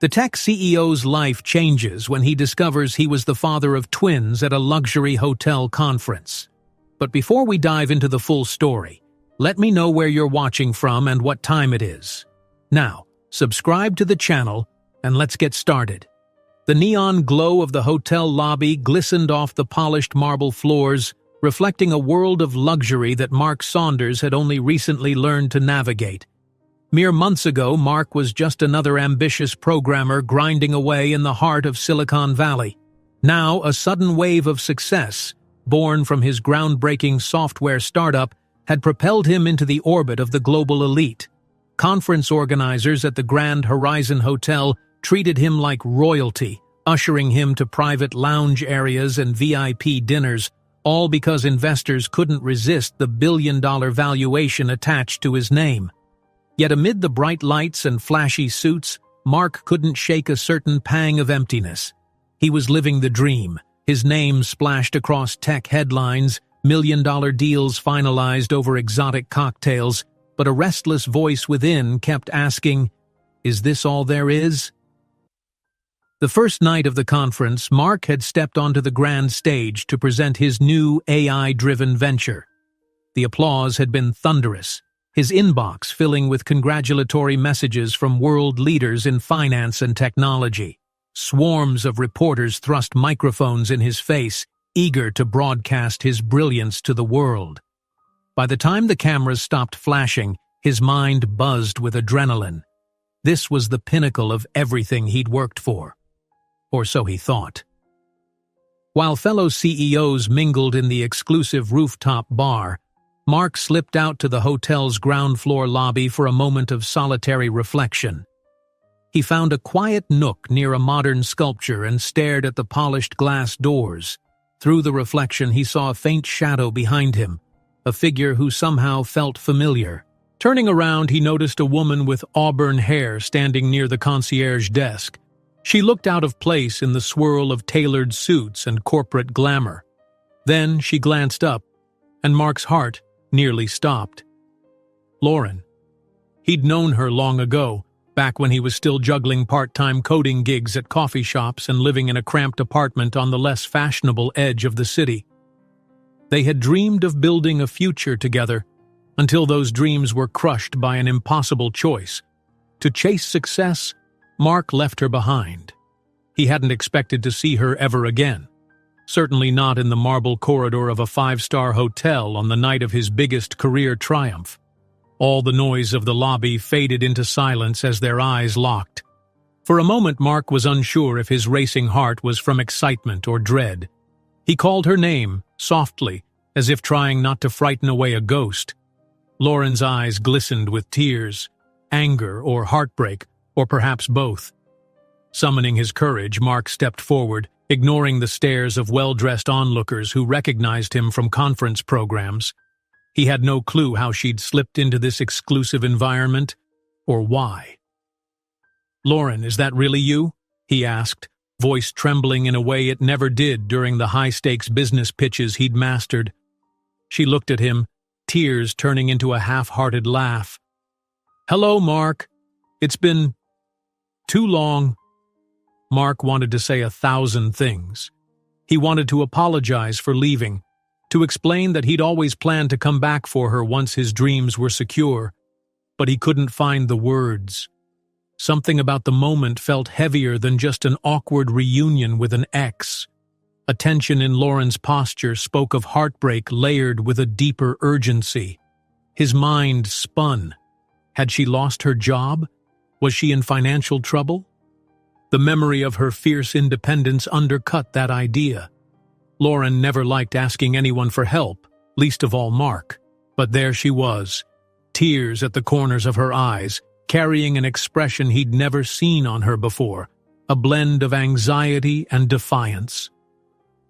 The tech CEO's life changes when he discovers he was the father of twins at a luxury hotel conference. But before we dive into the full story, let me know where you're watching from and what time it is. Now, subscribe to the channel and let's get started. The neon glow of the hotel lobby glistened off the polished marble floors, reflecting a world of luxury that Mark Saunders had only recently learned to navigate. Mere months ago, Mark was just another ambitious programmer grinding away in the heart of Silicon Valley. Now, a sudden wave of success, born from his groundbreaking software startup, had propelled him into the orbit of the global elite. Conference organizers at the Grand Horizon Hotel treated him like royalty, ushering him to private lounge areas and VIP dinners, all because investors couldn't resist the billion-dollar valuation attached to his name. Yet amid the bright lights and flashy suits, Mark couldn't shake a certain pang of emptiness. He was living the dream, his name splashed across tech headlines, million-dollar deals finalized over exotic cocktails, but a restless voice within kept asking, "Is this all there is?" The first night of the conference, Mark had stepped onto the grand stage to present his new AI-driven venture. The applause had been thunderous, his inbox filling with congratulatory messages from world leaders in finance and technology. Swarms of reporters thrust microphones in his face, eager to broadcast his brilliance to the world. By the time the cameras stopped flashing, his mind buzzed with adrenaline. This was the pinnacle of everything he'd worked for. Or so he thought. While fellow CEOs mingled in the exclusive rooftop bar, Mark slipped out to the hotel's ground-floor lobby for a moment of solitary reflection. He found a quiet nook near a modern sculpture and stared at the polished glass doors. Through the reflection, he saw a faint shadow behind him, a figure who somehow felt familiar. Turning around, he noticed a woman with auburn hair standing near the concierge desk. She looked out of place in the swirl of tailored suits and corporate glamour. Then she glanced up, and Mark's heart nearly stopped. Lauren. He'd known her long ago, back when he was still juggling part-time coding gigs at coffee shops and living in a cramped apartment on the less fashionable edge of the city. They had dreamed of building a future together, until those dreams were crushed by an impossible choice. To chase success, Mark left her behind. He hadn't expected to see her ever again. Certainly not in the marble corridor of a five-star hotel on the night of his biggest career triumph. All the noise of the lobby faded into silence as their eyes locked. For a moment, Mark was unsure if his racing heart was from excitement or dread. He called her name, softly, as if trying not to frighten away a ghost. Lauren's eyes glistened with tears, anger or heartbreak, or perhaps both. Summoning his courage, Mark stepped forward, ignoring the stares of well-dressed onlookers who recognized him from conference programs. He had no clue how she'd slipped into this exclusive environment, or why. "Lauren, is that really you?" he asked, voice trembling in a way it never did during the high-stakes business pitches he'd mastered. She looked at him, tears turning into a half-hearted laugh. "Hello, Mark. It's been too long." Mark wanted to say 1,000 things. He wanted to apologize for leaving, to explain that he'd always planned to come back for her once his dreams were secure, but he couldn't find the words. Something about the moment felt heavier than just an awkward reunion with an ex. A tension in Lauren's posture spoke of heartbreak layered with a deeper urgency. His mind spun. Had she lost her job? Was she in financial trouble? The memory of her fierce independence undercut that idea. Lauren never liked asking anyone for help, least of all Mark. But there she was, tears at the corners of her eyes, carrying an expression he'd never seen on her before, a blend of anxiety and defiance.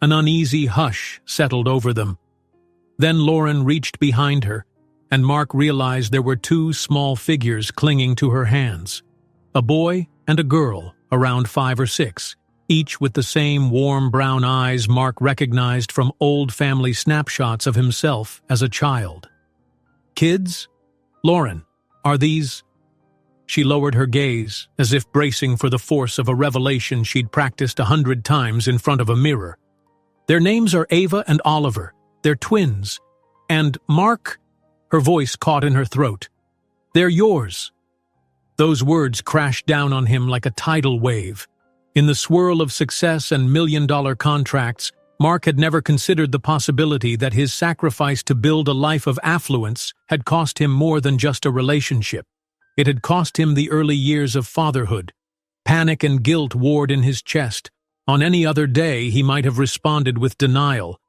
An uneasy hush settled over them. Then Lauren reached behind her, and Mark realized there were two small figures clinging to her hands. A boy and a girl, around 5 or 6, each with the same warm brown eyes Mark recognized from old family snapshots of himself as a child. "Kids? Lauren, are these..." She lowered her gaze, as if bracing for the force of a revelation she'd practiced 100 times in front of a mirror. "Their names are Ava and Oliver. They're twins. And Mark," her voice caught in her throat, "they're yours." Those words crashed down on him like a tidal wave. In the swirl of success and million-dollar contracts, Mark had never considered the possibility that his sacrifice to build a life of affluence had cost him more than just a relationship. It had cost him the early years of fatherhood. Panic and guilt warred in his chest. On any other day, he might have responded with denial.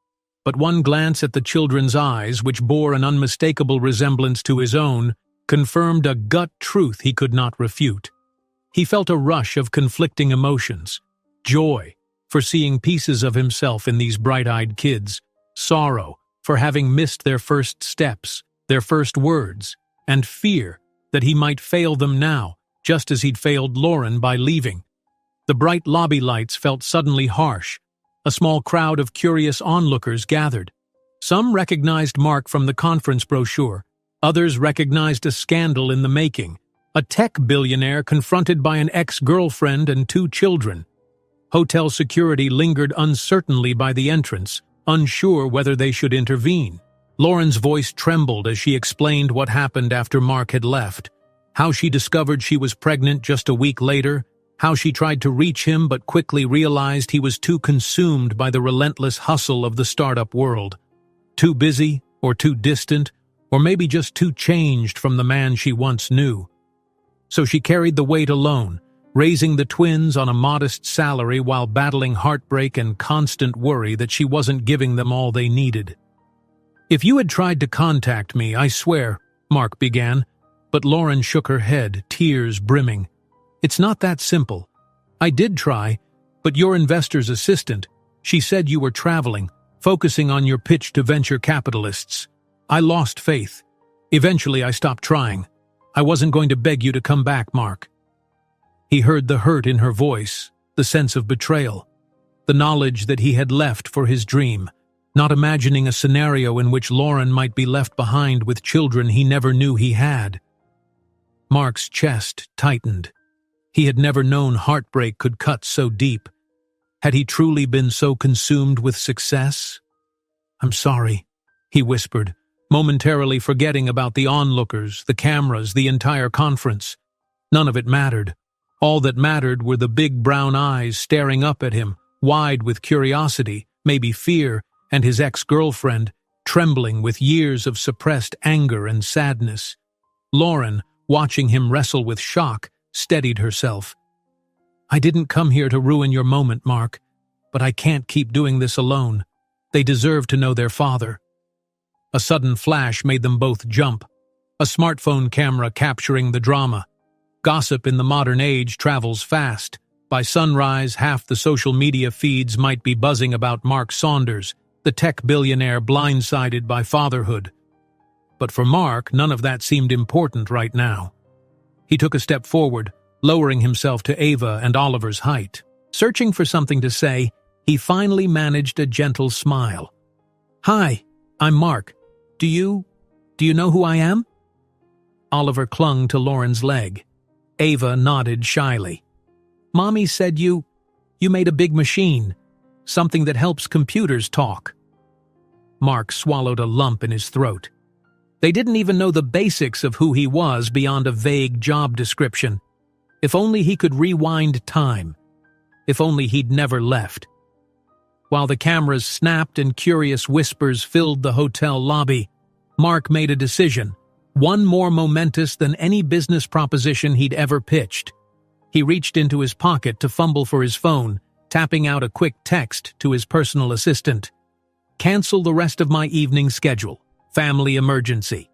But one glance at the children's eyes, which bore an unmistakable resemblance to his own, confirmed a gut truth he could not refute. He felt a rush of conflicting emotions: joy for seeing pieces of himself in these bright-eyed kids, sorrow for having missed their first steps, their first words, and fear that he might fail them now, just as he'd failed Lauren by leaving. The bright lobby lights felt suddenly harsh. A small crowd of curious onlookers gathered. Some recognized Mark from the conference brochure. Others recognized a scandal in the making, a tech billionaire confronted by an ex-girlfriend and 2 children. Hotel security lingered uncertainly by the entrance, unsure whether they should intervene. Lauren's voice trembled as she explained what happened after Mark had left, how she discovered she was pregnant just a week later, how she tried to reach him but quickly realized he was too consumed by the relentless hustle of the startup world. Too busy, or too distant, or maybe just too changed from the man she once knew. So she carried the weight alone, raising the twins on a modest salary while battling heartbreak and constant worry that she wasn't giving them all they needed. "If you had tried to contact me, I swear," Mark began, but Lauren shook her head, tears brimming. "It's not that simple. I did try, but your investor's assistant, she said you were traveling, focusing on your pitch to venture capitalists. I lost faith. Eventually I stopped trying. I wasn't going to beg you to come back, Mark." He heard the hurt in her voice, the sense of betrayal, the knowledge that he had left for his dream, not imagining a scenario in which Lauren might be left behind with children he never knew he had. Mark's chest tightened. He had never known heartbreak could cut so deep. Had he truly been so consumed with success? "I'm sorry," he whispered, momentarily forgetting about the onlookers, the cameras, the entire conference. None of it mattered. All that mattered were the big brown eyes staring up at him, wide with curiosity, maybe fear, and his ex-girlfriend, trembling with years of suppressed anger and sadness. Lauren, watching him wrestle with shock, steadied herself. "I didn't come here to ruin your moment, Mark, but I can't keep doing this alone. They deserve to know their father." A sudden flash made them both jump. A smartphone camera capturing the drama. Gossip in the modern age travels fast. By sunrise, half the social media feeds might be buzzing about Mark Saunders, the tech billionaire blindsided by fatherhood. But for Mark, none of that seemed important right now. He took a step forward, lowering himself to Ava and Oliver's height. Searching for something to say, he finally managed a gentle smile. "Hi, I'm Mark. Do you know who I am?" Oliver clung to Lauren's leg. Ava nodded shyly. "Mommy said you made a big machine, something that helps computers talk." Mark swallowed a lump in his throat. They didn't even know the basics of who he was beyond a vague job description. If only he could rewind time. If only he'd never left. While the cameras snapped and curious whispers filled the hotel lobby, Mark made a decision, one more momentous than any business proposition he'd ever pitched. He reached into his pocket to fumble for his phone, tapping out a quick text to his personal assistant. "Cancel the rest of my evening schedule. Family emergency."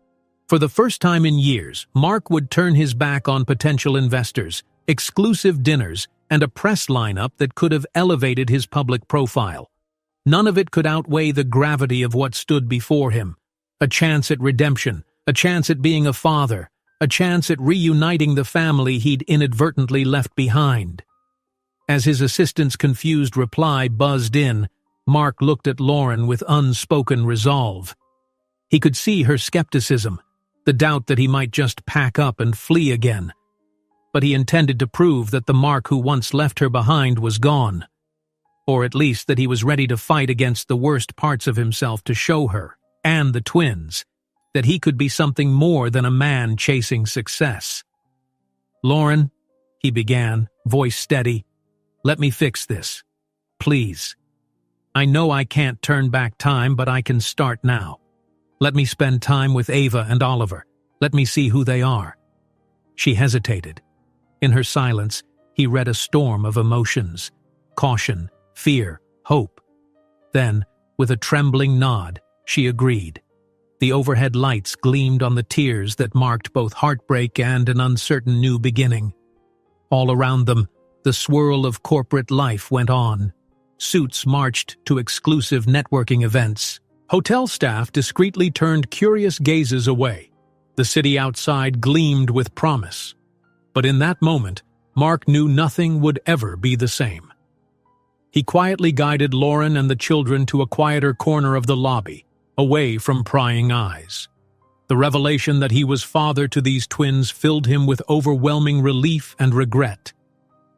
For the first time in years, Mark would turn his back on potential investors, exclusive dinners, and a press lineup that could have elevated his public profile. None of it could outweigh the gravity of what stood before him. A chance at redemption, a chance at being a father, a chance at reuniting the family he'd inadvertently left behind. As his assistant's confused reply buzzed in, Mark looked at Lauren with unspoken resolve. He could see her skepticism, the doubt that he might just pack up and flee again. but he intended to prove that the Mark who once left her behind was gone. Or at least that he was ready to fight against the worst parts of himself to show her, and the twins, that he could be something more than a man chasing success. "Lauren," he began, voice steady, "let me fix this. Please. I know I can't turn back time, but I can start now. Let me spend time with Ava and Oliver. Let me see who they are." She hesitated. In her silence, he read a storm of emotions: caution, fear, hope. Then, with a trembling nod, she agreed. The overhead lights gleamed on the tears that marked both heartbreak and an uncertain new beginning. All around them, the swirl of corporate life went on. Suits marched to exclusive networking events. Hotel staff discreetly turned curious gazes away. The city outside gleamed with promise. But in that moment, Mark knew nothing would ever be the same. He quietly guided Lauren and the children to a quieter corner of the lobby, away from prying eyes. The revelation that he was father to these twins filled him with overwhelming relief and regret.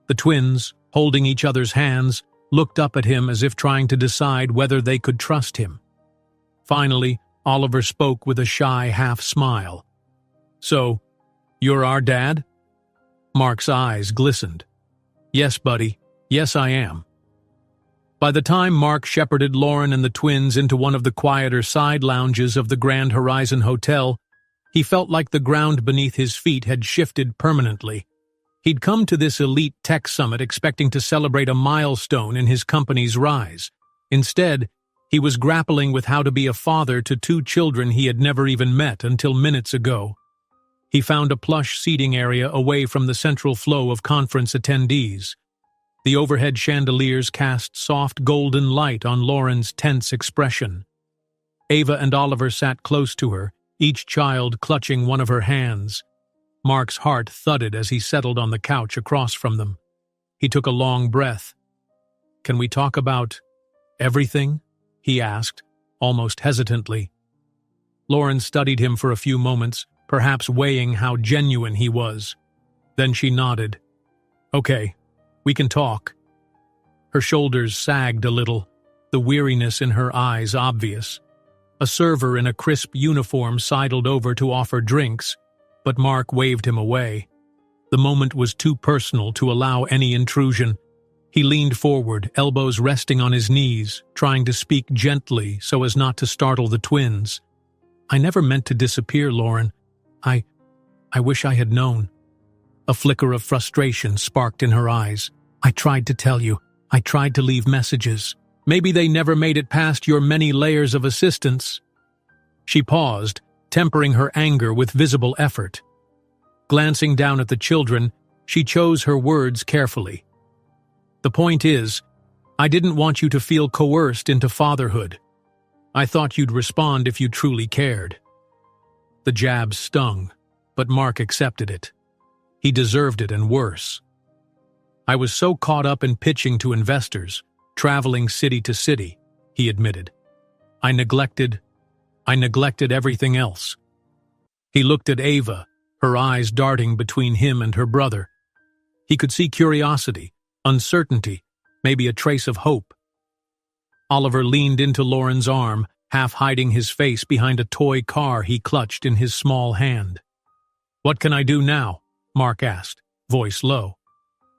The twins, holding each other's hands, looked up at him as if trying to decide whether they could trust him. Finally, Oliver spoke with a shy half-smile. "So, you're our dad?" Mark's eyes glistened. "Yes, buddy. Yes, I am." By the time Mark shepherded Lauren and the twins into one of the quieter side lounges of the Grand Horizon Hotel, he felt like the ground beneath his feet had shifted permanently. He'd come to this elite tech summit expecting to celebrate a milestone in his company's rise. Instead, he was grappling with how to be a father to two children he had never even met until minutes ago. He found a plush seating area away from the central flow of conference attendees. The overhead chandeliers cast soft golden light on Lauren's tense expression. Ava and Oliver sat close to her, each child clutching one of her hands. Mark's heart thudded as he settled on the couch across from them. He took a long breath. "Can we talk about everything?" he asked, almost hesitantly. Lauren studied him for a few moments, perhaps weighing how genuine he was. Then she nodded. "Okay, we can talk." Her shoulders sagged a little, the weariness in her eyes obvious. A server in a crisp uniform sidled over to offer drinks, but Mark waved him away. The moment was too personal to allow any intrusion. He leaned forward, elbows resting on his knees, trying to speak gently so as not to startle the twins. "I never meant to disappear, Lauren. I wish I had known." A flicker of frustration sparked in her eyes. "I tried to tell you. I tried to leave messages. Maybe they never made it past your many layers of assistance." She paused, tempering her anger with visible effort. Glancing down at the children, she chose her words carefully. "The point is, I didn't want you to feel coerced into fatherhood. I thought you'd respond if you truly cared." The jab stung, but Mark accepted it. He deserved it and worse. "I was so caught up in pitching to investors, traveling city to city," he admitted. I neglected everything else." He looked at Ava, her eyes darting between him and her brother. He could see curiosity, uncertainty, maybe a trace of hope. Oliver leaned into Lauren's arm, half hiding his face behind a toy car he clutched in his small hand. "What can I do now?" Mark asked, voice low.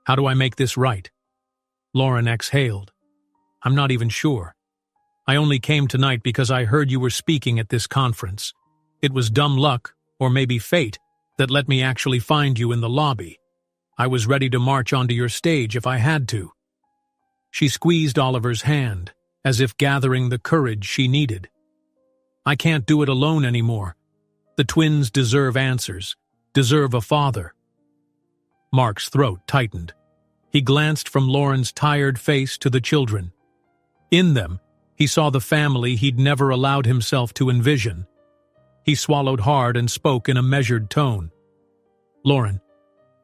"How do I make this right?" Lauren exhaled. "I'm not even sure. I only came tonight because I heard you were speaking at this conference. It was dumb luck, or maybe fate, that let me actually find you in the lobby. I was ready to march onto your stage if I had to." She squeezed Oliver's hand, as if gathering the courage she needed. "I can't do it alone anymore. The twins deserve answers, deserve a father." Mark's throat tightened. He glanced from Lauren's tired face to the children. In them, he saw the family he'd never allowed himself to envision. He swallowed hard and spoke in a measured tone. "Lauren,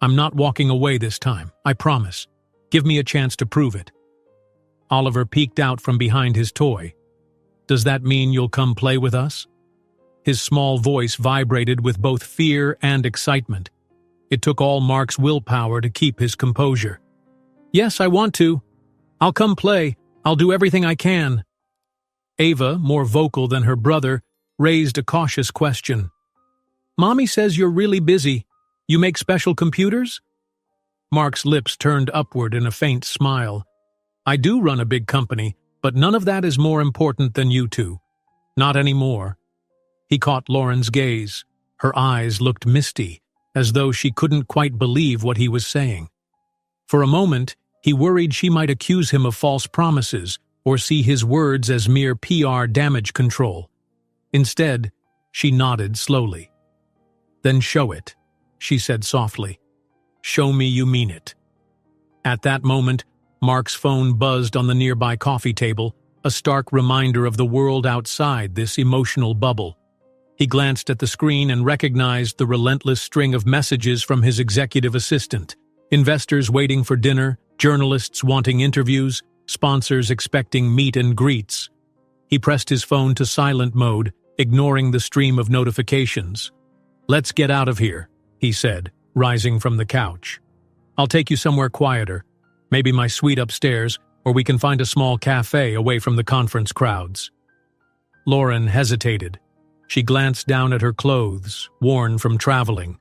I'm not walking away this time, I promise. Give me a chance to prove it." Oliver peeked out from behind his toy. "Does that mean you'll come play with us?" His small voice vibrated with both fear and excitement. It took all Mark's willpower to keep his composure. "Yes, I want to. I'll come play. I'll do everything I can." Ava, more vocal than her brother, raised a cautious question. "Mommy says you're really busy. You make special computers?" Mark's lips turned upward in a faint smile. "I do run a big company, but none of that is more important than you two. Not anymore." He caught Lauren's gaze. Her eyes looked misty, as though she couldn't quite believe what he was saying. For a moment, he worried she might accuse him of false promises or see his words as mere PR damage control. Instead, she nodded slowly. "Then show it," she said softly. "Show me you mean it." At that moment, Mark's phone buzzed on the nearby coffee table, a stark reminder of the world outside this emotional bubble. He glanced at the screen and recognized the relentless string of messages from his executive assistant. Investors waiting for dinner, journalists wanting interviews, sponsors expecting meet and greets. He pressed his phone to silent mode, ignoring the stream of notifications. "Let's get out of here," he said, rising from the couch. "I'll take you somewhere quieter, maybe my suite upstairs, or we can find a small cafe away from the conference crowds." Lauren hesitated. She glanced down at her clothes, worn from traveling.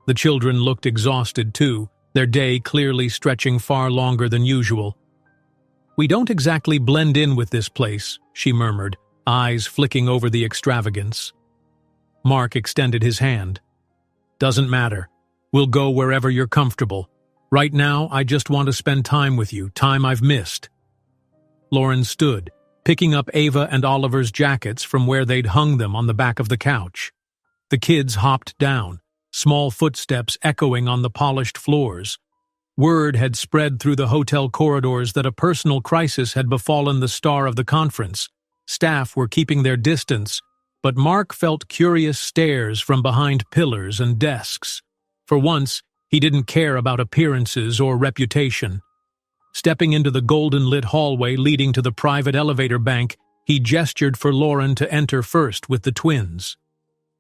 The children looked exhausted too, their day clearly stretching far longer than usual. "We don't exactly blend in with this place," she murmured, eyes flicking over the extravagance. Mark extended his hand. "Doesn't matter. We'll go wherever you're comfortable. Right now, I just want to spend time with you, time I've missed." Lauren stood, picking up Ava and Oliver's jackets from where they'd hung them on the back of the couch. The kids hopped down, small footsteps echoing on the polished floors. Word had spread through the hotel corridors that a personal crisis had befallen the star of the conference. Staff were keeping their distance, but Mark felt curious stares from behind pillars and desks. For once, he didn't care about appearances or reputation. Stepping into the golden-lit hallway leading to the private elevator bank, he gestured for Lauren to enter first with the twins.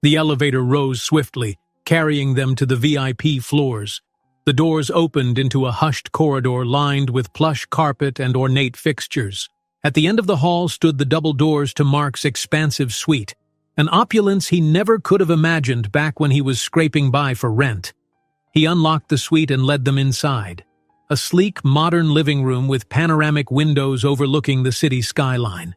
The elevator rose swiftly, carrying them to the VIP floors. The doors opened into a hushed corridor lined with plush carpet and ornate fixtures. At the end of the hall stood the double doors to Mark's expansive suite, an opulence he never could have imagined back when he was scraping by for rent. He unlocked the suite and led them inside. A sleek, modern living room with panoramic windows overlooking the city skyline.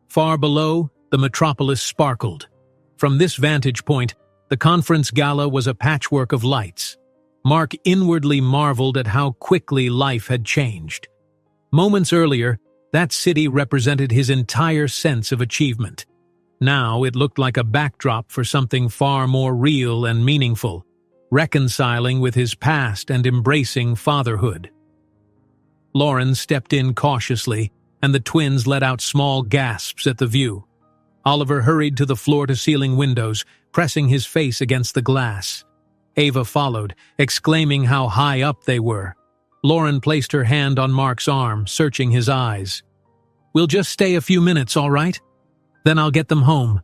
Far below, the metropolis sparkled. From this vantage point, the conference gala was a patchwork of lights. Mark inwardly marveled at how quickly life had changed. Moments earlier, that city represented his entire sense of achievement. Now it looked like a backdrop for something far more real and meaningful, reconciling with his past and embracing fatherhood. Lauren stepped in cautiously, and the twins let out small gasps at the view. Oliver hurried to the floor-to-ceiling windows, pressing his face against the glass. Ava followed, exclaiming how high up they were. Lauren placed her hand on Mark's arm, searching his eyes. "We'll just stay a few minutes, all right? Then I'll get them home."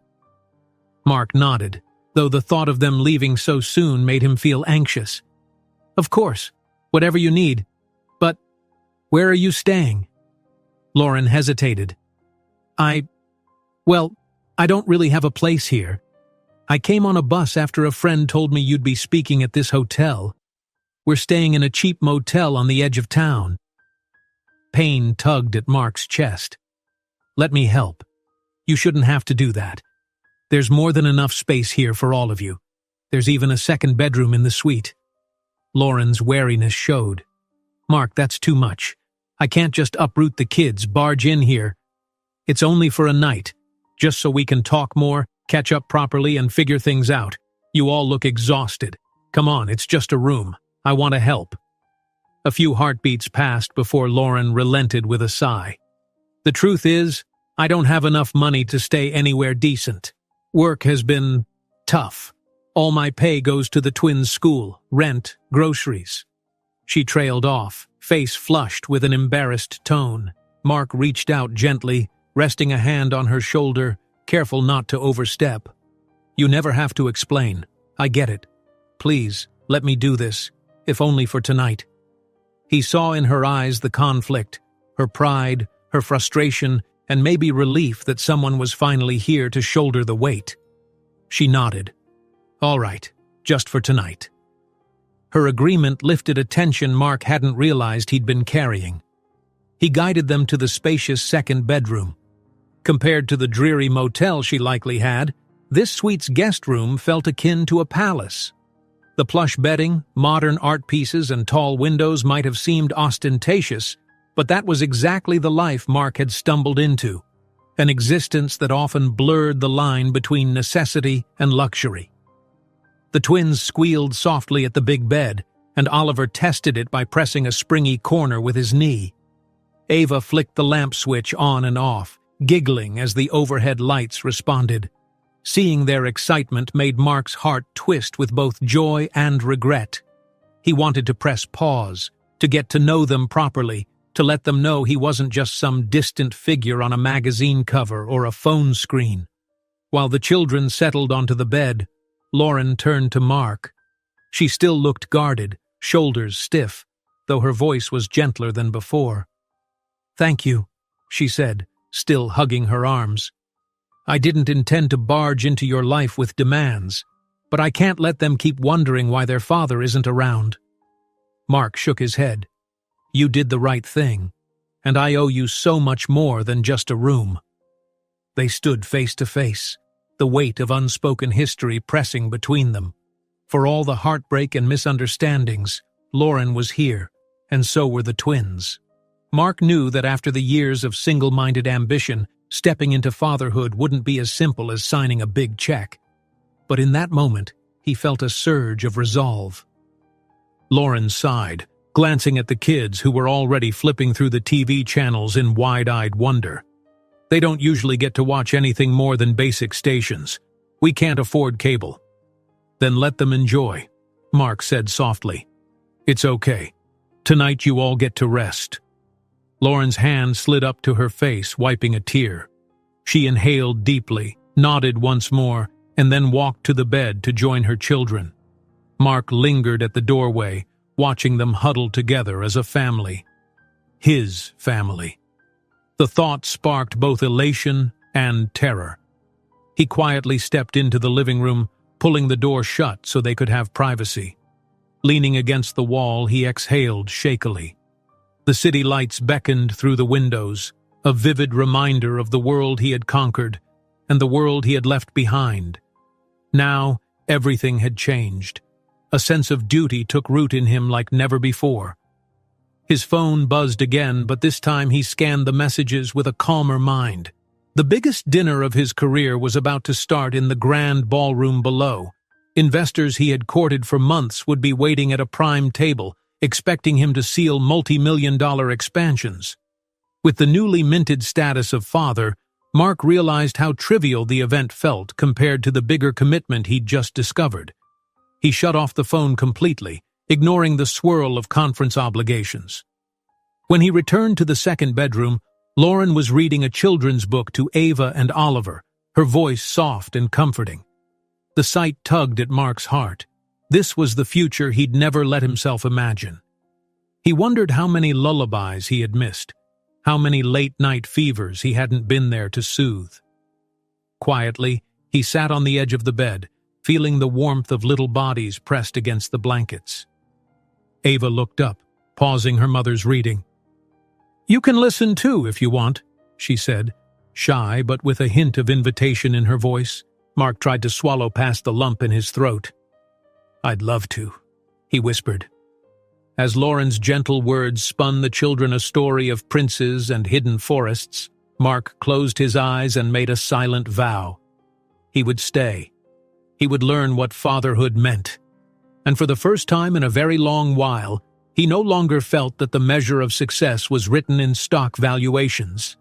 Mark nodded, though the thought of them leaving so soon made him feel anxious. "Of course, whatever you need. But where are you staying?" Lauren hesitated. Well, I don't really have a place here. I came on a bus after a friend told me you'd be speaking at this hotel. We're staying in a cheap motel on the edge of town." Pain tugged at Mark's chest. "Let me help. You shouldn't have to do that. There's more than enough space here for all of you. There's even a second bedroom in the suite." Lauren's wariness showed. "Mark, that's too much. I can't just uproot the kids, barge in here. It's only for a night, just so we can talk more, catch up properly, and figure things out. You all look exhausted. Come on, it's just a room. I want to help." A few heartbeats passed before Lauren relented with a sigh. "The truth is, I don't have enough money to stay anywhere decent. Work has been tough. All my pay goes to the twins' school, rent, groceries." She trailed off, face flushed with an embarrassed tone. Mark reached out gently, resting a hand on her shoulder, careful not to overstep. "You never have to explain. I get it. Please, Let me do this, if only for tonight." He saw in her eyes the conflict, her pride, her frustration, and maybe relief that someone was finally here to shoulder the weight. She nodded. "All right, just for tonight." Her agreement lifted a tension Mark hadn't realized he'd been carrying. He guided them to the spacious second bedroom. Compared to the dreary motel she likely had, this suite's guest room felt akin to a palace. The plush bedding, modern art pieces, and tall windows might have seemed ostentatious, but that was exactly the life Mark had stumbled into, an existence that often blurred the line between necessity and luxury. The twins squealed softly at the big bed, and Oliver tested it by pressing a springy corner with his knee. Ava flicked the lamp switch on and off, giggling as the overhead lights responded. Seeing their excitement made Mark's heart twist with both joy and regret. He wanted to press pause, to get to know them properly, to let them know he wasn't just some distant figure on a magazine cover or a phone screen. While the children settled onto the bed, Lauren turned to Mark. She still looked guarded, shoulders stiff, though her voice was gentler than before. "Thank you," she said, still hugging her arms. "I didn't intend to barge into your life with demands, but I can't let them keep wondering why their father isn't around." Mark shook his head. "You did the right thing, and I owe you so much more than just a room." They stood face to face, the weight of unspoken history pressing between them. For all the heartbreak and misunderstandings, Lauren was here, and so were the twins. Mark knew that after the years of single-minded ambition, stepping into fatherhood wouldn't be as simple as signing a big check. But in that moment, he felt a surge of resolve. Lauren sighed, glancing at the kids who were already flipping through the TV channels in wide-eyed wonder. "They don't usually get to watch anything more than basic stations. We can't afford cable." "Then let them enjoy," Mark said softly. "It's okay. Tonight you all get to rest." Lauren's hand slid up to her face, wiping a tear. She inhaled deeply, nodded once more, and then walked to the bed to join her children. Mark lingered at the doorway, watching them huddle together as a family. His family. The thought sparked both elation and terror. He quietly stepped into the living room, pulling the door shut so they could have privacy. Leaning against the wall, he exhaled shakily. The city lights beckoned through the windows, a vivid reminder of the world he had conquered and the world he had left behind. Now, everything had changed. A sense of duty took root in him like never before. His phone buzzed again, but this time he scanned the messages with a calmer mind. The biggest dinner of his career was about to start in the grand ballroom below. Investors he had courted for months would be waiting at a prime table, expecting him to seal multi-million-dollar expansions. With the newly minted status of father, Mark realized how trivial the event felt compared to the bigger commitment he'd just discovered. He shut off the phone completely, ignoring the swirl of conference obligations. When he returned to the second bedroom, Lauren was reading a children's book to Ava and Oliver, her voice soft and comforting. The sight tugged at Mark's heart. This was the future he'd never let himself imagine. He wondered how many lullabies he had missed, how many late-night fevers he hadn't been there to soothe. Quietly, he sat on the edge of the bed, feeling the warmth of little bodies pressed against the blankets. Ava looked up, pausing her mother's reading. "You can listen too if you want," she said, shy but with a hint of invitation in her voice. Mark tried to swallow past the lump in his throat. "I'd love to," he whispered. As Lauren's gentle words spun the children a story of princes and hidden forests, Mark closed his eyes and made a silent vow. He would stay. He would learn what fatherhood meant. And for the first time in a very long while, he no longer felt that the measure of success was written in stock valuations.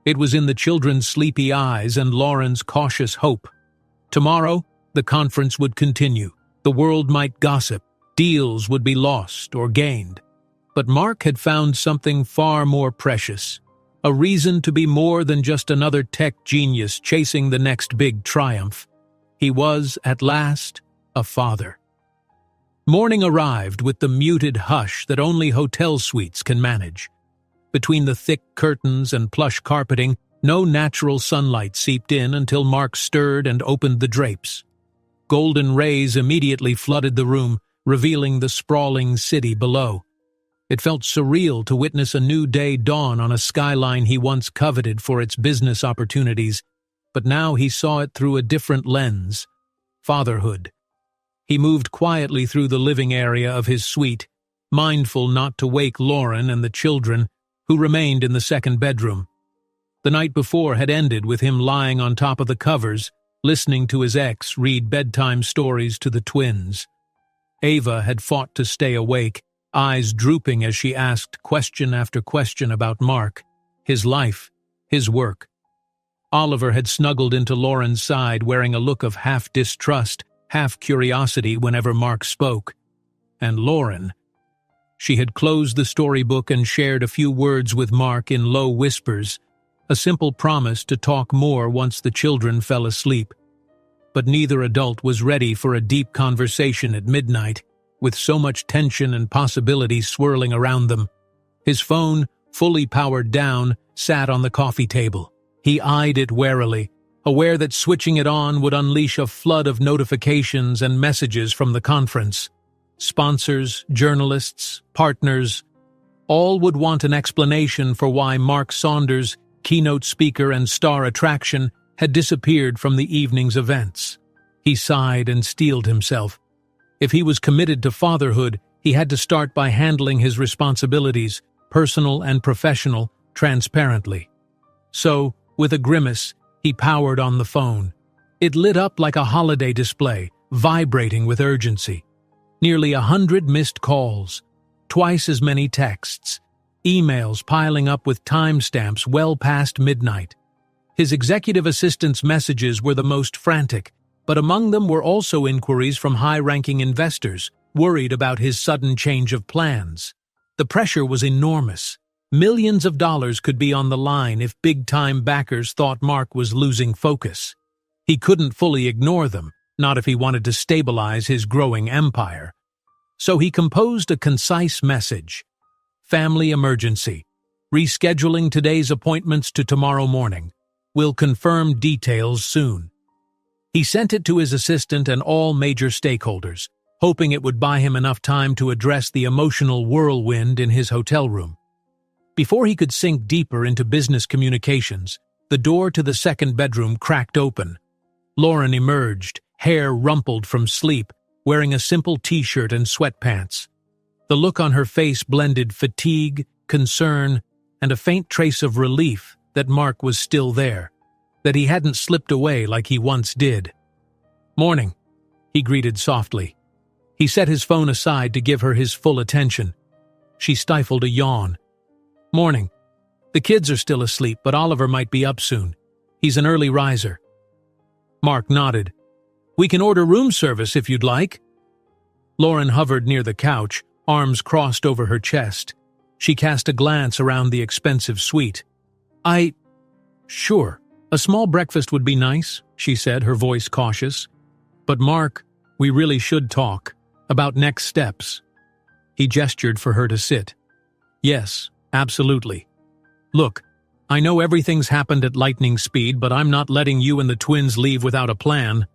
It was in the children's sleepy eyes and Lauren's cautious hope. Tomorrow, the conference would continue. The world might gossip, deals would be lost or gained. But Mark had found something far more precious, a reason to be more than just another tech genius chasing the next big triumph. He was, at last, a father. Morning arrived with the muted hush that only hotel suites can manage. Between the thick curtains and plush carpeting, no natural sunlight seeped in until Mark stirred and opened the drapes. Golden rays immediately flooded the room, revealing the sprawling city below. It felt surreal to witness a new day dawn on a skyline he once coveted for its business opportunities, but now he saw it through a different lens: fatherhood. He moved quietly through the living area of his suite, mindful not to wake Lauren and the children, who remained in the second bedroom. The night before had ended with him lying on top of the covers, listening to his ex read bedtime stories to the twins. Ava had fought to stay awake, eyes drooping as she asked question after question about Mark, his life, his work. Oliver had snuggled into Lauren's side, wearing a look of half-distrust, half-curiosity whenever Mark spoke. And Lauren, she had closed the storybook and shared a few words with Mark in low whispers, a simple promise to talk more once the children fell asleep. But neither adult was ready for a deep conversation at midnight, with so much tension and possibility swirling around them. His phone, fully powered down, sat on the coffee table. He eyed it warily, aware that switching it on would unleash a flood of notifications and messages from the conference. Sponsors, journalists, partners, all would want an explanation for why Mark Saunders, keynote speaker and star attraction, had disappeared from the evening's events. He sighed and steeled himself. If he was committed to fatherhood, he had to start by handling his responsibilities, personal and professional, transparently. So, with a grimace, he powered on the phone. It lit up like a holiday display, vibrating with urgency. Nearly 100 missed calls, twice as many texts, emails piling up with timestamps well past midnight. His executive assistant's messages were the most frantic, but among them were also inquiries from high-ranking investors, worried about his sudden change of plans. The pressure was enormous. Millions of dollars could be on the line if big-time backers thought Mark was losing focus. He couldn't fully ignore them, not if he wanted to stabilize his growing empire. So he composed a concise message. Family emergency. Rescheduling today's appointments to tomorrow morning. Will confirm details soon. He sent it to his assistant and all major stakeholders, hoping it would buy him enough time to address the emotional whirlwind in his hotel room. Before he could sink deeper into business communications, the door to the second bedroom cracked open. Lauren emerged, hair rumpled from sleep, wearing a simple t-shirt and sweatpants. The look on her face blended fatigue, concern, and a faint trace of relief that Mark was still there, that he hadn't slipped away like he once did. "Morning," he greeted softly. He set his phone aside to give her his full attention. She stifled a yawn. "Morning. The kids are still asleep, but Oliver might be up soon. He's an early riser." Mark nodded. "We can order room service if you'd like." Lauren hovered near the couch, arms crossed over her chest. She cast a glance around the expensive suite. Sure, a small breakfast would be nice," she said, her voice cautious. "But Mark, we really should talk about next steps." He gestured for her to sit. "Yes, absolutely. Look, I know everything's happened at lightning speed, but I'm not letting you and the twins leave without a plan.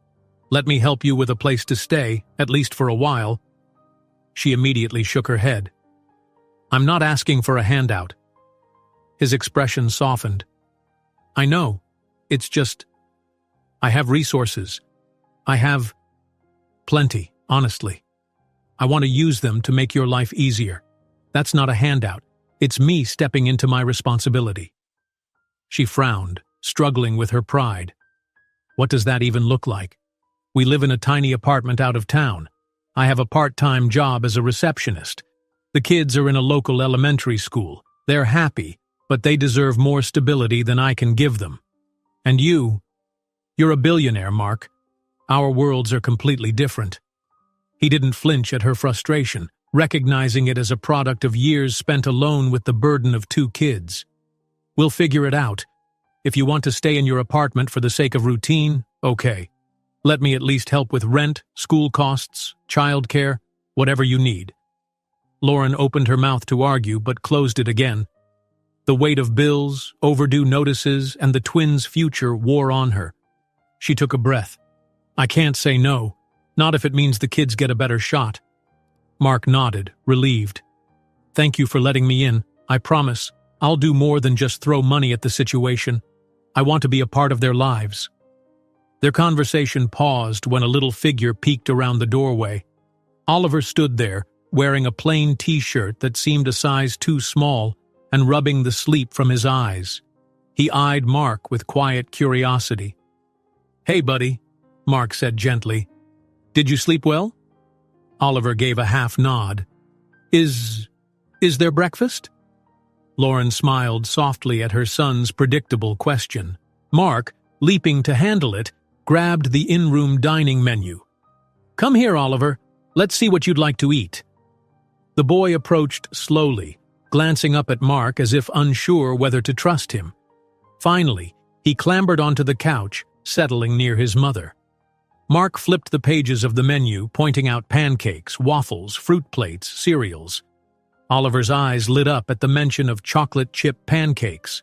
Let me help you with a place to stay, at least for a while." She immediately shook her head. "I'm not asking for a handout." His expression softened. "I know. It's just, I have resources. I have plenty, honestly. I want to use them to make your life easier. That's not a handout. It's me stepping into my responsibility." She frowned, struggling with her pride. "What does that even look like? We live in a tiny apartment out of town. I have a part-time job as a receptionist. The kids are in a local elementary school. They're happy, but they deserve more stability than I can give them. And you're a billionaire, Mark. Our worlds are completely different." He didn't flinch at her frustration, recognizing it as a product of years spent alone with the burden of 2 kids. "We'll figure it out. If you want to stay in your apartment for the sake of routine, okay. Let me at least help with rent, school costs, childcare, Whatever you need." Lauren opened her mouth to argue, but closed it again. The weight of bills, overdue notices, and the twins' future wore on her. She took a breath. "I can't say no, not if it means the kids get a better shot." Mark nodded, relieved. "Thank you for letting me in. I promise, I'll do more than just throw money at the situation. I want to be a part of their lives." Their conversation paused when a little figure peeked around the doorway. Oliver stood there, wearing a plain t-shirt that seemed a size too small and rubbing the sleep from his eyes. He eyed Mark with quiet curiosity. "Hey, buddy," Mark said gently. "Did you sleep well?" Oliver gave a half nod. Is there breakfast?" Lauren smiled softly at her son's predictable question. Mark, leaping to handle it, grabbed the in-room dining menu. "Come here, Oliver. Let's see what you'd like to eat." The boy approached slowly, glancing up at Mark as if unsure whether to trust him. Finally, he clambered onto the couch, settling near his mother. Mark flipped the pages of the menu, pointing out pancakes, waffles, fruit plates, cereals. Oliver's eyes lit up at the mention of chocolate chip pancakes.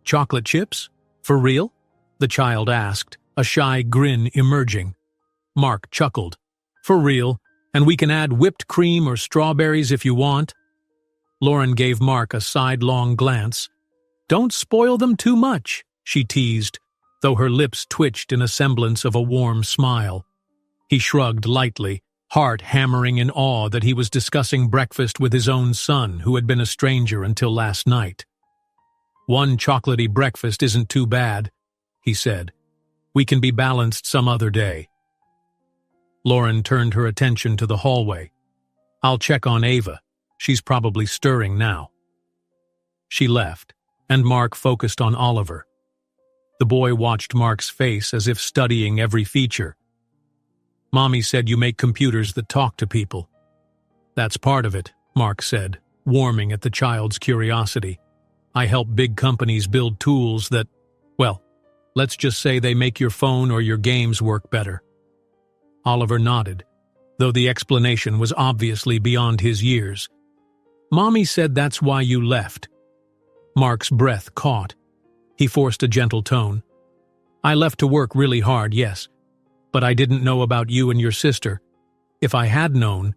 "Chocolate chips? For real?" the child asked, a shy grin emerging. Mark chuckled. "For real, and we can add whipped cream or strawberries if you want." Lauren gave Mark a sidelong glance. "Don't spoil them too much," she teased, though her lips twitched in a semblance of a warm smile. He shrugged lightly, heart hammering in awe that he was discussing breakfast with his own son, who had been a stranger until last night. "One chocolatey breakfast isn't too bad," he said. "We can be balanced some other day." Lauren turned her attention to the hallway. "I'll check on Ava. She's probably stirring now." She left, and Mark focused on Oliver. The boy watched Mark's face as if studying every feature. "Mommy said you make computers that talk to people." "That's part of it," Mark said, warming at the child's curiosity. "I help big companies build tools that, well, let's just say they make your phone or your games work better." Oliver nodded, though the explanation was obviously beyond his years. "Mommy said that's why you left." Mark's breath caught. He forced a gentle tone. "I left to work really hard, yes, but I didn't know about you and your sister. If I had known,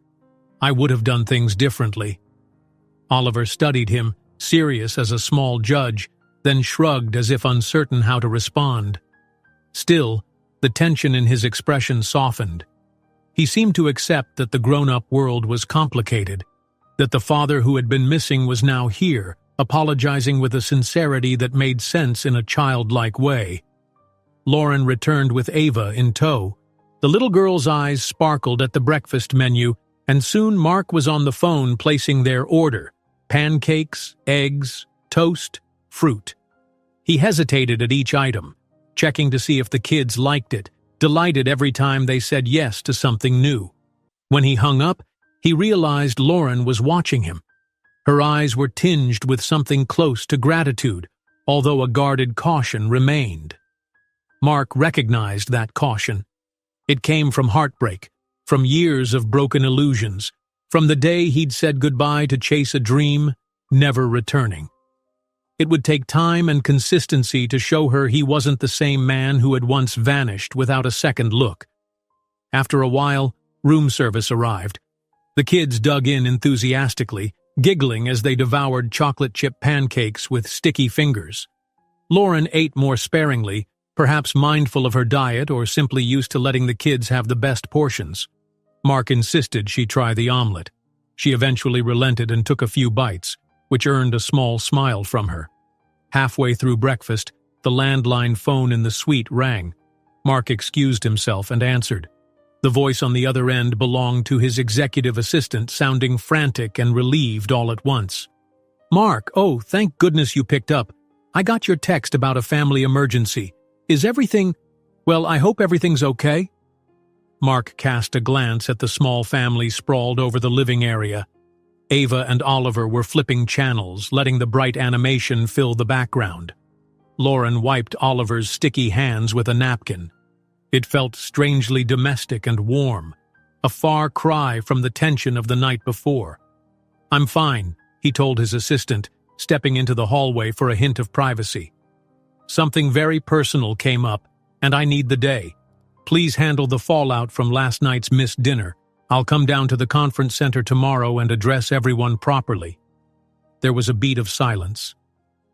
I would have done things differently." Oliver studied him, serious as a small judge, then shrugged as if uncertain how to respond. Still, the tension in his expression softened. He seemed to accept that the grown-up world was complicated, that the father who had been missing was now here, apologizing with a sincerity that made sense in a childlike way. Lauren returned with Ava in tow. The little girl's eyes sparkled at the breakfast menu, and soon Mark was on the phone placing their order: pancakes, eggs, toast, fruit. He hesitated at each item, checking to see if the kids liked it, delighted every time they said yes to something new. When he hung up, he realized Lauren was watching him. Her eyes were tinged with something close to gratitude, although a guarded caution remained. Mark recognized that caution. It came from heartbreak, from years of broken illusions, from the day he'd said goodbye to chase a dream, never returning. It would take time and consistency to show her he wasn't the same man who had once vanished without a second look. After a while, room service arrived. The kids dug in enthusiastically, giggling as they devoured chocolate chip pancakes with sticky fingers. Lauren ate more sparingly, perhaps mindful of her diet or simply used to letting the kids have the best portions. Mark insisted she try the omelet. She eventually relented and took a few bites, which earned a small smile from her. Halfway through breakfast, the landline phone in the suite rang. Mark excused himself and answered. The voice on the other end belonged to his executive assistant, sounding frantic and relieved all at once. "Mark, oh, thank goodness you picked up. I got your text about a family emergency. Is everything... Well, I hope everything's okay?" Mark cast a glance at the small family sprawled over the living area. Ava and Oliver were flipping channels, letting the bright animation fill the background. Lauren wiped Oliver's sticky hands with a napkin. It felt strangely domestic and warm, a far cry from the tension of the night before. "I'm fine," he told his assistant, stepping into the hallway for a hint of privacy. "Something very personal came up, and I need the day. Please handle the fallout from last night's missed dinner. I'll come down to the conference center tomorrow and address everyone properly." There was a beat of silence.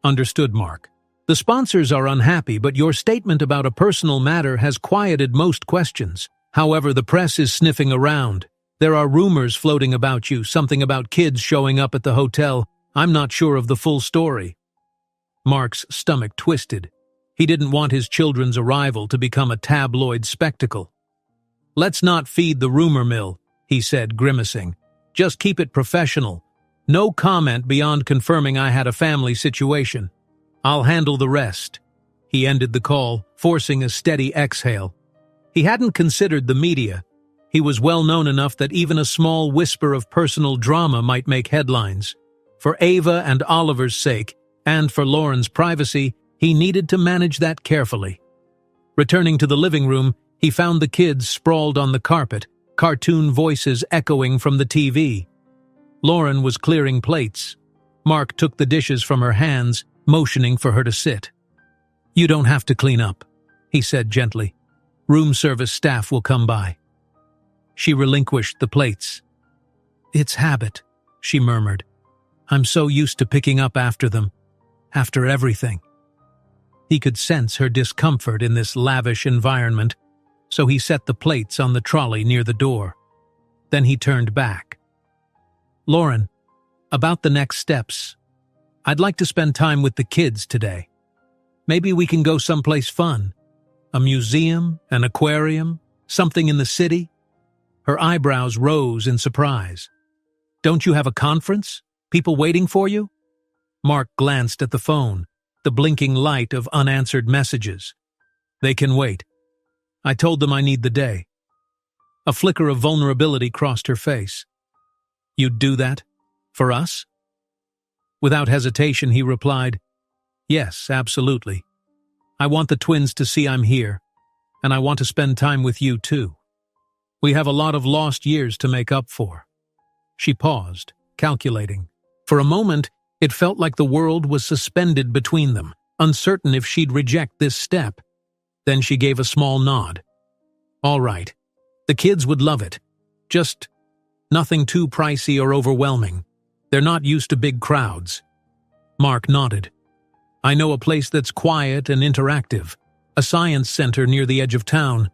"Understood, Mark. The sponsors are unhappy, but your statement about a personal matter has quieted most questions. However, the press is sniffing around. There are rumors floating about you, something about kids showing up at the hotel. I'm not sure of the full story." Mark's stomach twisted. He didn't want his children's arrival to become a tabloid spectacle. "Let's not feed the rumor mill," he said, grimacing. "Just keep it professional. No comment beyond confirming I had a family situation. I'll handle the rest." He ended the call, forcing a steady exhale. He hadn't considered the media. He was well known enough that even a small whisper of personal drama might make headlines. For Ava and Oliver's sake, and for Lauren's privacy, he needed to manage that carefully. Returning to the living room, he found the kids sprawled on the carpet, cartoon voices echoing from the TV. Lauren was clearing plates. Mark took the dishes from her hands, motioning for her to sit. "You don't have to clean up," he said gently. "Room service staff will come by." She relinquished the plates. "It's habit," she murmured. "I'm so used to picking up after them, after everything." He could sense her discomfort in this lavish environment, so he set the plates on the trolley near the door. Then he turned back. "Lauren, about the next steps. I'd like to spend time with the kids today. Maybe we can go someplace fun. A museum, an aquarium, something in the city." Her eyebrows rose in surprise. "Don't you have a conference? People waiting for you?" Mark glanced at the phone, the blinking light of unanswered messages. "They can wait. I told them I need the day." A flicker of vulnerability crossed her face. "You'd do that? For us?" Without hesitation, he replied, "Yes, absolutely. I want the twins to see I'm here, and I want to spend time with you too. We have a lot of lost years to make up for." She paused, calculating. For a moment, it felt like the world was suspended between them, uncertain if she'd reject this step. Then she gave a small nod. "All right. The kids would love it. Just nothing too pricey or overwhelming. They're not used to big crowds." Mark nodded. "I know a place that's quiet and interactive, a science center near the edge of town.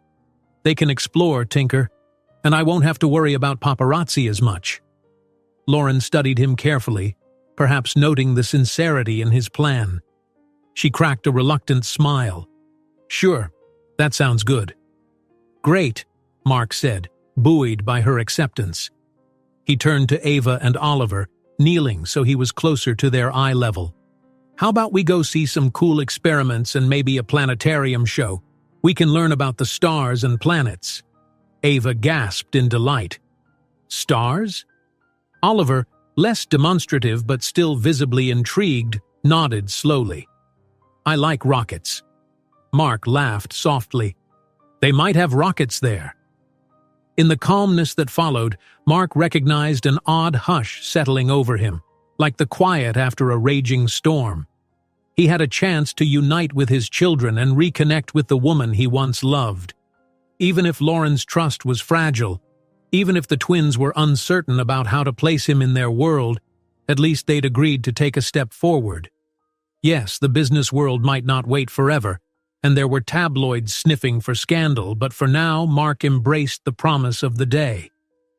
They can explore, Tinker, and I won't have to worry about paparazzi as much." Lauren studied him carefully, perhaps noting the sincerity in his plan. She cracked a reluctant smile. "Sure, that sounds good." "Great," Mark said, buoyed by her acceptance. He turned to Ava and Oliver, kneeling so he was closer to their eye level. "How about we go see some cool experiments and maybe a planetarium show? We can learn about the stars and planets." Ava gasped in delight. "Stars?" Oliver, less demonstrative but still visibly intrigued, nodded slowly. "I like rockets." Mark laughed softly. "They might have rockets there." In the calmness that followed, Mark recognized an odd hush settling over him, like the quiet after a raging storm. He had a chance to unite with his children and reconnect with the woman he once loved. Even if Lauren's trust was fragile, even if the twins were uncertain about how to place him in their world, at least they'd agreed to take a step forward. Yes, the business world might not wait forever, and there were tabloids sniffing for scandal, but for now Mark embraced the promise of the day.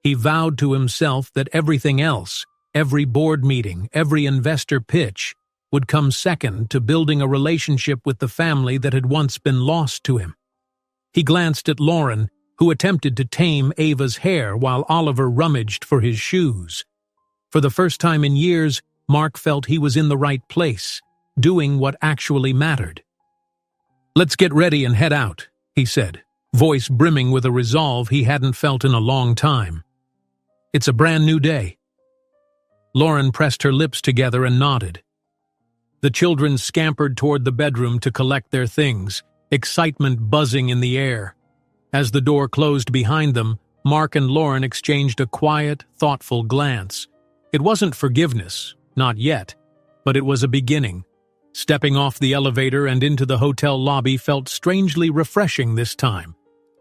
He vowed to himself that everything else, every board meeting, every investor pitch, would come second to building a relationship with the family that had once been lost to him. He glanced at Lauren, who attempted to tame Ava's hair while Oliver rummaged for his shoes. For the first time in years, Mark felt he was in the right place, doing what actually mattered. "Let's get ready and head out," he said, voice brimming with a resolve he hadn't felt in a long time. "It's a brand new day." Lauren pressed her lips together and nodded. The children scampered toward the bedroom to collect their things, excitement buzzing in the air. As the door closed behind them, Mark and Lauren exchanged a quiet, thoughtful glance. It wasn't forgiveness, not yet, but it was a beginning. Stepping off the elevator and into the hotel lobby felt strangely refreshing this time.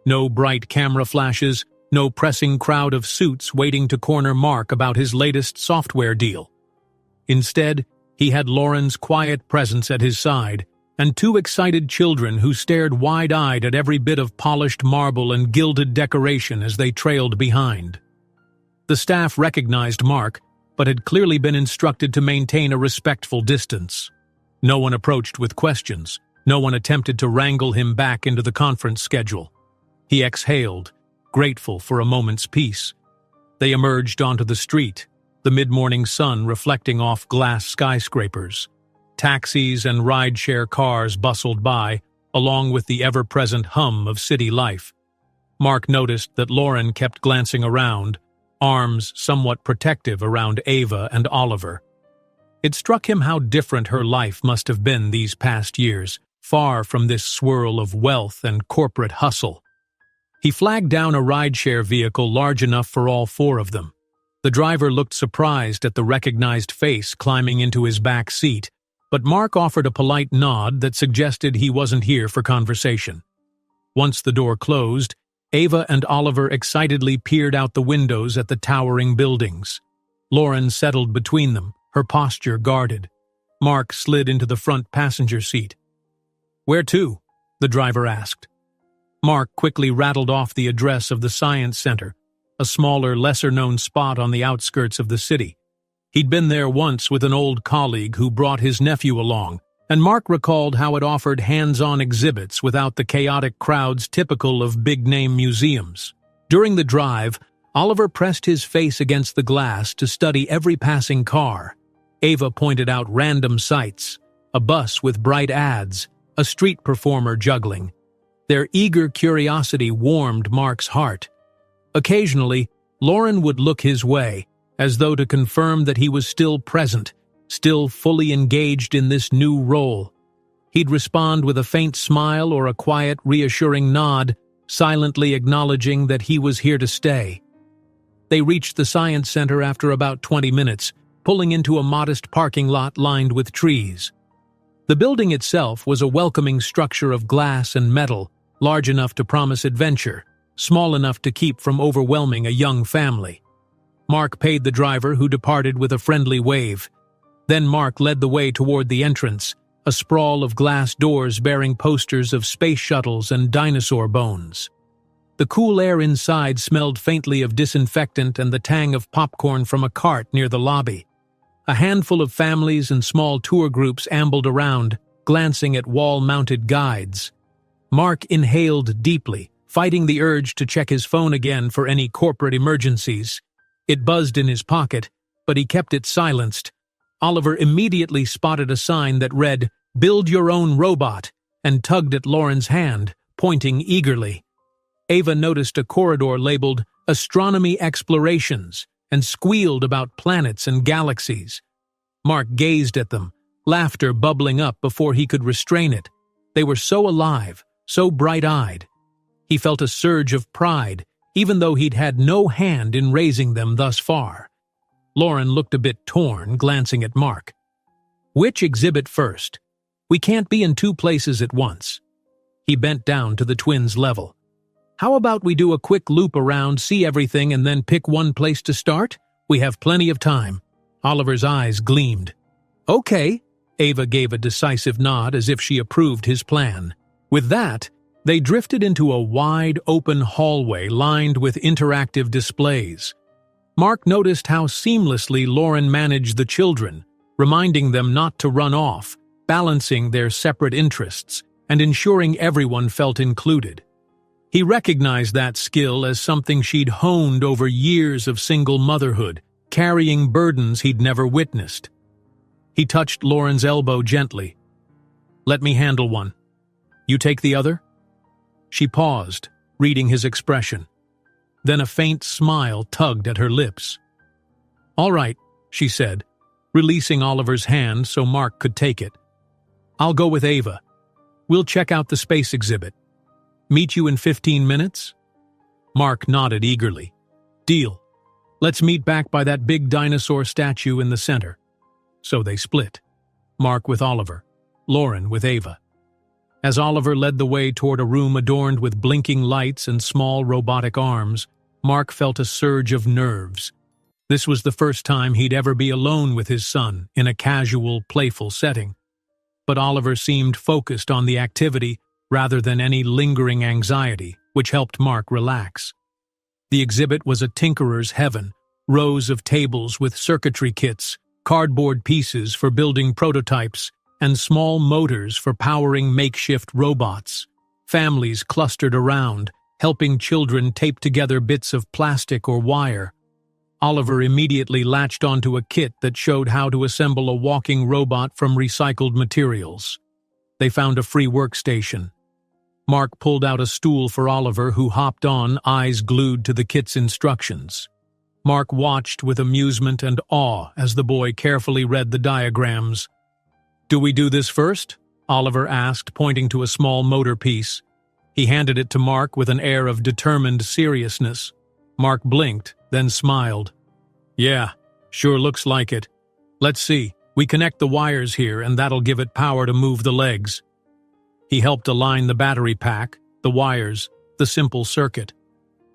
No bright camera flashes, no pressing crowd of suits waiting to corner Mark about his latest software deal. Instead, he had Lauren's quiet presence at his side, and two excited children who stared wide-eyed at every bit of polished marble and gilded decoration as they trailed behind. The staff recognized Mark, but had clearly been instructed to maintain a respectful distance. No one approached with questions. No one attempted to wrangle him back into the conference schedule. He exhaled, grateful for a moment's peace. They emerged onto the street, the mid-morning sun reflecting off glass skyscrapers. Taxis and rideshare cars bustled by, along with the ever-present hum of city life. Mark noticed that Lauren kept glancing around, arms somewhat protective around Ava and Oliver. It struck him how different her life must have been these past years, far from this swirl of wealth and corporate hustle. He flagged down a rideshare vehicle large enough for all four of them. The driver looked surprised at the recognized face climbing into his back seat, but Mark offered a polite nod that suggested he wasn't here for conversation. Once the door closed, Ava and Oliver excitedly peered out the windows at the towering buildings. Lauren settled between them, her posture guarded. Mark slid into the front passenger seat. "Where to?" the driver asked. Mark quickly rattled off the address of the Science Center, a smaller, lesser-known spot on the outskirts of the city. He'd been there once with an old colleague who brought his nephew along, and Mark recalled how it offered hands-on exhibits without the chaotic crowds typical of big-name museums. During the drive, Oliver pressed his face against the glass to study every passing car. Ava pointed out random sights, a bus with bright ads, a street performer juggling. Their eager curiosity warmed Mark's heart. Occasionally, Lauren would look his way, as though to confirm that he was still present, still fully engaged in this new role. He'd respond with a faint smile or a quiet, reassuring nod, silently acknowledging that he was here to stay. They reached the Science Center after about 20 minutes, pulling into a modest parking lot lined with trees. The building itself was a welcoming structure of glass and metal, large enough to promise adventure, small enough to keep from overwhelming a young family. Mark paid the driver, who departed with a friendly wave. Then Mark led the way toward the entrance, a sprawl of glass doors bearing posters of space shuttles and dinosaur bones. The cool air inside smelled faintly of disinfectant and the tang of popcorn from a cart near the lobby. A handful of families and small tour groups ambled around, glancing at wall-mounted guides. Mark inhaled deeply, fighting the urge to check his phone again for any corporate emergencies. It buzzed in his pocket, but he kept it silenced. Oliver immediately spotted a sign that read, "Build your own robot," and tugged at Lauren's hand, pointing eagerly. Ava noticed a corridor labeled Astronomy Explorations and squealed about planets and galaxies. Mark gazed at them, laughter bubbling up before he could restrain it. They were so alive, so bright-eyed. He felt a surge of pride, even though he'd had no hand in raising them thus far. Lauren looked a bit torn, glancing at Mark. "Which exhibit first? We can't be in two places at once." He bent down to the twins' level. "How about we do a quick loop around, see everything, and then pick one place to start? We have plenty of time." Oliver's eyes gleamed. "Okay." Ava gave a decisive nod as if she approved his plan. With that, they drifted into a wide, open hallway lined with interactive displays. Mark noticed how seamlessly Lauren managed the children, reminding them not to run off, balancing their separate interests, and ensuring everyone felt included. He recognized that skill as something she'd honed over years of single motherhood, carrying burdens he'd never witnessed. He touched Lauren's elbow gently. "Let me handle one. You take the other?" She paused, reading his expression. Then a faint smile tugged at her lips. "All right," she said, releasing Oliver's hand so Mark could take it. "I'll go with Ava. We'll check out the space exhibit. Meet you in 15 minutes?" Mark nodded eagerly. Deal. Let's meet back by that big dinosaur statue in the center. So they split. Mark with Oliver, Lauren with Ava. As Oliver led the way toward a room adorned with blinking lights and small robotic arms, Mark felt a surge of nerves. This was the first time he'd ever be alone with his son in a casual, playful setting. But Oliver seemed focused on the activity rather than any lingering anxiety, which helped Mark relax. The exhibit was a tinkerer's heaven, rows of tables with circuitry kits, cardboard pieces for building prototypes, and small motors for powering makeshift robots. Families clustered around, helping children tape together bits of plastic or wire. Oliver immediately latched onto a kit that showed how to assemble a walking robot from recycled materials. They found a free workstation. Mark pulled out a stool for Oliver, who hopped on, eyes glued to the kit's instructions. Mark watched with amusement and awe as the boy carefully read the diagrams. "Do we do this first?" Oliver asked, pointing to a small motor piece. He handed it to Mark with an air of determined seriousness. Mark blinked, then smiled. "Yeah, sure looks like it. Let's see, we connect the wires here and that'll give it power to move the legs." He helped align the battery pack, the wires, the simple circuit.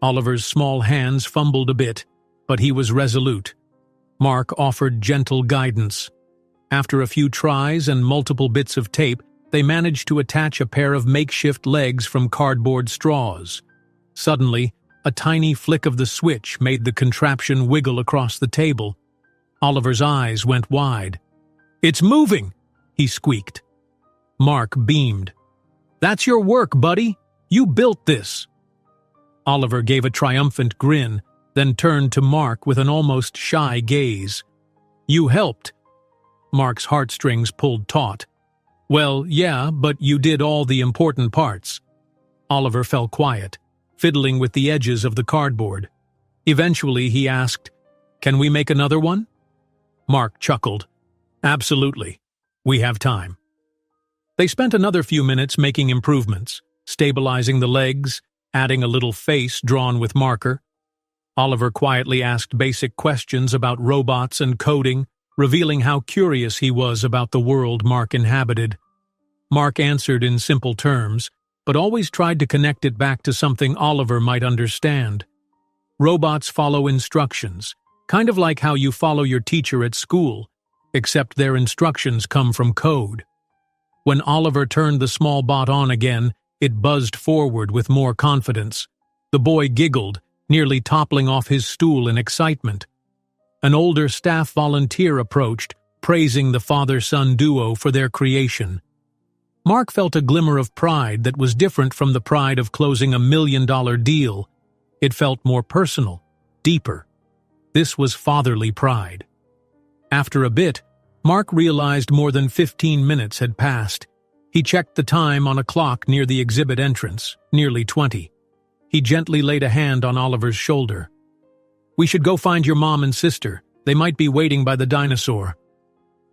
Oliver's small hands fumbled a bit, but he was resolute. Mark offered gentle guidance. After a few tries and multiple bits of tape, they managed to attach a pair of makeshift legs from cardboard straws. Suddenly, a tiny flick of the switch made the contraption wiggle across the table. Oliver's eyes went wide. "It's moving!" he squeaked. Mark beamed. "That's your work, buddy. You built this." Oliver gave a triumphant grin, then turned to Mark with an almost shy gaze. "You helped." Mark's heartstrings pulled taut. "Well, yeah, but you did all the important parts." Oliver fell quiet, fiddling with the edges of the cardboard. Eventually he asked, "Can we make another one?" Mark chuckled. "Absolutely. We have time." They spent another few minutes making improvements, stabilizing the legs, adding a little face drawn with marker. Oliver quietly asked basic questions about robots and coding, revealing how curious he was about the world Mark inhabited. Mark answered in simple terms, but always tried to connect it back to something Oliver might understand. Robots follow instructions, kind of like how you follow your teacher at school, except their instructions come from code. When Oliver turned the small bot on again, it buzzed forward with more confidence. The boy giggled, nearly toppling off his stool in excitement. An older staff volunteer approached, praising the father-son duo for their creation. Mark felt a glimmer of pride that was different from the pride of closing $1 million deal. It felt more personal, deeper. This was fatherly pride. After a bit, Mark realized more than 15 minutes had passed. He checked the time on a clock near the exhibit entrance, nearly 20. He gently laid a hand on Oliver's shoulder. "We should go find your mom and sister. They might be waiting by the dinosaur."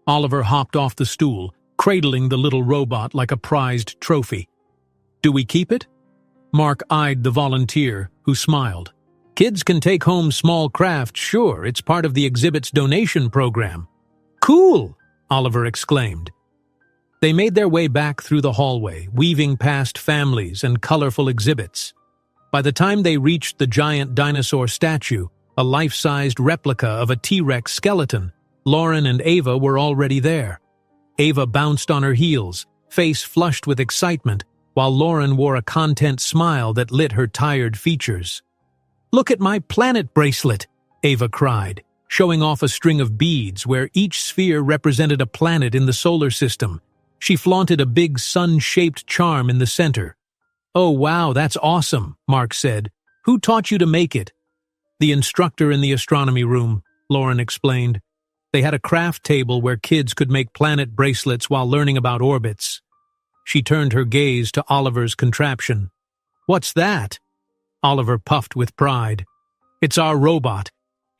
Oliver hopped off the stool, cradling the little robot like a prized trophy. "Do we keep it?" Mark eyed the volunteer, who smiled. "Kids can take home small crafts, sure. It's part of the exhibit's donation program." "Cool!" Oliver exclaimed. They made their way back through the hallway, weaving past families and colorful exhibits. By the time they reached the giant dinosaur statue, a life-sized replica of a T-Rex skeleton, Lauren and Ava were already there. Ava bounced on her heels, face flushed with excitement, while Lauren wore a content smile that lit her tired features. "Look at my planet bracelet!" Ava cried, showing off a string of beads where each sphere represented a planet in the solar system. She flaunted a big sun-shaped charm in the center. "Oh wow, that's awesome," Mark said. "Who taught you to make it?" "The instructor in the astronomy room," Lauren explained. They had a craft table where kids could make planet bracelets while learning about orbits. She turned her gaze to Oliver's contraption. "What's that?" Oliver puffed with pride. "It's our robot.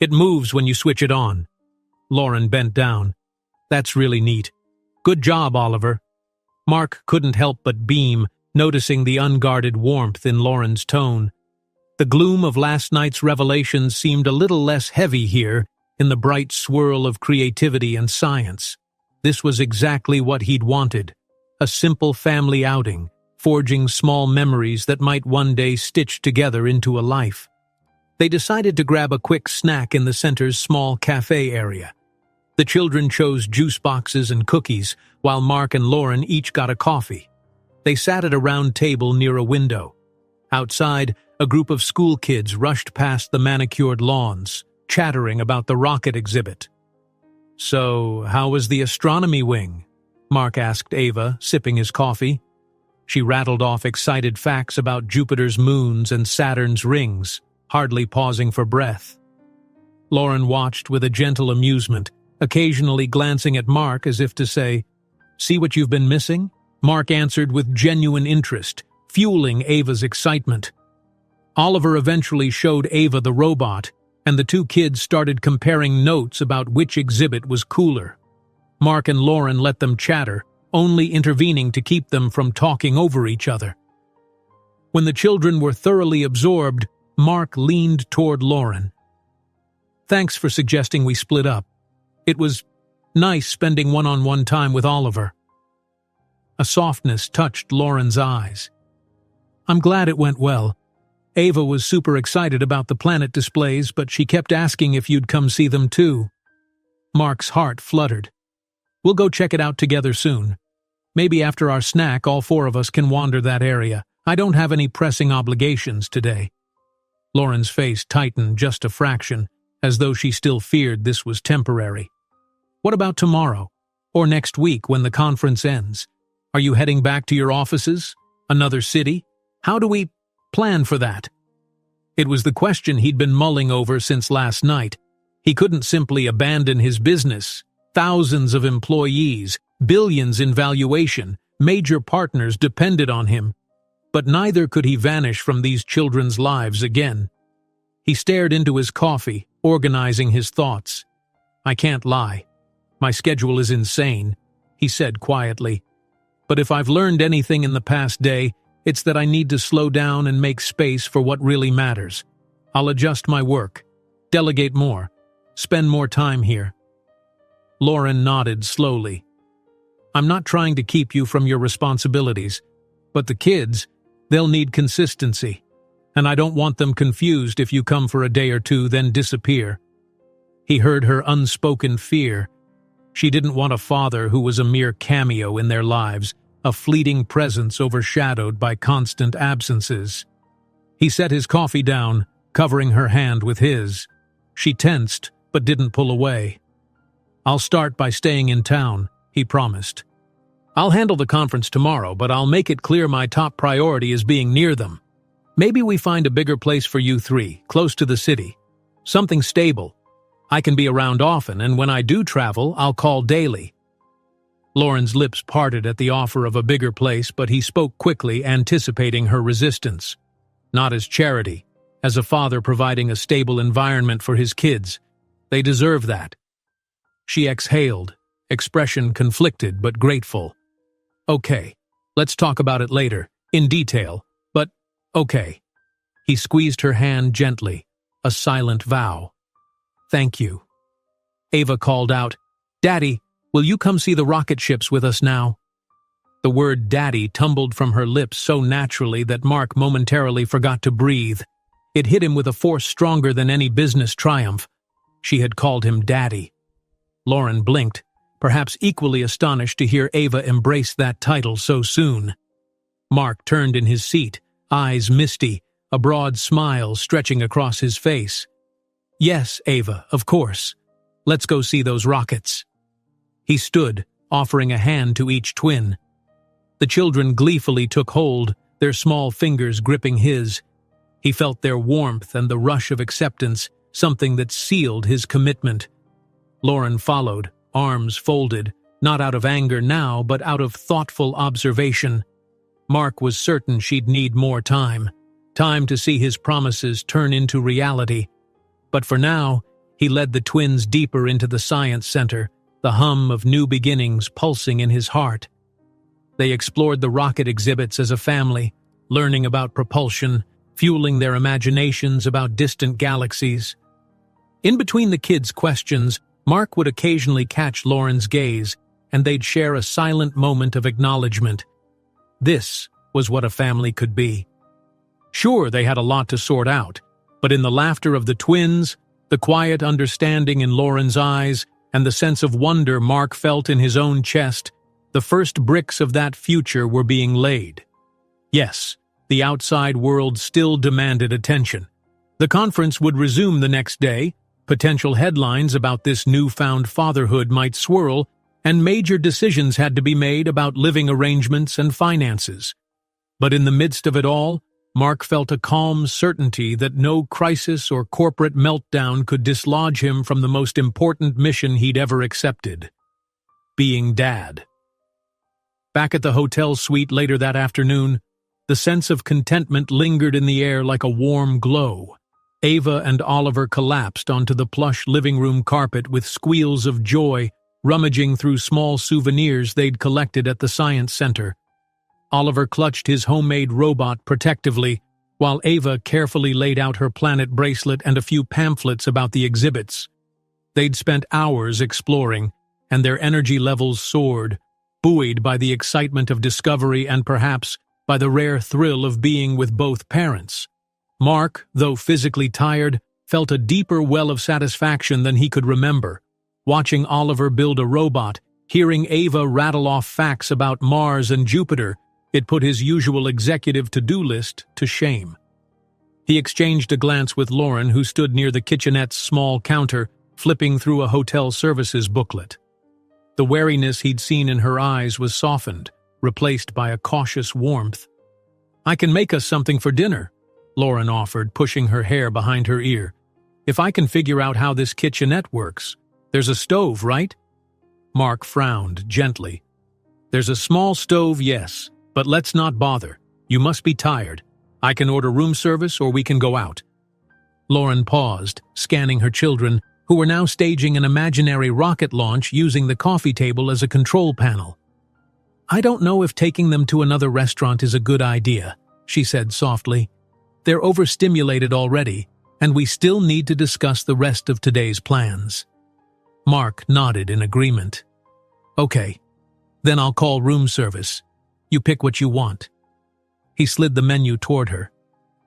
It moves when you switch it on." Lauren bent down. "That's really neat. Good job, Oliver." Mark couldn't help but beam, noticing the unguarded warmth in Lauren's tone. The gloom of last night's revelations seemed a little less heavy here in the bright swirl of creativity and science. This was exactly what he'd wanted, a simple family outing, forging small memories that might one day stitch together into a life. They decided to grab a quick snack in the center's small cafe area. The children chose juice boxes and cookies, while Mark and Lauren each got a coffee. They sat at a round table near a window. Outside, a group of school kids rushed past the manicured lawns, chattering about the rocket exhibit. "So, how was the astronomy wing?" Mark asked Ava, sipping his coffee. She rattled off excited facts about Jupiter's moons and Saturn's rings, hardly pausing for breath. Lauren watched with a gentle amusement, occasionally glancing at Mark as if to say, "See what you've been missing?" Mark answered with genuine interest, fueling Ava's excitement. Oliver eventually showed Ava the robot, and the two kids started comparing notes about which exhibit was cooler. Mark and Lauren let them chatter, only intervening to keep them from talking over each other. When the children were thoroughly absorbed, Mark leaned toward Lauren. "Thanks for suggesting we split up. It was nice spending one-on-one time with Oliver." A softness touched Lauren's eyes. "I'm glad it went well. Ava was super excited about the planet displays, but she kept asking if you'd come see them too." Mark's heart fluttered. "We'll go check it out together soon. Maybe after our snack, all four of us can wander that area. I don't have any pressing obligations today." Lauren's face tightened just a fraction, as though she still feared this was temporary. "What about tomorrow? Or next week when the conference ends? Are you heading back to your offices? Another city? How do we plan for that?" It was the question he'd been mulling over since last night. He couldn't simply abandon his business. Thousands of employees, billions in valuation, major partners depended on him. But neither could he vanish from these children's lives again. He stared into his coffee, organizing his thoughts. "I can't lie. My schedule is insane," he said quietly. "But if I've learned anything in the past day, it's that I need to slow down and make space for what really matters. I'll adjust my work, delegate more, spend more time here." Lauren nodded slowly. "I'm not trying to keep you from your responsibilities, but the kids, they'll need consistency, and I don't want them confused if you come for a day or two then disappear." He heard her unspoken fear. She didn't want a father who was a mere cameo in their lives, a fleeting presence overshadowed by constant absences. He set his coffee down, covering her hand with his. She tensed, but didn't pull away. "I'll start by staying in town," he promised. "I'll handle the conference tomorrow, but I'll make it clear my top priority is being near them. Maybe we find a bigger place for you three, close to the city. Something stable. I can be around often, and when I do travel, I'll call daily." Lauren's lips parted at the offer of a bigger place, but he spoke quickly, anticipating her resistance. Not as charity, as a father providing a stable environment for his kids. They deserve that. She exhaled, expression conflicted but grateful. "Okay, let's talk about it later, in detail, but okay." He squeezed her hand gently, a silent vow. "Thank you." Ava called out, "Daddy, will you come see the rocket ships with us now?" The word daddy tumbled from her lips so naturally that Mark momentarily forgot to breathe. It hit him with a force stronger than any business triumph. She had called him daddy. Lauren blinked, perhaps equally astonished to hear Ava embrace that title so soon. Mark turned in his seat, eyes misty, a broad smile stretching across his face. "Yes, Ava, of course. Let's go see those rockets." He stood, offering a hand to each twin. The children gleefully took hold, their small fingers gripping his. He felt their warmth and the rush of acceptance, something that sealed his commitment. Lauren followed, arms folded, not out of anger now, but out of thoughtful observation. Mark was certain she'd need more time to see his promises turn into reality. But for now, he led the twins deeper into the science center, the hum of new beginnings pulsing in his heart. They explored the rocket exhibits as a family, learning about propulsion, fueling their imaginations about distant galaxies. In between the kids' questions, Mark would occasionally catch Lauren's gaze, and they'd share a silent moment of acknowledgement. This was what a family could be. Sure, they had a lot to sort out, but in the laughter of the twins, the quiet understanding in Lauren's eyes, and the sense of wonder Mark felt in his own chest, the first bricks of that future were being laid. Yes, the outside world still demanded attention. The conference would resume the next day, potential headlines about this newfound fatherhood might swirl, and major decisions had to be made about living arrangements and finances. But in the midst of it all, Mark felt a calm certainty that no crisis or corporate meltdown could dislodge him from the most important mission he'd ever accepted: being dad. Back at the hotel suite later that afternoon, the sense of contentment lingered in the air like a warm glow. Ava and Oliver collapsed onto the plush living room carpet with squeals of joy, rummaging through small souvenirs they'd collected at the science center. Oliver clutched his homemade robot protectively, while Ava carefully laid out her planet bracelet and a few pamphlets about the exhibits. They'd spent hours exploring, and their energy levels soared, buoyed by the excitement of discovery and perhaps by the rare thrill of being with both parents. Mark, though physically tired, felt a deeper well of satisfaction than he could remember. Watching Oliver build a robot, hearing Ava rattle off facts about Mars and Jupiter, it put his usual executive to-do list to shame. He exchanged a glance with Lauren, who stood near the kitchenette's small counter, flipping through a hotel services booklet. The wariness he'd seen in her eyes was softened, replaced by a cautious warmth. "I can make us something for dinner," Lauren offered, pushing her hair behind her ear. "If I can figure out how this kitchenette works. There's a stove, right?" Mark frowned gently. "There's a small stove, yes, but let's not bother. You must be tired. I can order room service or we can go out." Lauren paused, scanning her children, who were now staging an imaginary rocket launch using the coffee table as a control panel. "I don't know if taking them to another restaurant is a good idea," she said softly. "They're overstimulated already, and we still need to discuss the rest of today's plans." Mark nodded in agreement. "Okay, then I'll call room service. You pick what you want." He slid the menu toward her.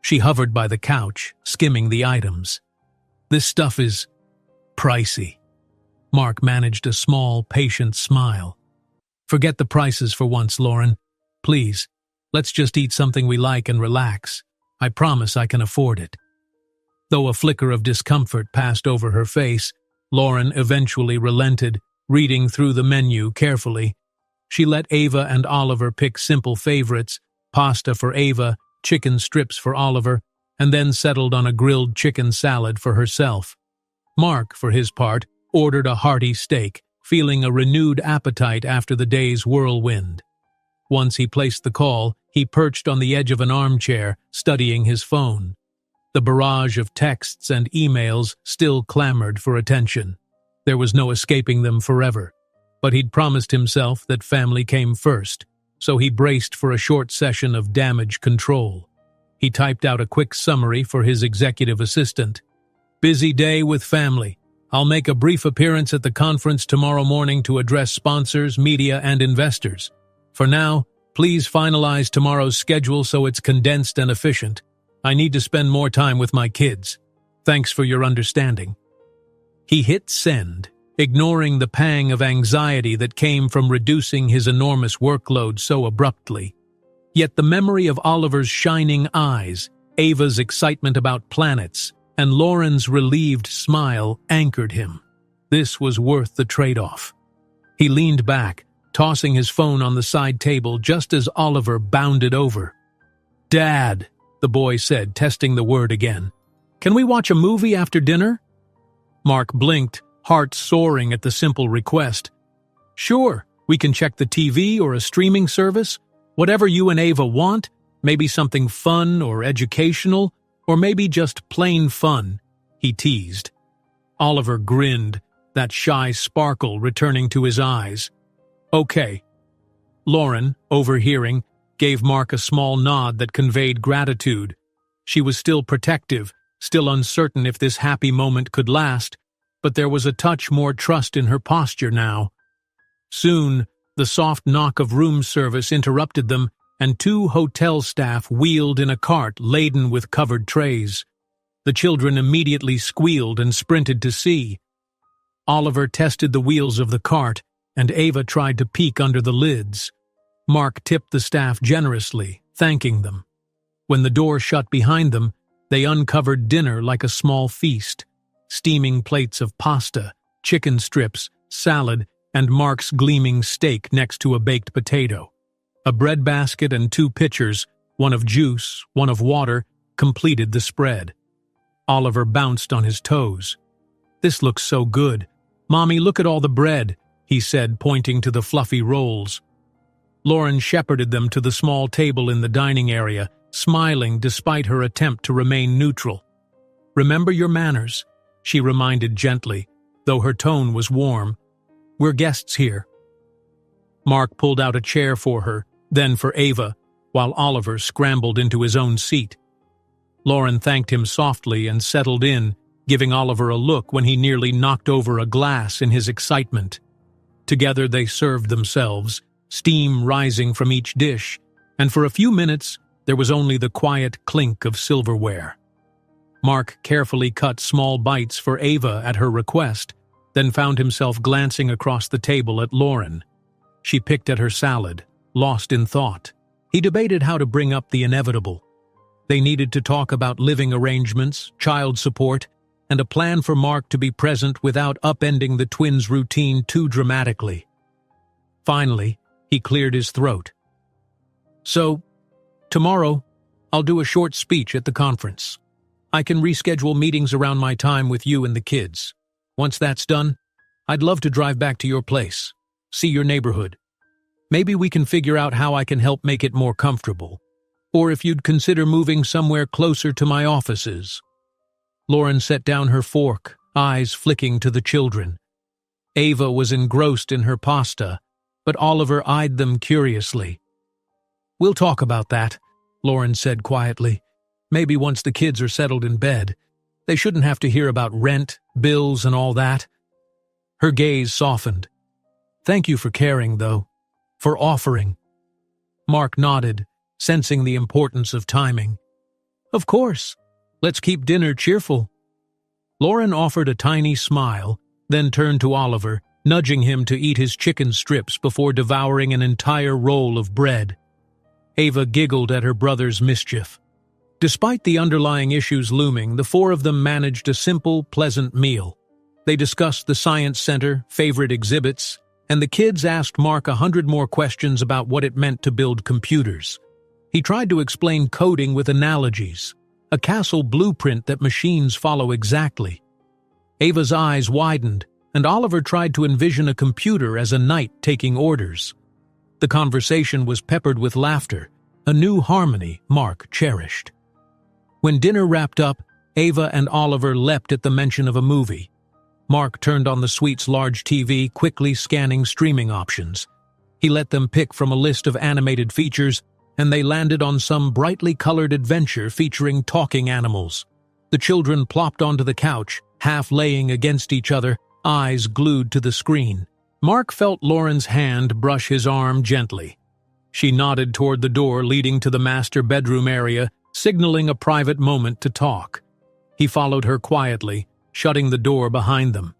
She hovered by the couch, skimming the items. "This stuff is pricey." Mark managed a small, patient smile. "Forget the prices for once, Lauren. Please, let's just eat something we like and relax. I promise I can afford it." Though a flicker of discomfort passed over her face, Lauren eventually relented, reading through the menu carefully. She let Ava and Oliver pick simple favorites, pasta for Ava, chicken strips for Oliver, and then settled on a grilled chicken salad for herself. Mark, for his part, ordered a hearty steak, feeling a renewed appetite after the day's whirlwind. Once he placed the call, he perched on the edge of an armchair, studying his phone. The barrage of texts and emails still clamored for attention. There was no escaping them forever. But he'd promised himself that family came first, so he braced for a short session of damage control. He typed out a quick summary for his executive assistant. "Busy day with family. I'll make a brief appearance at the conference tomorrow morning to address sponsors, media, and investors. For now, please finalize tomorrow's schedule so it's condensed and efficient. I need to spend more time with my kids. Thanks for your understanding." He hit send, ignoring the pang of anxiety that came from reducing his enormous workload so abruptly. Yet the memory of Oliver's shining eyes, Ava's excitement about planets, and Lauren's relieved smile anchored him. This was worth the trade-off. He leaned back, tossing his phone on the side table just as Oliver bounded over. "Dad," the boy said, testing the word again. "Can we watch a movie after dinner?" Mark blinked, heart soaring at the simple request. "Sure, we can check the TV or a streaming service. Whatever you and Ava want, maybe something fun or educational, or maybe just plain fun," he teased. Oliver grinned, that shy sparkle returning to his eyes. "Okay." Lauren, overhearing, gave Mark a small nod that conveyed gratitude. She was still protective, still uncertain if this happy moment could last, but there was a touch more trust in her posture now. Soon, the soft knock of room service interrupted them, and 2 hotel staff wheeled in a cart laden with covered trays. The children immediately squealed and sprinted to see. Oliver tested the wheels of the cart, and Ava tried to peek under the lids. Mark tipped the staff generously, thanking them. When the door shut behind them, they uncovered dinner like a small feast. Steaming plates of pasta, chicken strips, salad, and Mark's gleaming steak next to a baked potato. A bread basket and 2 pitchers, one of juice, one of water, completed the spread. Oliver bounced on his toes. "This looks so good. Mommy, look at all the bread," he said, pointing to the fluffy rolls. Lauren shepherded them to the small table in the dining area, smiling despite her attempt to remain neutral. "Remember your manners," she reminded gently, though her tone was warm. "We're guests here." Mark pulled out a chair for her, then for Ava, while Oliver scrambled into his own seat. Lauren thanked him softly and settled in, giving Oliver a look when he nearly knocked over a glass in his excitement. Together they served themselves, steam rising from each dish, and for a few minutes there was only the quiet clink of silverware. Mark carefully cut small bites for Ava at her request, then found himself glancing across the table at Lauren. She picked at her salad, lost in thought. He debated how to bring up the inevitable. They needed to talk about living arrangements, child support, and a plan for Mark to be present without upending the twins' routine too dramatically. Finally, he cleared his throat. "So, tomorrow, I'll do a short speech at the conference. I can reschedule meetings around my time with you and the kids. Once that's done, I'd love to drive back to your place, see your neighborhood. Maybe we can figure out how I can help make it more comfortable. Or if you'd consider moving somewhere closer to my offices." Lauren set down her fork, eyes flicking to the children. Ava was engrossed in her pasta, but Oliver eyed them curiously. "We'll talk about that," Lauren said quietly. "Maybe once the kids are settled in bed. They shouldn't have to hear about rent, bills, and all that." Her gaze softened. "Thank you for caring, though. For offering." Mark nodded, sensing the importance of timing. "Of course. Let's keep dinner cheerful." Lauren offered a tiny smile, then turned to Oliver, nudging him to eat his chicken strips before devouring an entire roll of bread. Ava giggled at her brother's mischief. Despite the underlying issues looming, the 4 of them managed a simple, pleasant meal. They discussed the science center, favorite exhibits, and the kids asked Mark 100 more questions about what it meant to build computers. He tried to explain coding with analogies, a castle blueprint that machines follow exactly. Ava's eyes widened, and Oliver tried to envision a computer as a knight taking orders. The conversation was peppered with laughter, a new harmony Mark cherished. When dinner wrapped up, Ava and Oliver leapt at the mention of a movie. Mark turned on the suite's large TV, quickly scanning streaming options. He let them pick from a list of animated features, and they landed on some brightly colored adventure featuring talking animals. The children plopped onto the couch, half laying against each other, eyes glued to the screen. Mark felt Lauren's hand brush his arm gently. She nodded toward the door leading to the master bedroom area, signaling a private moment to talk. He followed her quietly, shutting the door behind them.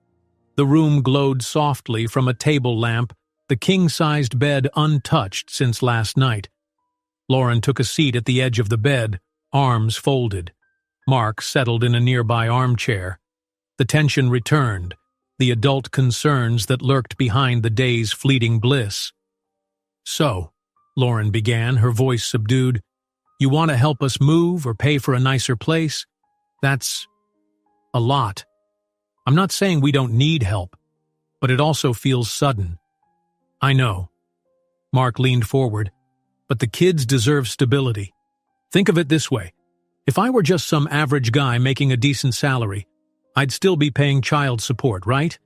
The room glowed softly from a table lamp, the king-sized bed untouched since last night. Lauren took a seat at the edge of the bed, arms folded. Mark settled in a nearby armchair. The tension returned, the adult concerns that lurked behind the day's fleeting bliss. "So," Lauren began, her voice subdued, "you want to help us move or pay for a nicer place? That's a lot. I'm not saying we don't need help, but it also feels sudden." "I know." Mark leaned forward. "But the kids deserve stability. Think of it this way. If I were just some average guy making a decent salary, I'd still be paying child support, right?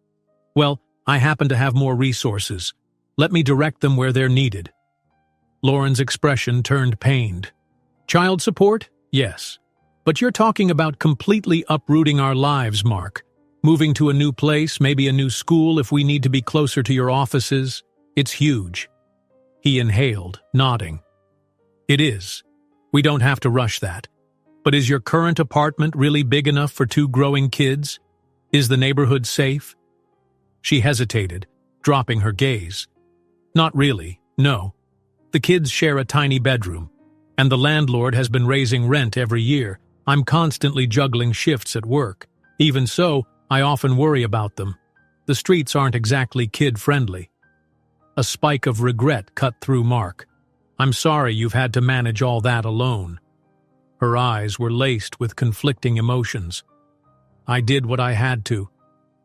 Well, I happen to have more resources. Let me direct them where they're needed." Lauren's expression turned pained. "Child support? Yes. But you're talking about completely uprooting our lives, Mark. Moving to a new place, maybe a new school if we need to be closer to your offices. It's huge. He inhaled, nodding. It is. We don't have to rush that. But is your current apartment really big enough for 2 growing kids? Is the neighborhood safe? She hesitated, dropping her gaze. Not really, no. The kids share a tiny bedroom, and the landlord has been raising rent every year. I'm constantly juggling shifts at work. Even so, I often worry about them. The streets aren't exactly kid-friendly. A spike of regret cut through Mark. I'm sorry you've had to manage all that alone. Her eyes were laced with conflicting emotions. I did what I had to,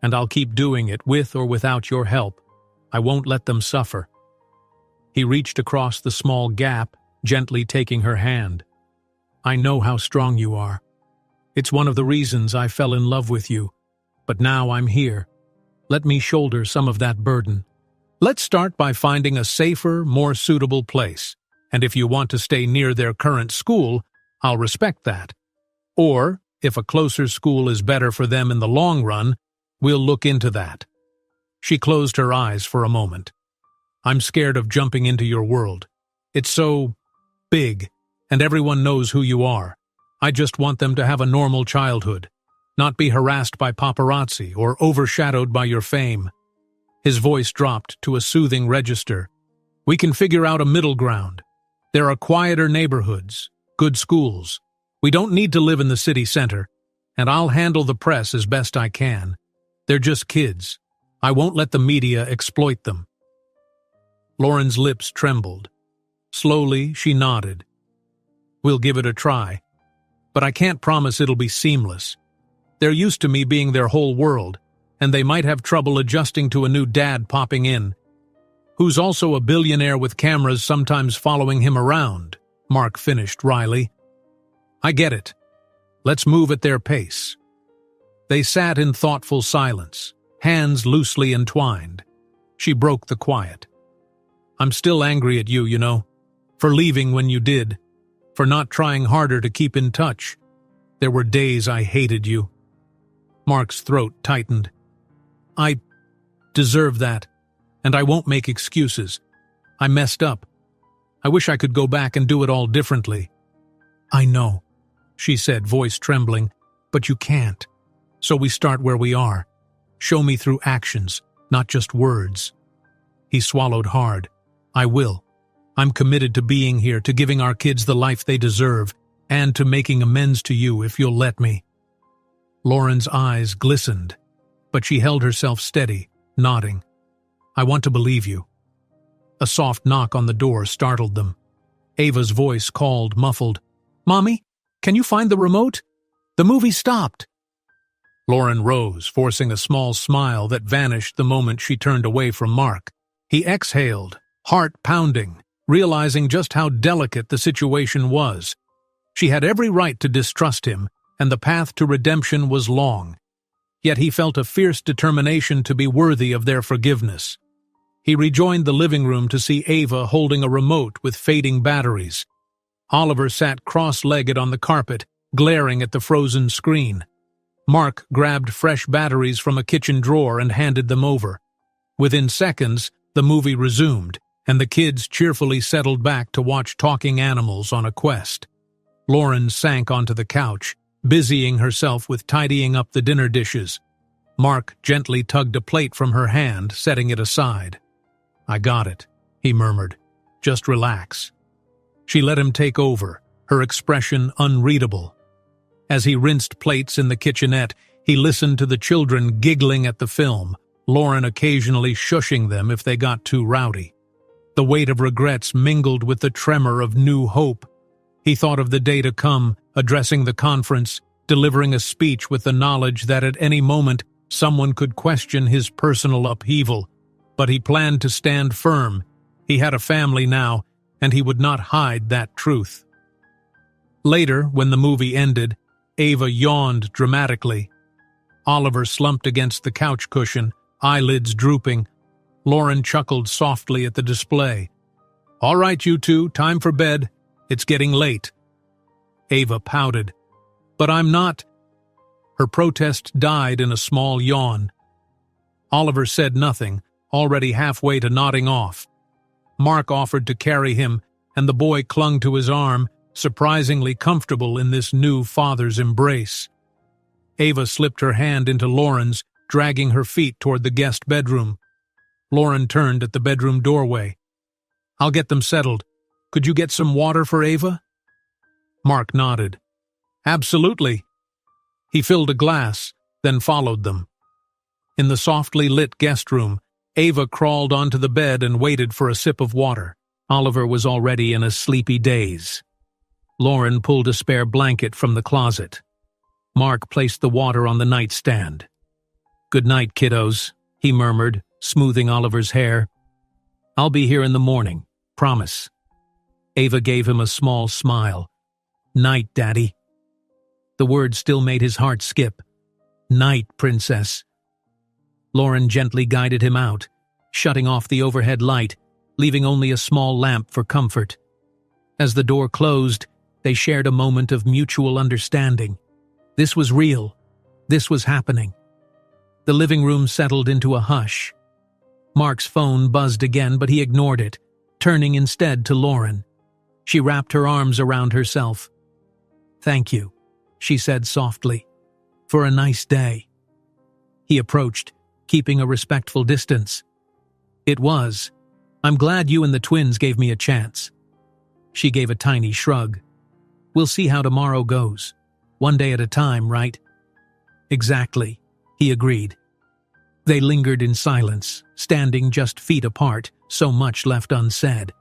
and I'll keep doing it with or without your help. I won't let them suffer. He reached across the small gap, gently taking her hand. I know how strong you are. It's one of the reasons I fell in love with you. But now I'm here. Let me shoulder some of that burden. Let's start by finding a safer, more suitable place. And if you want to stay near their current school, I'll respect that. Or, if a closer school is better for them in the long run, we'll look into that. She closed her eyes for a moment. I'm scared of jumping into your world. It's so big, and everyone knows who you are. I just want them to have a normal childhood, not be harassed by paparazzi or overshadowed by your fame. His voice dropped to a soothing register. We can figure out a middle ground. There are quieter neighborhoods, good schools. We don't need to live in the city center, and I'll handle the press as best I can. They're just kids. I won't let the media exploit them. Lauren's lips trembled. Slowly, she nodded. We'll give it a try. But I can't promise it'll be seamless. They're used to me being their whole world, and they might have trouble adjusting to a new dad popping in, who's also a billionaire with cameras sometimes following him around, Mark finished wryly. I get it. Let's move at their pace. They sat in thoughtful silence, hands loosely entwined. She broke the quiet. I'm still angry at you, for leaving when you did, for not trying harder to keep in touch. There were days I hated you. Mark's throat tightened. I deserve that, and I won't make excuses. I messed up. I wish I could go back and do it all differently. I know, she said, voice trembling, but you can't. So we start where we are. Show me through actions, not just words. He swallowed hard. I will. I'm committed to being here, to giving our kids the life they deserve, and to making amends to you if you'll let me. Lauren's eyes glistened, but she held herself steady, nodding. I want to believe you. A soft knock on the door startled them. Ava's voice called, muffled, Mommy, can you find the remote? The movie stopped. Lauren rose, forcing a small smile that vanished the moment she turned away from Mark. He exhaled, heart pounding, realizing just how delicate the situation was. She had every right to distrust him, and the path to redemption was long. Yet he felt a fierce determination to be worthy of their forgiveness. He rejoined the living room to see Ava holding a remote with fading batteries. Oliver sat cross-legged on the carpet, glaring at the frozen screen. Mark grabbed fresh batteries from a kitchen drawer and handed them over. Within seconds, the movie resumed, and the kids cheerfully settled back to watch talking animals on a quest. Lauren sank onto the couch, busying herself with tidying up the dinner dishes. Mark gently tugged a plate from her hand, setting it aside. I got it, he murmured. Just relax. She let him take over, her expression unreadable. As he rinsed plates in the kitchenette, he listened to the children giggling at the film, Lauren occasionally shushing them if they got too rowdy. The weight of regrets mingled with the tremor of new hope. He thought of the day to come, addressing the conference, delivering a speech with the knowledge that at any moment someone could question his personal upheaval. But he planned to stand firm. He had a family now, and he would not hide that truth. Later, when the movie ended, Ava yawned dramatically. Oliver slumped against the couch cushion, eyelids drooping. Lauren chuckled softly at the display. All right, you two, time for bed. It's getting late. Ava pouted. "But I'm not." Her protest died in a small yawn. Oliver said nothing, already halfway to nodding off. Mark offered to carry him, and the boy clung to his arm, surprisingly comfortable in this new father's embrace. Ava slipped her hand into Lauren's, dragging her feet toward the guest bedroom. Lauren turned at the bedroom doorway. "I'll get them settled. Could you get some water for Ava?" Mark nodded. "Absolutely." He filled a glass, then followed them. In the softly lit guest room, Ava crawled onto the bed and waited for a sip of water. Oliver was already in a sleepy daze. Lauren pulled a spare blanket from the closet. Mark placed the water on the nightstand. "Good night, kiddos," he murmured, smoothing Oliver's hair. "I'll be here in the morning, promise." Ava gave him a small smile. "Night, Daddy." The word still made his heart skip. "Night, Princess." Lauren gently guided him out, shutting off the overhead light, leaving only a small lamp for comfort. As the door closed, they shared a moment of mutual understanding. This was real. This was happening. The living room settled into a hush. Mark's phone buzzed again, but he ignored it, turning instead to Lauren. She wrapped her arms around herself. "Thank you," she said softly, "for a nice day." He approached, keeping a respectful distance. "It was. I'm glad you and the twins gave me a chance." She gave a tiny shrug. "We'll see how tomorrow goes. One day at a time, right?" "Exactly," he agreed. They lingered in silence, standing just feet apart, so much left unsaid.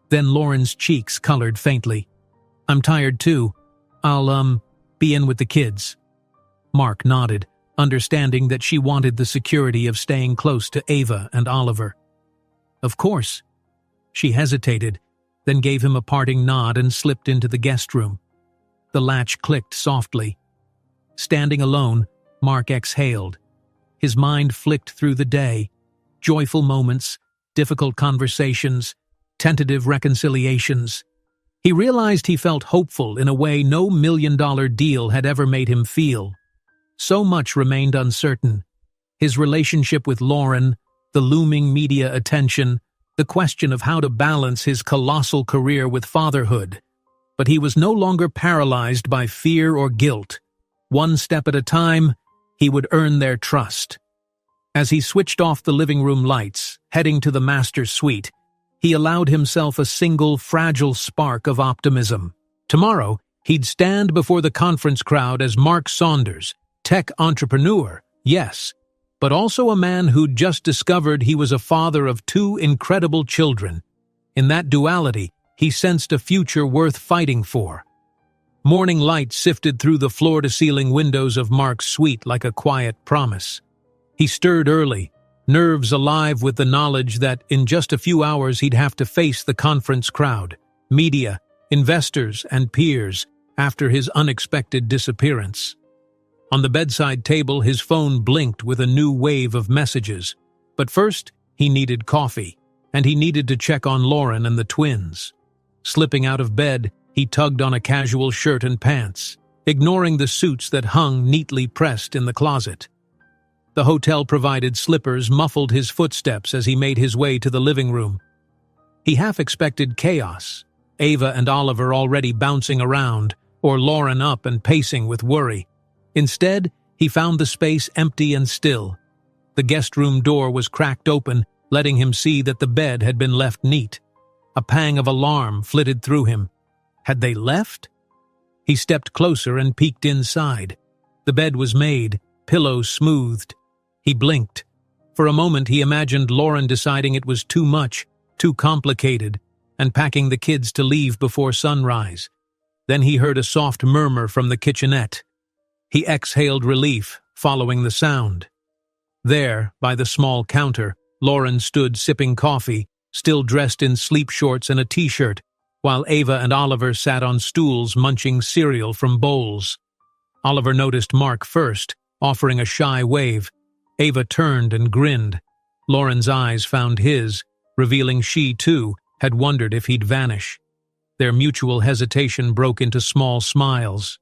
Then Lauren's cheeks colored faintly. "I'm tired too. I'll, be in with the kids." Mark nodded, understanding that she wanted the security of staying close to Ava and Oliver. "Of course." She hesitated, then gave him a parting nod and slipped into the guest room. The latch clicked softly. Standing alone, Mark exhaled. His mind flicked through the day. Joyful moments, difficult conversations, tentative reconciliations. He realized he felt hopeful in a way no million-dollar deal had ever made him feel. So much remained uncertain. His relationship with Lauren, the looming media attention, the question of how to balance his colossal career with fatherhood. But he was no longer paralyzed by fear or guilt. One step at a time, he would earn their trust. As he switched off the living room lights, heading to the master suite, he allowed himself a single fragile spark of optimism. Tomorrow, he'd stand before the conference crowd as Mark Saunders, tech entrepreneur, yes, but also a man who'd just discovered he was a father of 2 incredible children. In that duality, he sensed a future worth fighting for. Morning light sifted through the floor-to-ceiling windows of Mark's suite like a quiet promise. He stirred early, nerves alive with the knowledge that in just a few hours he'd have to face the conference crowd, media, investors, and peers after his unexpected disappearance. On the bedside table, his phone blinked with a new wave of messages. But first, he needed coffee, and he needed to check on Lauren and the twins. Slipping out of bed, he tugged on a casual shirt and pants, ignoring the suits that hung neatly pressed in the closet. The hotel-provided slippers muffled his footsteps as he made his way to the living room. He half expected chaos, Ava and Oliver already bouncing around, or Lauren up and pacing with worry. Instead, he found the space empty and still. The guest room door was cracked open, letting him see that the bed had been left neat. A pang of alarm flitted through him. Had they left? He stepped closer and peeked inside. The bed was made, pillows smoothed. He blinked. For a moment he imagined Lauren deciding it was too much, too complicated, and packing the kids to leave before sunrise. Then he heard a soft murmur from the kitchenette. He exhaled relief, following the sound. There, by the small counter, Lauren stood sipping coffee, still dressed in sleep shorts and a t-shirt, while Ava and Oliver sat on stools munching cereal from bowls. Oliver noticed Mark first, offering a shy wave. Ava turned and grinned. Lauren's eyes found his, revealing she, too, had wondered if he'd vanish. Their mutual hesitation broke into small smiles.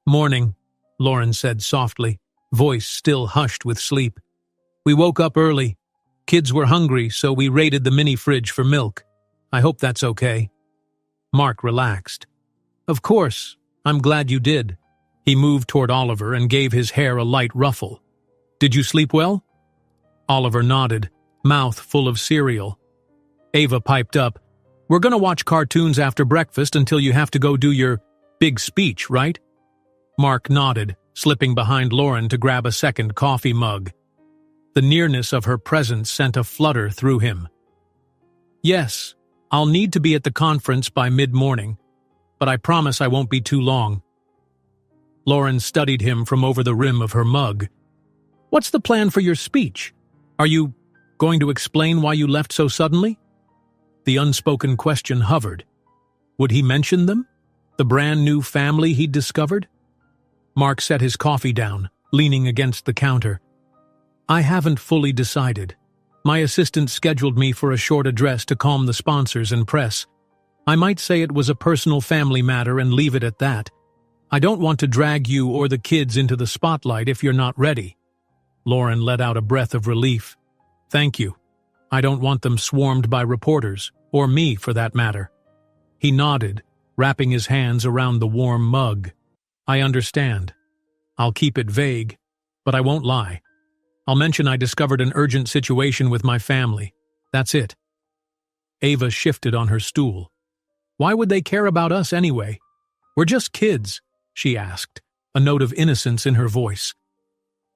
Morning, Lauren said softly, voice still hushed with sleep. We woke up early. Kids were hungry, so we raided the mini fridge for milk. I hope that's okay. Mark relaxed. Of course, I'm glad you did. He moved toward Oliver and gave his hair a light ruffle. Did you sleep well? Oliver nodded, mouth full of cereal. Ava piped up. We're gonna watch cartoons after breakfast until you have to go do your big speech, right? Mark nodded, slipping behind Lauren to grab a second coffee mug. The nearness of her presence sent a flutter through him. Yes, I'll need to be at the conference by mid-morning, but I promise I won't be too long. Lauren studied him from over the rim of her mug. What's the plan for your speech? Are you going to explain why you left so suddenly? The unspoken question hovered. Would he mention them? The brand new family he'd discovered? Mark set his coffee down, leaning against the counter. I haven't fully decided. My assistant scheduled me for a short address to calm the sponsors and press. I might say it was a personal family matter and leave it at that. I don't want to drag you or the kids into the spotlight if you're not ready. Lauren let out a breath of relief. Thank you. I don't want them swarmed by reporters, or me for that matter. He nodded, wrapping his hands around the warm mug. I understand. I'll keep it vague, but I won't lie. I'll mention I discovered an urgent situation with my family. That's it. Ava shifted on her stool. Why would they care about us anyway? We're just kids, she asked, a note of innocence in her voice.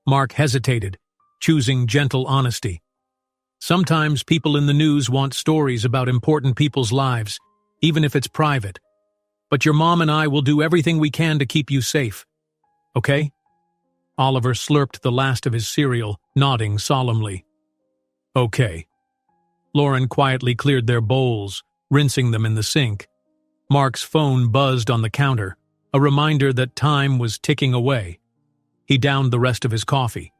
Mark hesitated, choosing gentle honesty. Sometimes people in the news want stories about important people's lives, even if it's private. But your mom and I will do everything we can to keep you safe. Okay? Oliver slurped the last of his cereal, nodding solemnly. Okay. Lauren quietly cleared their bowls, rinsing them in the sink. Mark's phone buzzed on the counter, a reminder that time was ticking away. He downed the rest of his coffee.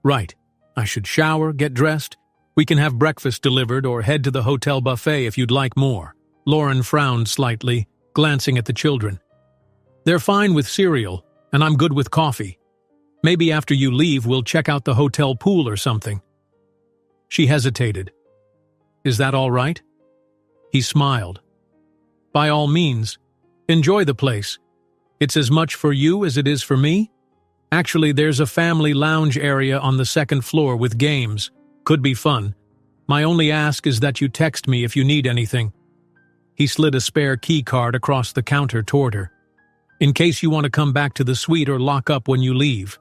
Right. I should shower, get dressed. We can have breakfast delivered or head to the hotel buffet if you'd like more. Lauren frowned slightly, glancing at the children. They're fine with cereal, and I'm good with coffee. Maybe after you leave, we'll check out the hotel pool or something. She hesitated. Is that all right? He smiled. By all means, enjoy the place. It's as much for you as it is for me. Actually, there's a family lounge area on the second floor with games. Could be fun. My only ask is that you text me if you need anything. He slid a spare key card across the counter toward her. In case you want to come back to the suite or lock up when you leave.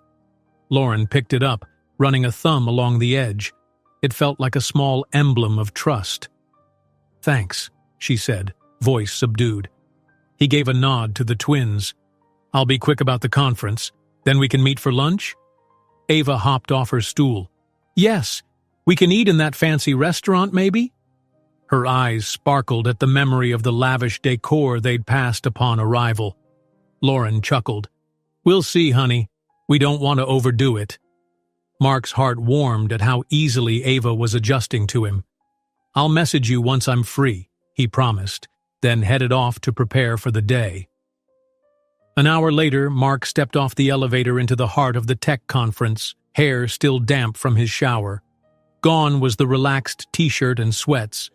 Lauren picked it up, running a thumb along the edge. It felt like a small emblem of trust. Thanks, she said, voice subdued. He gave a nod to the twins. I'll be quick about the conference. Then we can meet for lunch? Ava hopped off her stool. Yes, we can eat in that fancy restaurant, maybe? Her eyes sparkled at the memory of the lavish decor they'd passed upon arrival. Lauren chuckled. We'll see, honey. We don't want to overdo it. Mark's heart warmed at how easily Ava was adjusting to him. I'll message you once I'm free, he promised, then headed off to prepare for the day. An hour later, Mark stepped off the elevator into the heart of the tech conference, hair still damp from his shower. Gone was the relaxed t-shirt and sweats.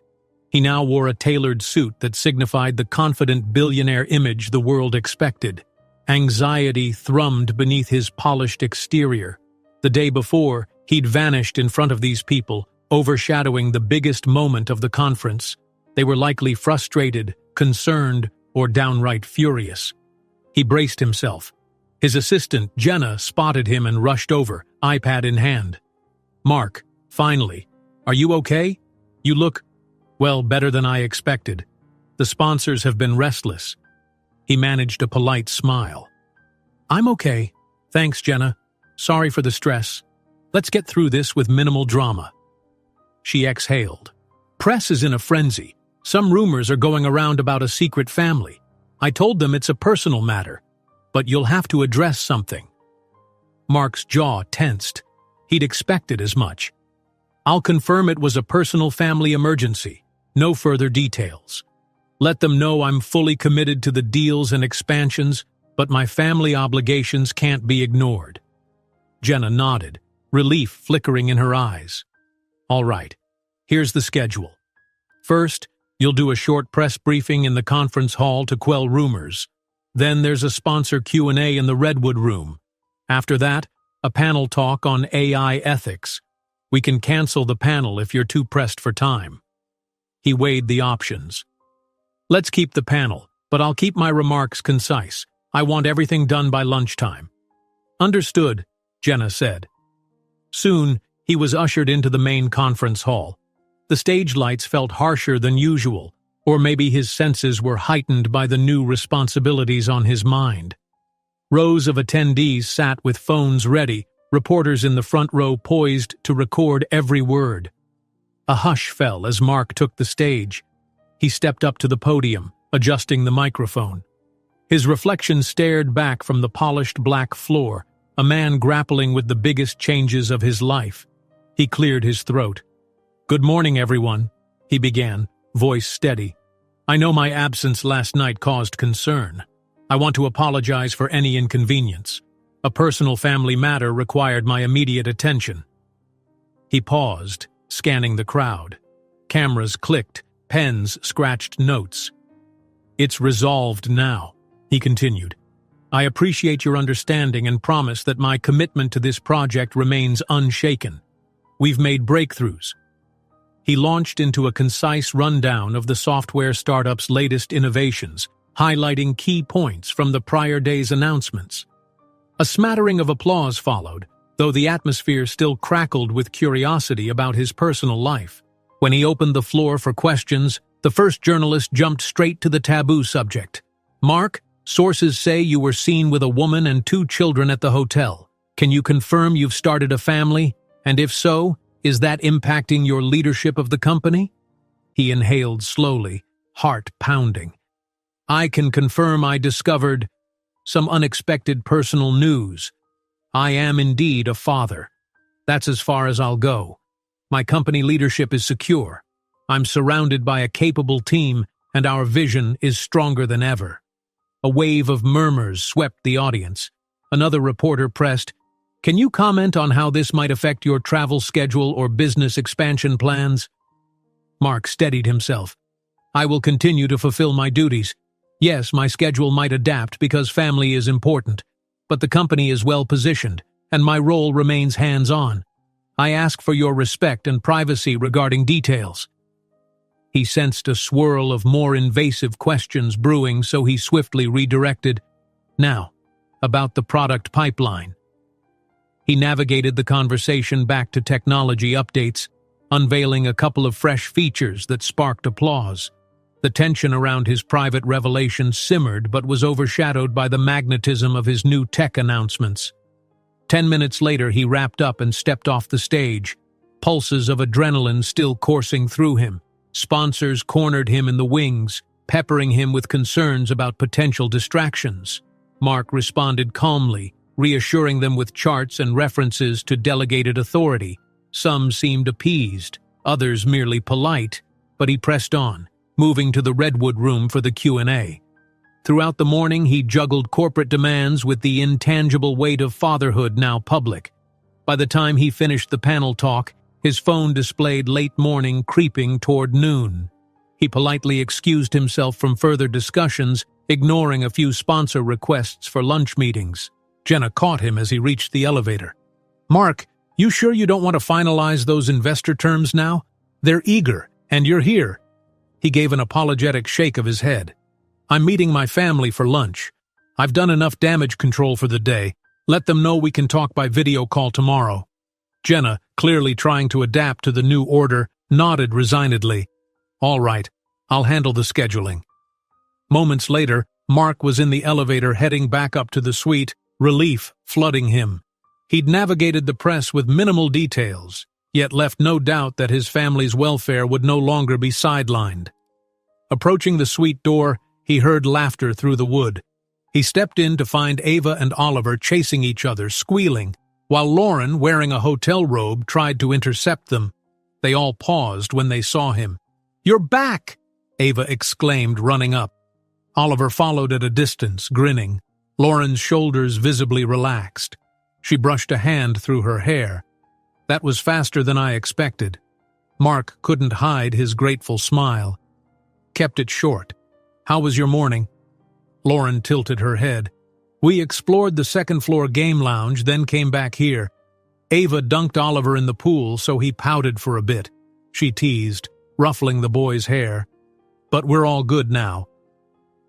He now wore a tailored suit that signified the confident billionaire image the world expected. Anxiety thrummed beneath his polished exterior. The day before, he'd vanished in front of these people, overshadowing the biggest moment of the conference. They were likely frustrated, concerned, or downright furious. He braced himself. His assistant, Jenna, spotted him and rushed over, iPad in hand. Mark, finally. Are you okay? You look, well, better than I expected. The sponsors have been restless. He managed a polite smile. I'm okay. Thanks, Jenna. Sorry for the stress. Let's get through this with minimal drama. She exhaled. Press is in a frenzy. Some rumors are going around about a secret family. I told them it's a personal matter, but you'll have to address something. Mark's jaw tensed. He'd expected as much. I'll confirm it was a personal family emergency. No further details. Let them know I'm fully committed to the deals and expansions, but my family obligations can't be ignored." Jenna nodded, relief flickering in her eyes. "All right, here's the schedule. First, you'll do a short press briefing in the conference hall to quell rumors. Then there's a sponsor Q&A in the Redwood Room. After that, a panel talk on AI ethics. We can cancel the panel if you're too pressed for time." He weighed the options. "Let's keep the panel, but I'll keep my remarks concise. I want everything done by lunchtime." "Understood," Jenna said. Soon, he was ushered into the main conference hall. The stage lights felt harsher than usual, or maybe his senses were heightened by the new responsibilities on his mind. Rows of attendees sat with phones ready, reporters in the front row poised to record every word. A hush fell as Mark took the stage. He stepped up to the podium, adjusting the microphone. His reflection stared back from the polished black floor, a man grappling with the biggest changes of his life. He cleared his throat. "Good morning, everyone," he began, voice steady. "I know my absence last night caused concern. I want to apologize for any inconvenience. A personal family matter required my immediate attention." He paused, scanning the crowd. Cameras clicked, pens scratched notes. "It's resolved now," he continued. "I appreciate your understanding and promise that my commitment to this project remains unshaken. We've made breakthroughs." He launched into a concise rundown of the software startup's latest innovations, highlighting key points from the prior day's announcements. A smattering of applause followed, though the atmosphere still crackled with curiosity about his personal life. When he opened the floor for questions, the first journalist jumped straight to the taboo subject. "Mark, sources say you were seen with a woman and 2 children at the hotel. Can you confirm you've started a family? And if so, is that impacting your leadership of the company?" He inhaled slowly, heart pounding. "I can confirm I discovered some unexpected personal news. I am indeed a father. That's as far as I'll go. My company leadership is secure. I'm surrounded by a capable team, and our vision is stronger than ever." A wave of murmurs swept the audience. Another reporter pressed, "Can you comment on how this might affect your travel schedule or business expansion plans?" Mark steadied himself. "I will continue to fulfill my duties. Yes, my schedule might adapt because family is important, but the company is well positioned, and my role remains hands-on. I ask for your respect and privacy regarding details." He sensed a swirl of more invasive questions brewing, so he swiftly redirected. "Now, about the product pipeline." He navigated the conversation back to technology updates, unveiling a couple of fresh features that sparked applause. The tension around his private revelation simmered but was overshadowed by the magnetism of his new tech announcements. 10 minutes later, he wrapped up and stepped off the stage, pulses of adrenaline still coursing through him. Sponsors cornered him in the wings, peppering him with concerns about potential distractions. Mark responded calmly, reassuring them with charts and references to delegated authority. Some seemed appeased, others merely polite, but he pressed on, moving to the Redwood Room for the Q&A. Throughout the morning, he juggled corporate demands with the intangible weight of fatherhood now public. By the time he finished the panel talk, his phone displayed late morning creeping toward noon. He politely excused himself from further discussions, ignoring a few sponsor requests for lunch meetings. Jenna caught him as he reached the elevator. "Mark, you sure you don't want to finalize those investor terms now? They're eager, and you're here." He gave an apologetic shake of his head. "I'm meeting my family for lunch. I've done enough damage control for the day. Let them know we can talk by video call tomorrow." Jenna, clearly trying to adapt to the new order, nodded resignedly. "All right, I'll handle the scheduling." Moments later, Mark was in the elevator heading back up to the suite, relief flooding him. He'd navigated the press with minimal details, yet left no doubt that his family's welfare would no longer be sidelined. Approaching the suite door, he heard laughter through the wood. He stepped in to find Ava and Oliver chasing each other, squealing, while Lauren, wearing a hotel robe, tried to intercept them. They all paused when they saw him. "You're back!" Ava exclaimed, running up. Oliver followed at a distance, grinning. Lauren's shoulders visibly relaxed. She brushed a hand through her hair. That was faster than I expected. Mark couldn't hide his grateful smile. Kept it short. How was your morning? Lauren tilted her head. We explored the second-floor game lounge, then came back here. Ava dunked Oliver in the pool, so he pouted for a bit. She teased, ruffling the boy's hair. But we're all good now.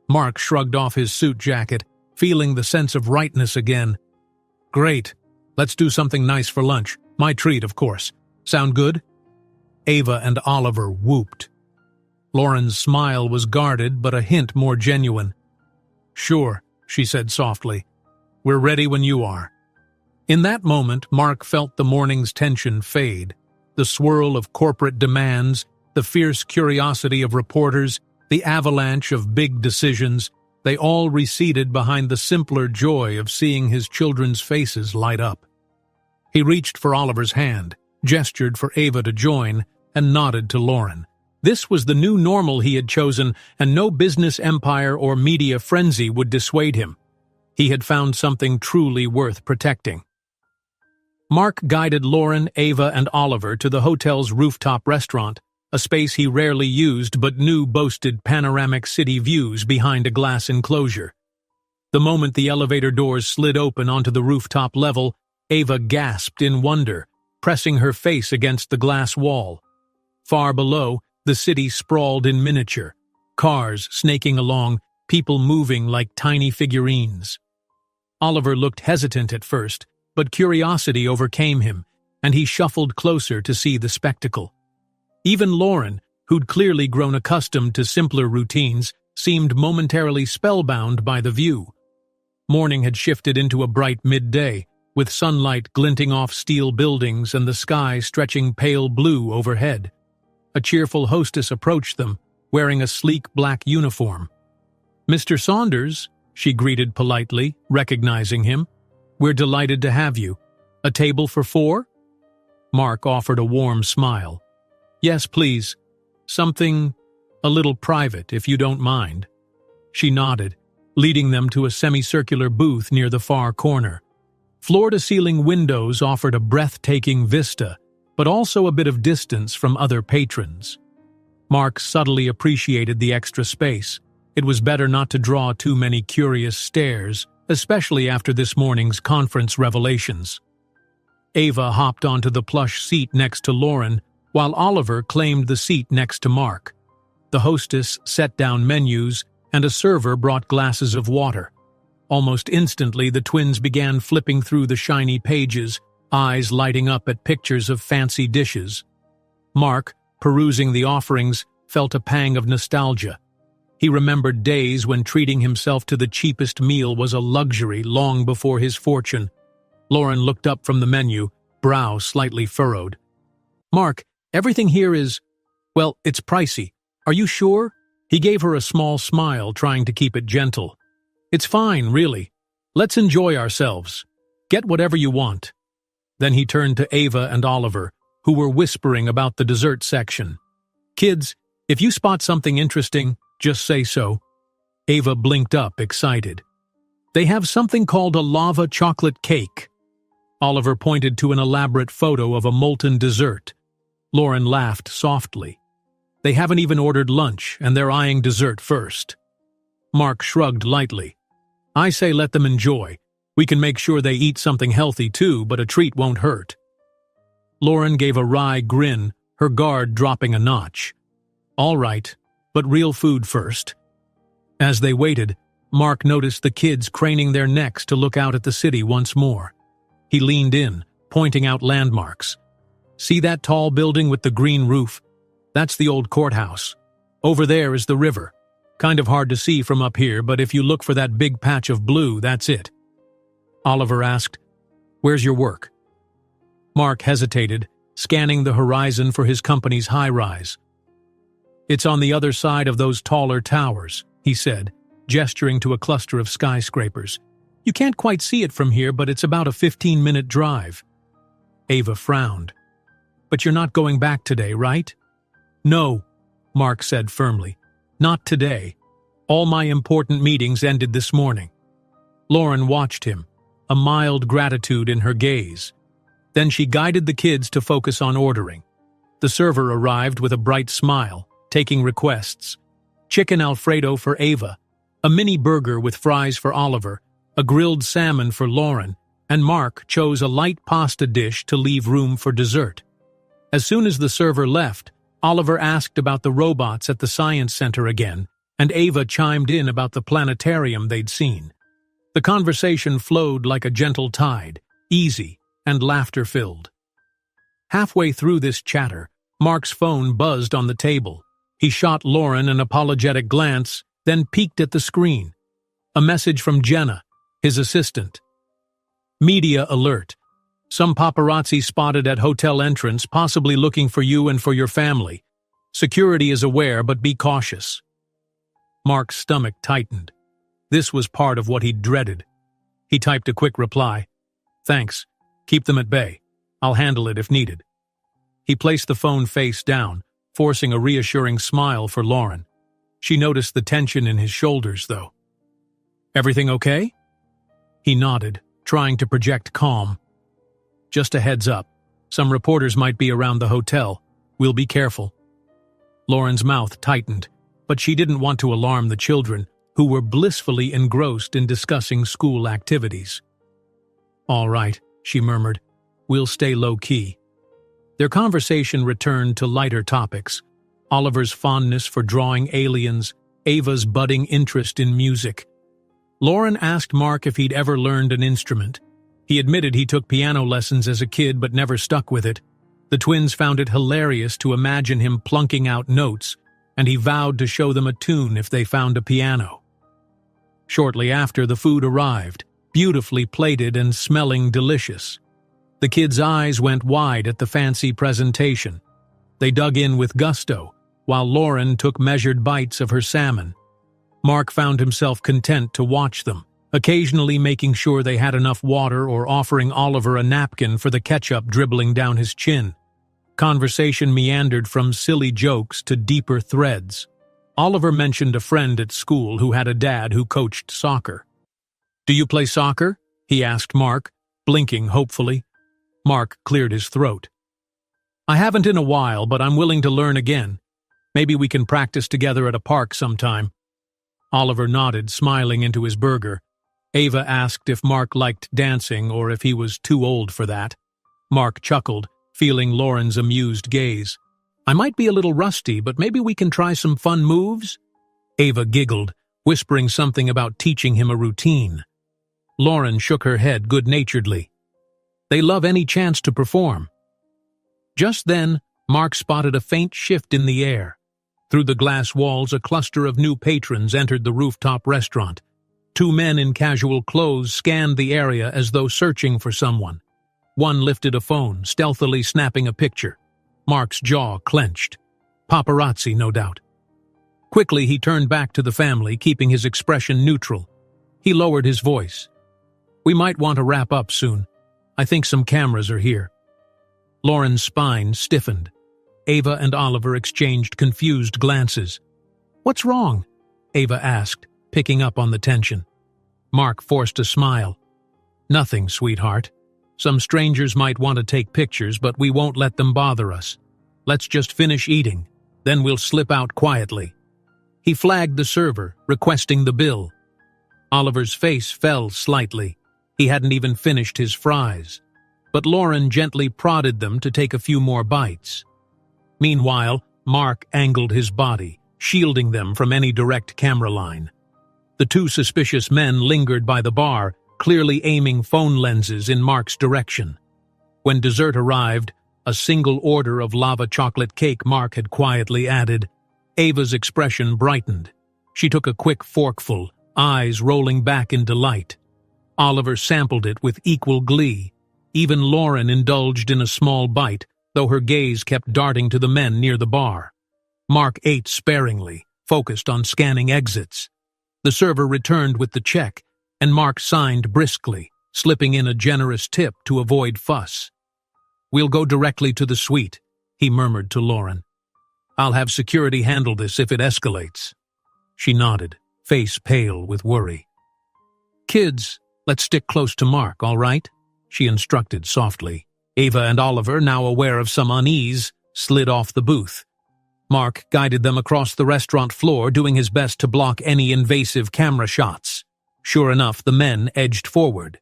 Mark shrugged off his suit jacket, feeling the sense of rightness again. Great. Let's do something nice for lunch. My treat, of course. Sound good? Ava and Oliver whooped. Lauren's smile was guarded, but a hint more genuine. Sure, she said softly. We're ready when you are. In that moment, Mark felt the morning's tension fade. The swirl of corporate demands, the fierce curiosity of reporters, the avalanche of big decisions, they all receded behind the simpler joy of seeing his children's faces light up. He reached for Oliver's hand, gestured for Ava to join, and nodded to Lauren. This was the new normal he had chosen, and no business empire or media frenzy would dissuade him. He had found something truly worth protecting. Mark guided Lauren, Ava, and Oliver to the hotel's rooftop restaurant, a space he rarely used but knew boasted panoramic city views behind a glass enclosure. The moment the elevator doors slid open onto the rooftop level, Ava gasped in wonder, pressing her face against the glass wall. Far below, the city sprawled in miniature, cars snaking along, people moving like tiny figurines. Oliver looked hesitant at first, but curiosity overcame him, and he shuffled closer to see the spectacle. Even Lauren, who'd clearly grown accustomed to simpler routines, seemed momentarily spellbound by the view. Morning had shifted into a bright midday, with sunlight glinting off steel buildings and the sky stretching pale blue overhead. A cheerful hostess approached them, wearing a sleek black uniform. "Mr. Saunders," she greeted politely, recognizing him. "We're delighted to have you. A table for 4?" Mark offered a warm smile. "Yes, please. Something a little private, if you don't mind." She nodded, leading them to a semicircular booth near the far corner. Floor-to-ceiling windows offered a breathtaking vista, but also a bit of distance from other patrons. Mark subtly appreciated the extra space. It was better not to draw too many curious stares, especially after this morning's conference revelations. Ava hopped onto the plush seat next to Lauren, while Oliver claimed the seat next to Mark. The hostess set down menus, and a server brought glasses of water. Almost instantly, the twins began flipping through the shiny pages, eyes lighting up at pictures of fancy dishes. Mark, perusing the offerings, felt a pang of nostalgia. He remembered days when treating himself to the cheapest meal was a luxury long before his fortune. Lauren looked up from the menu, brow slightly furrowed. "Mark, everything here is, well, it's pricey. Are you sure?" He gave her a small smile, trying to keep it gentle. "It's fine, really. Let's enjoy ourselves. Get whatever you want." Then he turned to Ava and Oliver, who were whispering about the dessert section. "Kids, if you spot something interesting, just say so." Ava blinked up, excited. "They have something called a lava chocolate cake." Oliver pointed to an elaborate photo of a molten dessert. Lauren laughed softly. "They haven't even ordered lunch, and they're eyeing dessert first." Mark shrugged lightly. "I say let them enjoy. We can make sure they eat something healthy too, but a treat won't hurt." Lauren gave a wry grin, her guard dropping a notch. "All right, but real food first." As they waited, Mark noticed the kids craning their necks to look out at the city once more. He leaned in, pointing out landmarks. "See that tall building with the green roof? That's the old courthouse. Over there is the river. Kind of hard to see from up here, but if you look for that big patch of blue, that's it." Oliver asked, "Where's your work?" Mark hesitated, scanning the horizon for his company's high-rise. "It's on the other side of those taller towers," he said, gesturing to a cluster of skyscrapers. "You can't quite see it from here, but it's about a 15-minute drive." Ava frowned. "But you're not going back today, right?" "No," Mark said firmly. "Not today. All my important meetings ended this morning." Lauren watched him, a mild gratitude in her gaze. Then she guided the kids to focus on ordering. The server arrived with a bright smile, taking requests. Chicken Alfredo for Ava, a mini burger with fries for Oliver, a grilled salmon for Lauren, and Mark chose a light pasta dish to leave room for dessert. As soon as the server left, Oliver asked about the robots at the science center again, and Ava chimed in about the planetarium they'd seen. The conversation flowed like a gentle tide, easy and laughter-filled. Halfway through this chatter, Mark's phone buzzed on the table. He shot Lauren an apologetic glance, then peeked at the screen. A message from Jenna, his assistant. Media alert. Some paparazzi spotted at hotel entrance, possibly looking for you and for your family. Security is aware, but be cautious. Mark's stomach tightened. This was part of what he'd dreaded. He typed a quick reply. Thanks. Keep them at bay. I'll handle it if needed. He placed the phone face down, forcing a reassuring smile for Lauren. She noticed the tension in his shoulders, though. Everything okay? He nodded, trying to project calm. Just a heads up. Some reporters might be around the hotel. We'll be careful. Lauren's mouth tightened, but she didn't want to alarm the children, who were blissfully engrossed in discussing school activities. All right, she murmured. We'll stay low-key. Their conversation returned to lighter topics. Oliver's fondness for drawing aliens, Ava's budding interest in music. Lauren asked Mark if he'd ever learned an instrument. He admitted he took piano lessons as a kid but never stuck with it. The twins found it hilarious to imagine him plunking out notes, and he vowed to show them a tune if they found a piano. Shortly after, the food arrived, beautifully plated and smelling delicious. The kids' eyes went wide at the fancy presentation. They dug in with gusto, while Lauren took measured bites of her salmon. Mark found himself content to watch them, occasionally making sure they had enough water or offering Oliver a napkin for the ketchup dribbling down his chin. Conversation meandered from silly jokes to deeper threads. Oliver mentioned a friend at school who had a dad who coached soccer. "Do you play soccer?" he asked Mark, blinking hopefully. Mark cleared his throat. "I haven't in a while, but I'm willing to learn again. Maybe we can practice together at a park sometime." Oliver nodded, smiling into his burger. Ava asked if Mark liked dancing or if he was too old for that. Mark chuckled, feeling Lauren's amused gaze. "I might be a little rusty, but maybe we can try some fun moves?" Ava giggled, whispering something about teaching him a routine. Lauren shook her head good-naturedly. "They love any chance to perform." Just then, Mark spotted a faint shift in the air. Through the glass walls, a cluster of new patrons entered the rooftop restaurant. Two men in casual clothes scanned the area as though searching for someone. One lifted a phone, stealthily snapping a picture. Mark's jaw clenched. Paparazzi, no doubt. Quickly, he turned back to the family, keeping his expression neutral. He lowered his voice. "We might want to wrap up soon. I think some cameras are here." Lauren's spine stiffened. Ava and Oliver exchanged confused glances. "What's wrong?" Ava asked, picking up on the tension. Mark forced a smile. "Nothing, sweetheart. Some strangers might want to take pictures, but we won't let them bother us. Let's just finish eating, then we'll slip out quietly." He flagged the server, requesting the bill. Oliver's face fell slightly. He hadn't even finished his fries. But Lauren gently prodded them to take a few more bites. Meanwhile, Mark angled his body, shielding them from any direct camera line. The two suspicious men lingered by the bar, clearly aiming phone lenses in Mark's direction. When dessert arrived, a single order of lava chocolate cake Mark had quietly added, Ava's expression brightened. She took a quick forkful, eyes rolling back in delight. Oliver sampled it with equal glee. Even Lauren indulged in a small bite, though her gaze kept darting to the men near the bar. Mark ate sparingly, focused on scanning exits. The server returned with the check, and Mark signed briskly, slipping in a generous tip to avoid fuss. "We'll go directly to the suite," he murmured to Lauren. "I'll have security handle this if it escalates." She nodded, face pale with worry. Kids, let's stick close to Mark, all right? She instructed softly. Ava and Oliver, now aware of some unease, slid off the booth. Mark guided them across the restaurant floor, doing his best to block any invasive camera shots. Sure enough, the men edged forward.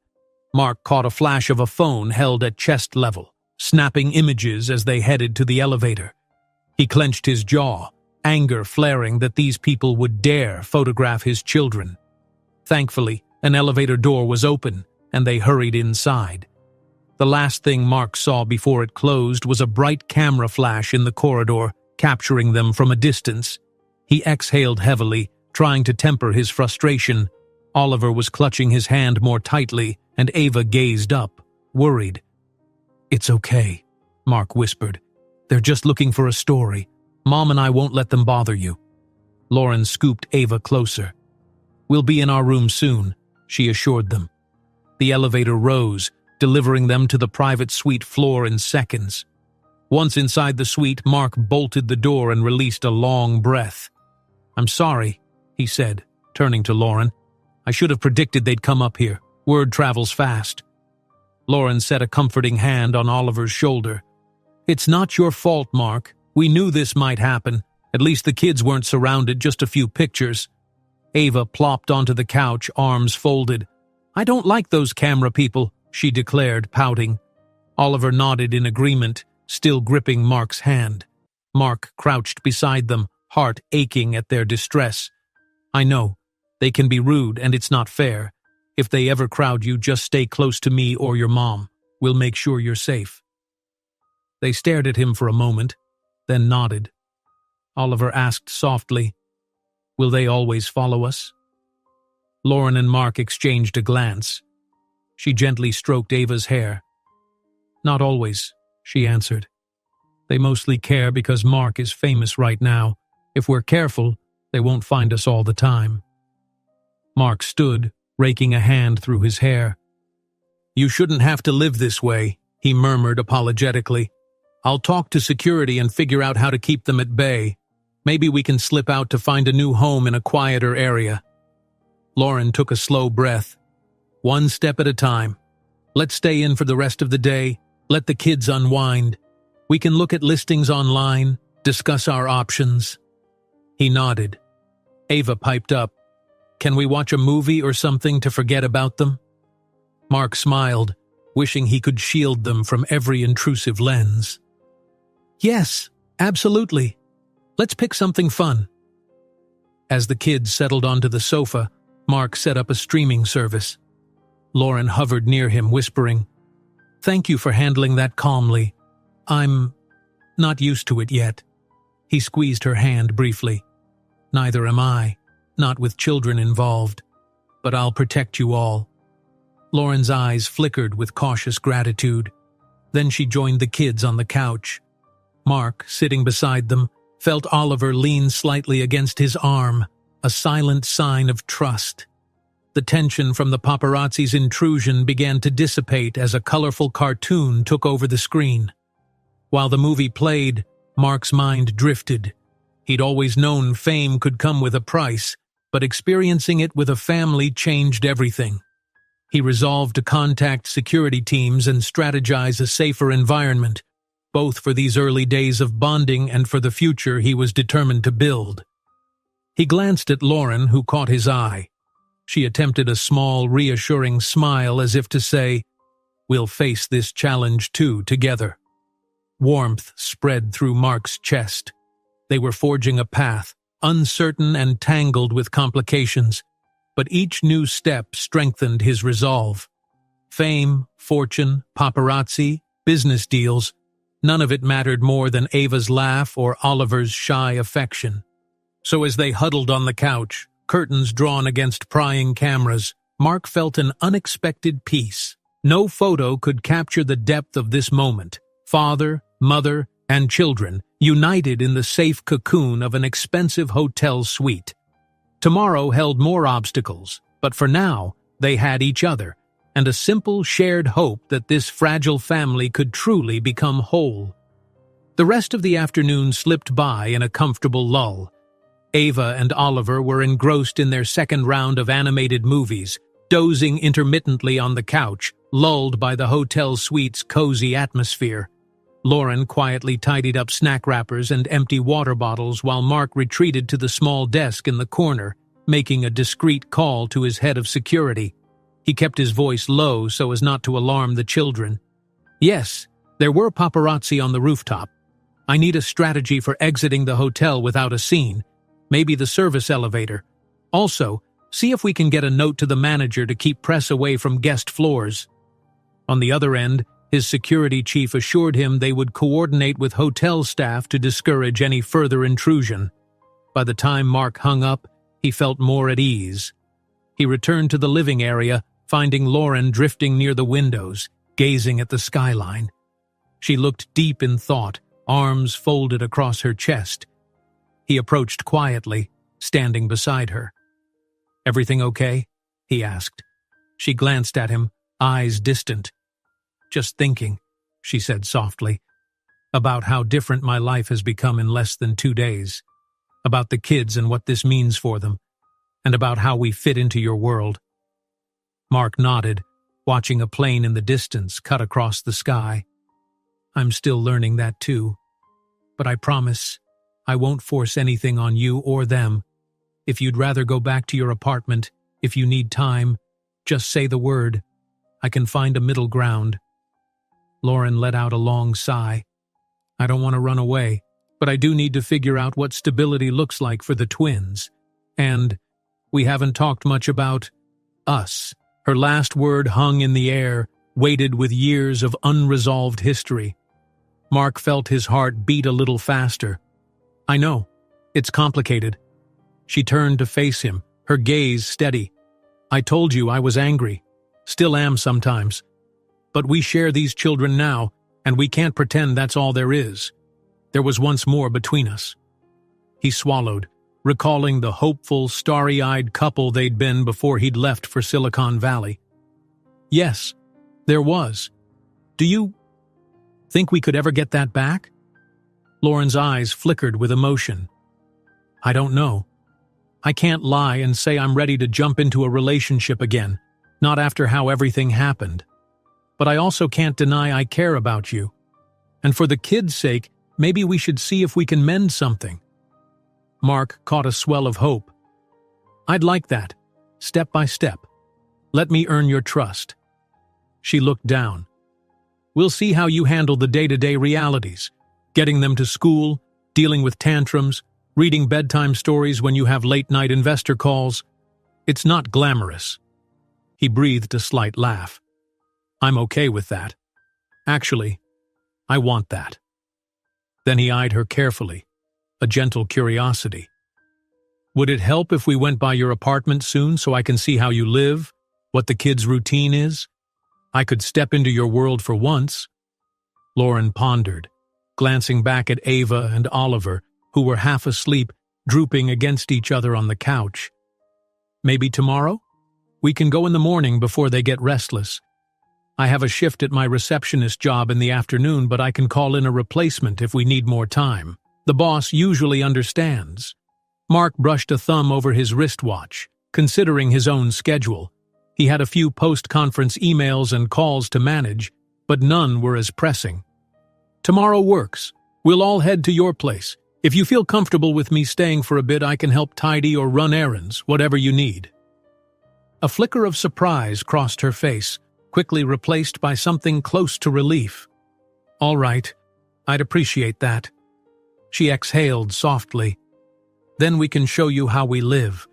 Mark caught a flash of a phone held at chest level, snapping images as they headed to the elevator. He clenched his jaw, anger flaring that these people would dare photograph his children. Thankfully, an elevator door was open, and they hurried inside. The last thing Mark saw before it closed was a bright camera flash in the corridor, capturing them from a distance. He exhaled heavily, trying to temper his frustration. Oliver was clutching his hand more tightly, and Ava gazed up, worried. "It's okay," Mark whispered. "They're just looking for a story. Mom and I won't let them bother you." Lauren scooped Ava closer. "We'll be in our room soon," she assured them. The elevator rose, delivering them to the private suite floor in seconds. Once inside the suite, Mark bolted the door and released a long breath. "I'm sorry," he said, turning to Lauren. "I should have predicted they'd come up here. Word travels fast." Lauren set a comforting hand on Oliver's shoulder. "It's not your fault, Mark. We knew this might happen. At least the kids weren't surrounded, just a few pictures." Ava plopped onto the couch, arms folded. "I don't like those camera people," she declared, pouting. Oliver nodded in agreement, still gripping Mark's hand. Mark crouched beside them, heart aching at their distress. "I know. They can be rude, and it's not fair. If they ever crowd you, just stay close to me or your mom. We'll make sure you're safe." They stared at him for a moment, then nodded. Oliver asked softly, "Will they always follow us?" Lauren and Mark exchanged a glance. She gently stroked Ava's hair. "Not always," she answered. "They mostly care because Mark is famous right now. If we're careful, they won't find us all the time." Mark stood, raking a hand through his hair. "You shouldn't have to live this way," he murmured apologetically. "I'll talk to security and figure out how to keep them at bay. Maybe we can slip out to find a new home in a quieter area." Lauren took a slow breath. "One step at a time. Let's stay in for the rest of the day. Let the kids unwind. We can look at listings online, discuss our options." He nodded. Ava piped up. "Can we watch a movie or something to forget about them?" Mark smiled, wishing he could shield them from every intrusive lens. "Yes, absolutely. Let's pick something fun." As the kids settled onto the sofa, Mark set up a streaming service. Lauren hovered near him, whispering, "Thank you for handling that calmly. I'm not used to it yet." He squeezed her hand briefly. "Neither am I, not with children involved. But I'll protect you all." Lauren's eyes flickered with cautious gratitude. Then she joined the kids on the couch. Mark, sitting beside them, felt Oliver lean slightly against his arm, a silent sign of trust. The tension from the paparazzi's intrusion began to dissipate as a colorful cartoon took over the screen. While the movie played, Mark's mind drifted. He'd always known fame could come with a price, but experiencing it with a family changed everything. He resolved to contact security teams and strategize a safer environment, both for these early days of bonding and for the future he was determined to build. He glanced at Lauren, who caught his eye. She attempted a small, reassuring smile as if to say, "We'll face this challenge too, together." Warmth spread through Mark's chest. They were forging a path, uncertain and tangled with complications, but each new step strengthened his resolve. Fame, fortune, paparazzi, business deals, none of it mattered more than Ava's laugh or Oliver's shy affection. So as they huddled on the couch, curtains drawn against prying cameras, Mark felt an unexpected peace. No photo could capture the depth of this moment. Father, mother, and children united in the safe cocoon of an expensive hotel suite. Tomorrow held more obstacles, but for now, they had each other, and a simple shared hope that this fragile family could truly become whole. The rest of the afternoon slipped by in a comfortable lull. Ava and Oliver were engrossed in their second round of animated movies, dozing intermittently on the couch, lulled by the hotel suite's cozy atmosphere. Lauren quietly tidied up snack wrappers and empty water bottles while Mark retreated to the small desk in the corner, making a discreet call to his head of security. He kept his voice low so as not to alarm the children. Yes, there were paparazzi on the rooftop. I need a strategy for exiting the hotel without a scene, maybe the service elevator. Also, see if we can get a note to the manager to keep press away from guest floors. On the other end, his security chief assured him they would coordinate with hotel staff to discourage any further intrusion. By the time Mark hung up, he felt more at ease. He returned to the living area, finding Lauren drifting near the windows, gazing at the skyline. She looked deep in thought, arms folded across her chest. He approached quietly, standing beside her. "Everything okay?" he asked. She glanced at him, eyes distant. "Just thinking," she said softly, "about how different my life has become in less than 2 days, about the kids and what this means for them, and about how we fit into your world." Mark nodded, watching a plane in the distance cut across the sky. "I'm still learning that too. But I promise, I won't force anything on you or them. If you'd rather go back to your apartment, if you need time, just say the word. I can find a middle ground." Lauren let out a long sigh. "I don't want to run away, but I do need to figure out what stability looks like for the twins. And we haven't talked much about us." Her last word hung in the air, weighted with years of unresolved history. Mark felt his heart beat a little faster. "I know. It's complicated." She turned to face him, her gaze steady. "I told you I was angry. Still am sometimes. But we share these children now, and we can't pretend that's all there is. There was once more between us." He swallowed, recalling the hopeful, starry-eyed couple they'd been before he'd left for Silicon Valley. "Yes, there was. Do you think we could ever get that back?" Lauren's eyes flickered with emotion. "I don't know. I can't lie and say I'm ready to jump into a relationship again, not after how everything happened. But I also can't deny I care about you. And for the kids' sake, maybe we should see if we can mend something." Mark caught a swell of hope. "I'd like that, step by step. Let me earn your trust." She looked down. "We'll see how you handle the day-to-day realities, getting them to school, dealing with tantrums, reading bedtime stories when you have late-night investor calls. It's not glamorous." He breathed a slight laugh. "I'm okay with that. Actually, I want that." Then he eyed her carefully, a gentle curiosity. "Would it help if we went by your apartment soon so I can see how you live, what the kids' routine is? I could step into your world for once." Lauren pondered, glancing back at Ava and Oliver, who were half asleep, drooping against each other on the couch. "Maybe tomorrow? We can go in the morning before they get restless. I have a shift at my receptionist job in the afternoon, but I can call in a replacement if we need more time. The boss usually understands." Mark brushed a thumb over his wristwatch, considering his own schedule. He had a few post-conference emails and calls to manage, but none were as pressing. "Tomorrow works. We'll all head to your place. If you feel comfortable with me staying for a bit, I can help tidy or run errands, whatever you need." A flicker of surprise crossed her face, quickly replaced by something close to relief. "All right, I'd appreciate that." She exhaled softly. "Then we can show you how we live.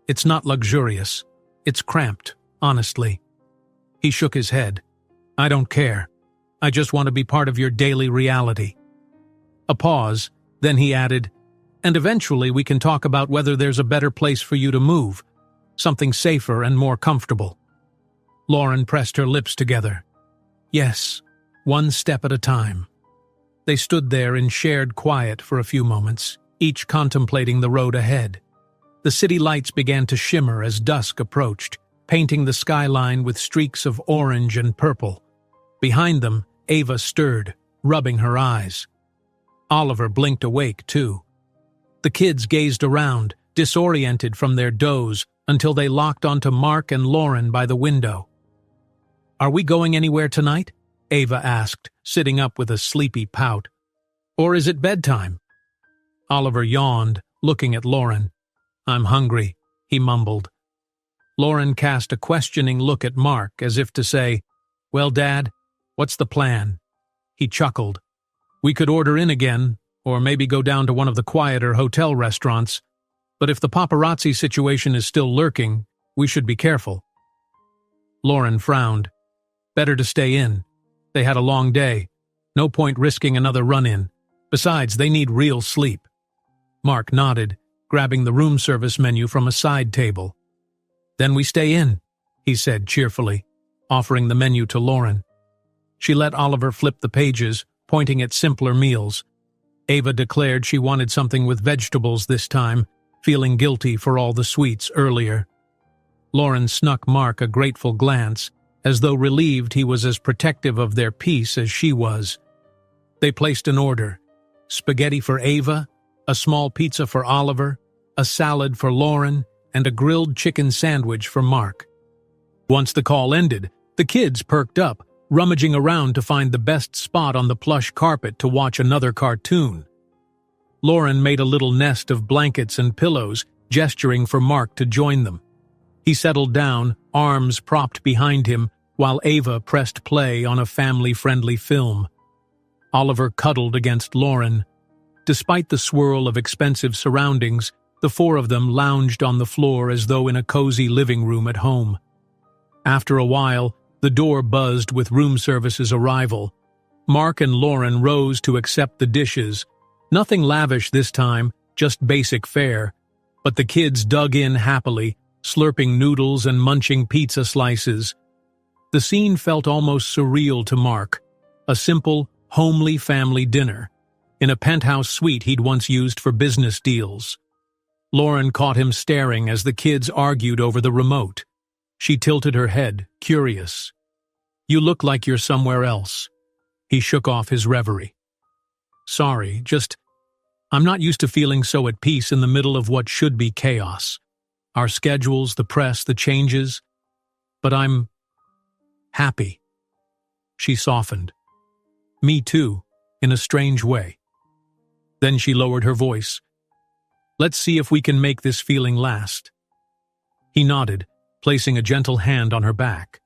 It's not luxurious. It's cramped, honestly." He shook his head. "I don't care. I just want to be part of your daily reality." A pause, then he added, "And eventually we can talk about whether there's a better place for you to move, something safer and more comfortable." Lauren pressed her lips together. "Yes, one step at a time." They stood there in shared quiet for a few moments, each contemplating the road ahead. The city lights began to shimmer as dusk approached, painting the skyline with streaks of orange and purple. Behind them, Ava stirred, rubbing her eyes. Oliver blinked awake, too. The kids gazed around, disoriented from their doze, until they locked onto Mark and Lauren by the window. "Are we going anywhere tonight?" Ava asked, sitting up with a sleepy pout. "Or is it bedtime?" Oliver yawned, looking at Lauren. "I'm hungry," he mumbled. Lauren cast a questioning look at Mark, as if to say, "Well, Dad, what's the plan?" He chuckled. "We could order in again, or maybe go down to one of the quieter hotel restaurants. But if the paparazzi situation is still lurking, we should be careful." Lauren frowned. Better to stay in. They had a long day. No point risking another run-in. Besides, they need real sleep. Mark nodded, grabbing the room service menu from a side table. "Then we stay in," he said cheerfully, offering the menu to Lauren. She let Oliver flip the pages, pointing at simpler meals. Ava declared she wanted something with vegetables this time, feeling guilty for all the sweets earlier. Lauren snuck Mark a grateful glance, as though relieved he was as protective of their peace as she was. They placed an order: spaghetti for Ava, a small pizza for Oliver, a salad for Lauren, and a grilled chicken sandwich for Mark. Once the call ended, the kids perked up, rummaging around to find the best spot on the plush carpet to watch another cartoon. Lauren made a little nest of blankets and pillows, gesturing for Mark to join them. He settled down, arms propped behind him, while Ava pressed play on a family-friendly film. Oliver cuddled against Lauren. Despite the swirl of expensive surroundings, the four of them lounged on the floor as though in a cozy living room at home. After a while, the door buzzed with room service's arrival. Mark and Lauren rose to accept the dishes. Nothing lavish this time, just basic fare. But the kids dug in happily, slurping noodles and munching pizza slices. The scene felt almost surreal to Mark. A simple, homely family dinner, in a penthouse suite he'd once used for business deals. Lauren caught him staring as the kids argued over the remote. She tilted her head, curious. "You look like you're somewhere else." He shook off his reverie. "Sorry, I'm not used to feeling so at peace in the middle of what should be chaos. Our schedules, the press, the changes. But I'm happy." She softened. "Me too, in a strange way." Then she lowered her voice. "Let's see if we can make this feeling last." He nodded, placing a gentle hand on her back.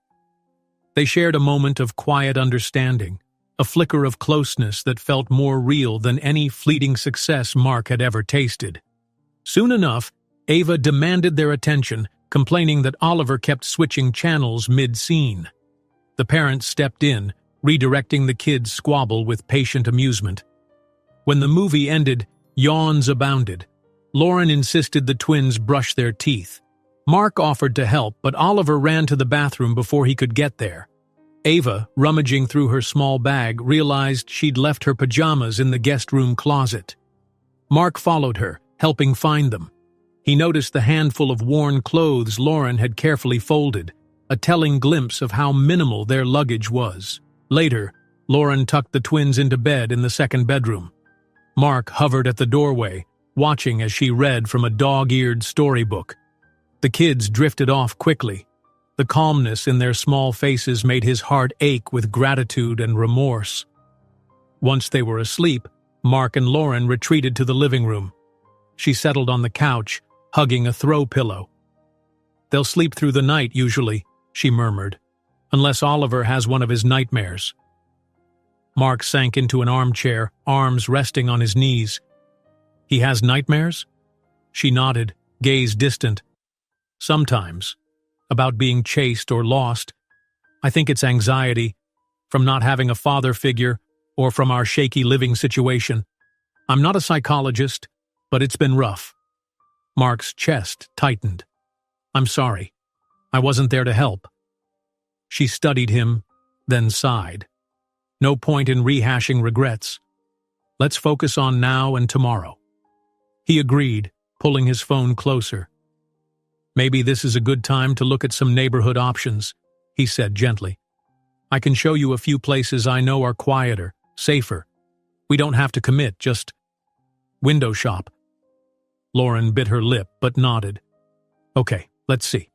They shared a moment of quiet understanding, a flicker of closeness that felt more real than any fleeting success Mark had ever tasted. Soon enough, Ava demanded their attention, complaining that Oliver kept switching channels mid-scene. The parents stepped in, redirecting the kids' squabble with patient amusement. When the movie ended, yawns abounded. Lauren insisted the twins brush their teeth. Mark offered to help, but Oliver ran to the bathroom before he could get there. Ava, rummaging through her small bag, realized she'd left her pajamas in the guest room closet. Mark followed her, helping find them. He noticed the handful of worn clothes Lauren had carefully folded, a telling glimpse of how minimal their luggage was. Later, Lauren tucked the twins into bed in the second bedroom. Mark hovered at the doorway, watching as she read from a dog-eared storybook. The kids drifted off quickly. The calmness in their small faces made his heart ache with gratitude and remorse. Once they were asleep, Mark and Lauren retreated to the living room. She settled on the couch, hugging a throw pillow. "They'll sleep through the night, usually," she murmured, "unless Oliver has one of his nightmares." Mark sank into an armchair, arms resting on his knees. "He has nightmares?" She nodded, gaze distant. "Sometimes. About being chased or lost. I think it's anxiety, from not having a father figure, or from our shaky living situation. I'm not a psychologist, but it's been rough." Mark's chest tightened. "I'm sorry. I wasn't there to help." She studied him, then sighed. "No point in rehashing regrets. Let's focus on now and tomorrow." He agreed, pulling his phone closer. "Maybe this is a good time to look at some neighborhood options," he said gently. "I can show you a few places I know are quieter, safer. We don't have to commit, just window shop." Lauren bit her lip but nodded. "Okay, Let's see.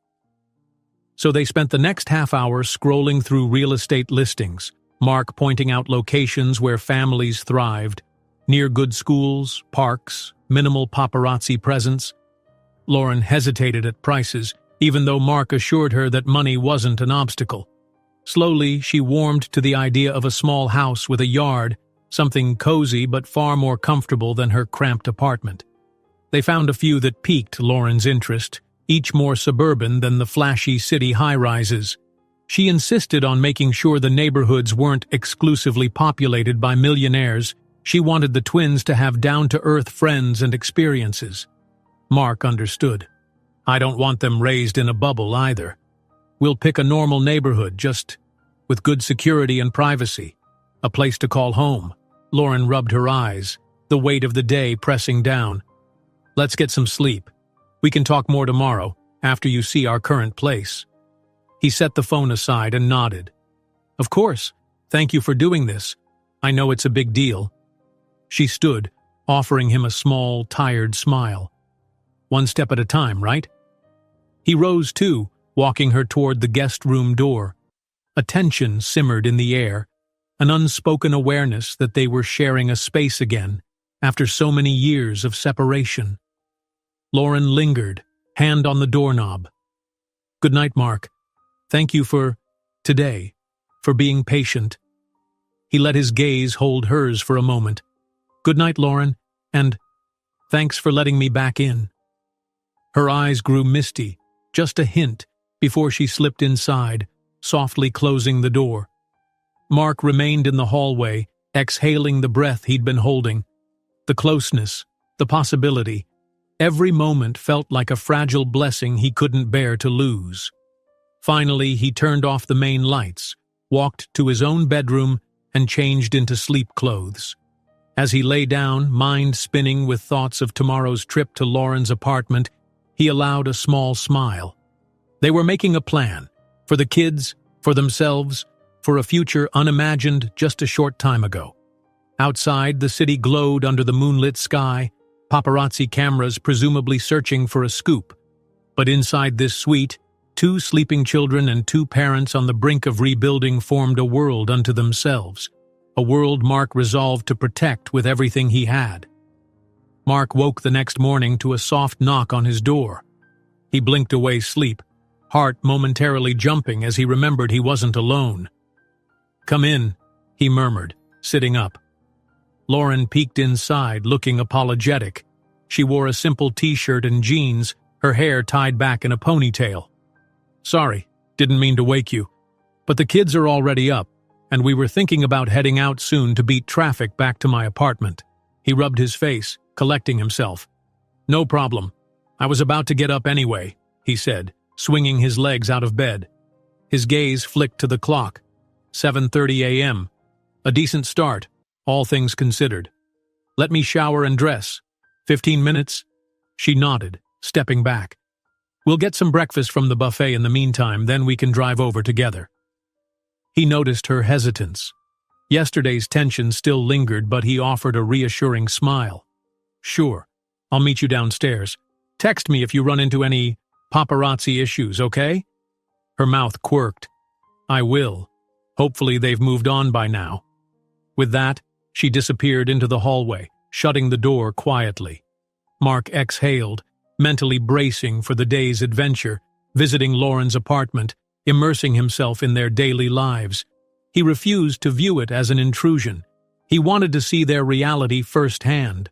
So they spent the next half hour scrolling through real estate listings, Mark pointing out locations where families thrived, near good schools, parks, minimal paparazzi presence. Lauren hesitated at prices, even though Mark assured her that money wasn't an obstacle. Slowly, she warmed to the idea of a small house with a yard, something cozy but far more comfortable than her cramped apartment. They found a few that piqued Lauren's interest, each more suburban than the flashy city high-rises. She insisted on making sure the neighborhoods weren't exclusively populated by millionaires. She wanted the twins to have down-to-earth friends and experiences. Mark understood. I don't want them raised in a bubble either. We'll pick a normal neighborhood, just with good security and privacy. A place to call home. Lauren rubbed her eyes, the weight of the day pressing down. Let's get some sleep. We can talk more tomorrow, after you see our current place. He set the phone aside and nodded. Of course. Thank you for doing this. I know it's a big deal. She stood, offering him a small, tired smile. One step at a time, right? He rose too, walking her toward the guest room door. A tension simmered in the air, an unspoken awareness that they were sharing a space again, after so many years of separation. Lauren lingered, hand on the doorknob. Good night, Mark. Thank you for today, for being patient. He let his gaze hold hers for a moment. Good night, Lauren, and thanks for letting me back in. Her eyes grew misty, just a hint, before she slipped inside, softly closing the door. Mark remained in the hallway, exhaling the breath he'd been holding. The closeness, the possibility, every moment felt like a fragile blessing he couldn't bear to lose. Finally, he turned off the main lights, walked to his own bedroom, and changed into sleep clothes. As he lay down, mind spinning with thoughts of tomorrow's trip to Lauren's apartment, he allowed a small smile. They were making a plan, for the kids, for themselves, for a future unimagined just a short time ago. Outside, the city glowed under the moonlit sky, paparazzi cameras presumably searching for a scoop. But inside this suite, 2 sleeping children and 2 parents on the brink of rebuilding formed a world unto themselves, a world Mark resolved to protect with everything he had. Mark woke the next morning to a soft knock on his door. He blinked away sleep, heart momentarily jumping as he remembered he wasn't alone. Come in, he murmured, sitting up. Lauren peeked inside, looking apologetic. She wore a simple t-shirt and jeans, her hair tied back in a ponytail. Sorry, didn't mean to wake you. But the kids are already up, and we were thinking about heading out soon to beat traffic back to my apartment. He rubbed his face, collecting himself. No problem. I was about to get up anyway, he said, swinging his legs out of bed. His gaze flicked to the clock. 7:30 a.m. A decent start, all things considered. Let me shower and dress. 15 minutes? She nodded, stepping back. We'll get some breakfast from the buffet in the meantime, then we can drive over together. He noticed her hesitance. Yesterday's tension still lingered, but he offered a reassuring smile. Sure, I'll meet you downstairs. Text me if you run into any paparazzi issues, okay? Her mouth quirked. I will. Hopefully they've moved on by now. With that, she disappeared into the hallway, shutting the door quietly. Mark exhaled, mentally bracing for the day's adventure, visiting Lauren's apartment, immersing himself in their daily lives. He refused to view it as an intrusion. He wanted to see their reality firsthand.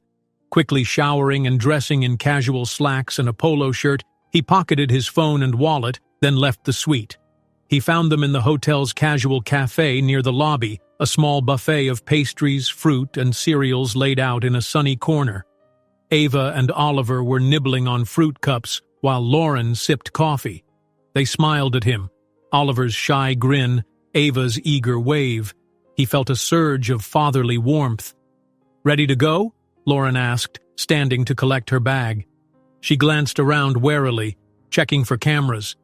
Quickly showering and dressing in casual slacks and a polo shirt, he pocketed his phone and wallet, then left the suite. He found them in the hotel's casual cafe near the lobby, a small buffet of pastries, fruit, and cereals laid out in a sunny corner. Ava and Oliver were nibbling on fruit cups while Lauren sipped coffee. They smiled at him, Oliver's shy grin, Ava's eager wave. He felt a surge of fatherly warmth. Ready to go? Lauren asked, standing to collect her bag. She glanced around warily, checking for cameras.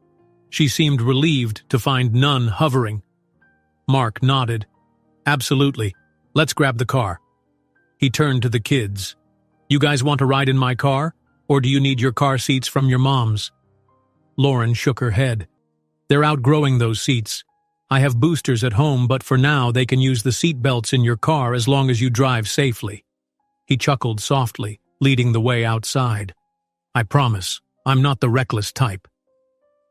She seemed relieved to find none hovering. Mark nodded. Absolutely. Let's grab the car. He turned to the kids. You guys want to ride in my car, or do you need your car seats from your moms? Lauren shook her head. They're outgrowing those seats. I have boosters at home, but for now they can use the seat belts in your car as long as you drive safely. He chuckled softly, leading the way outside. I promise, I'm not the reckless type.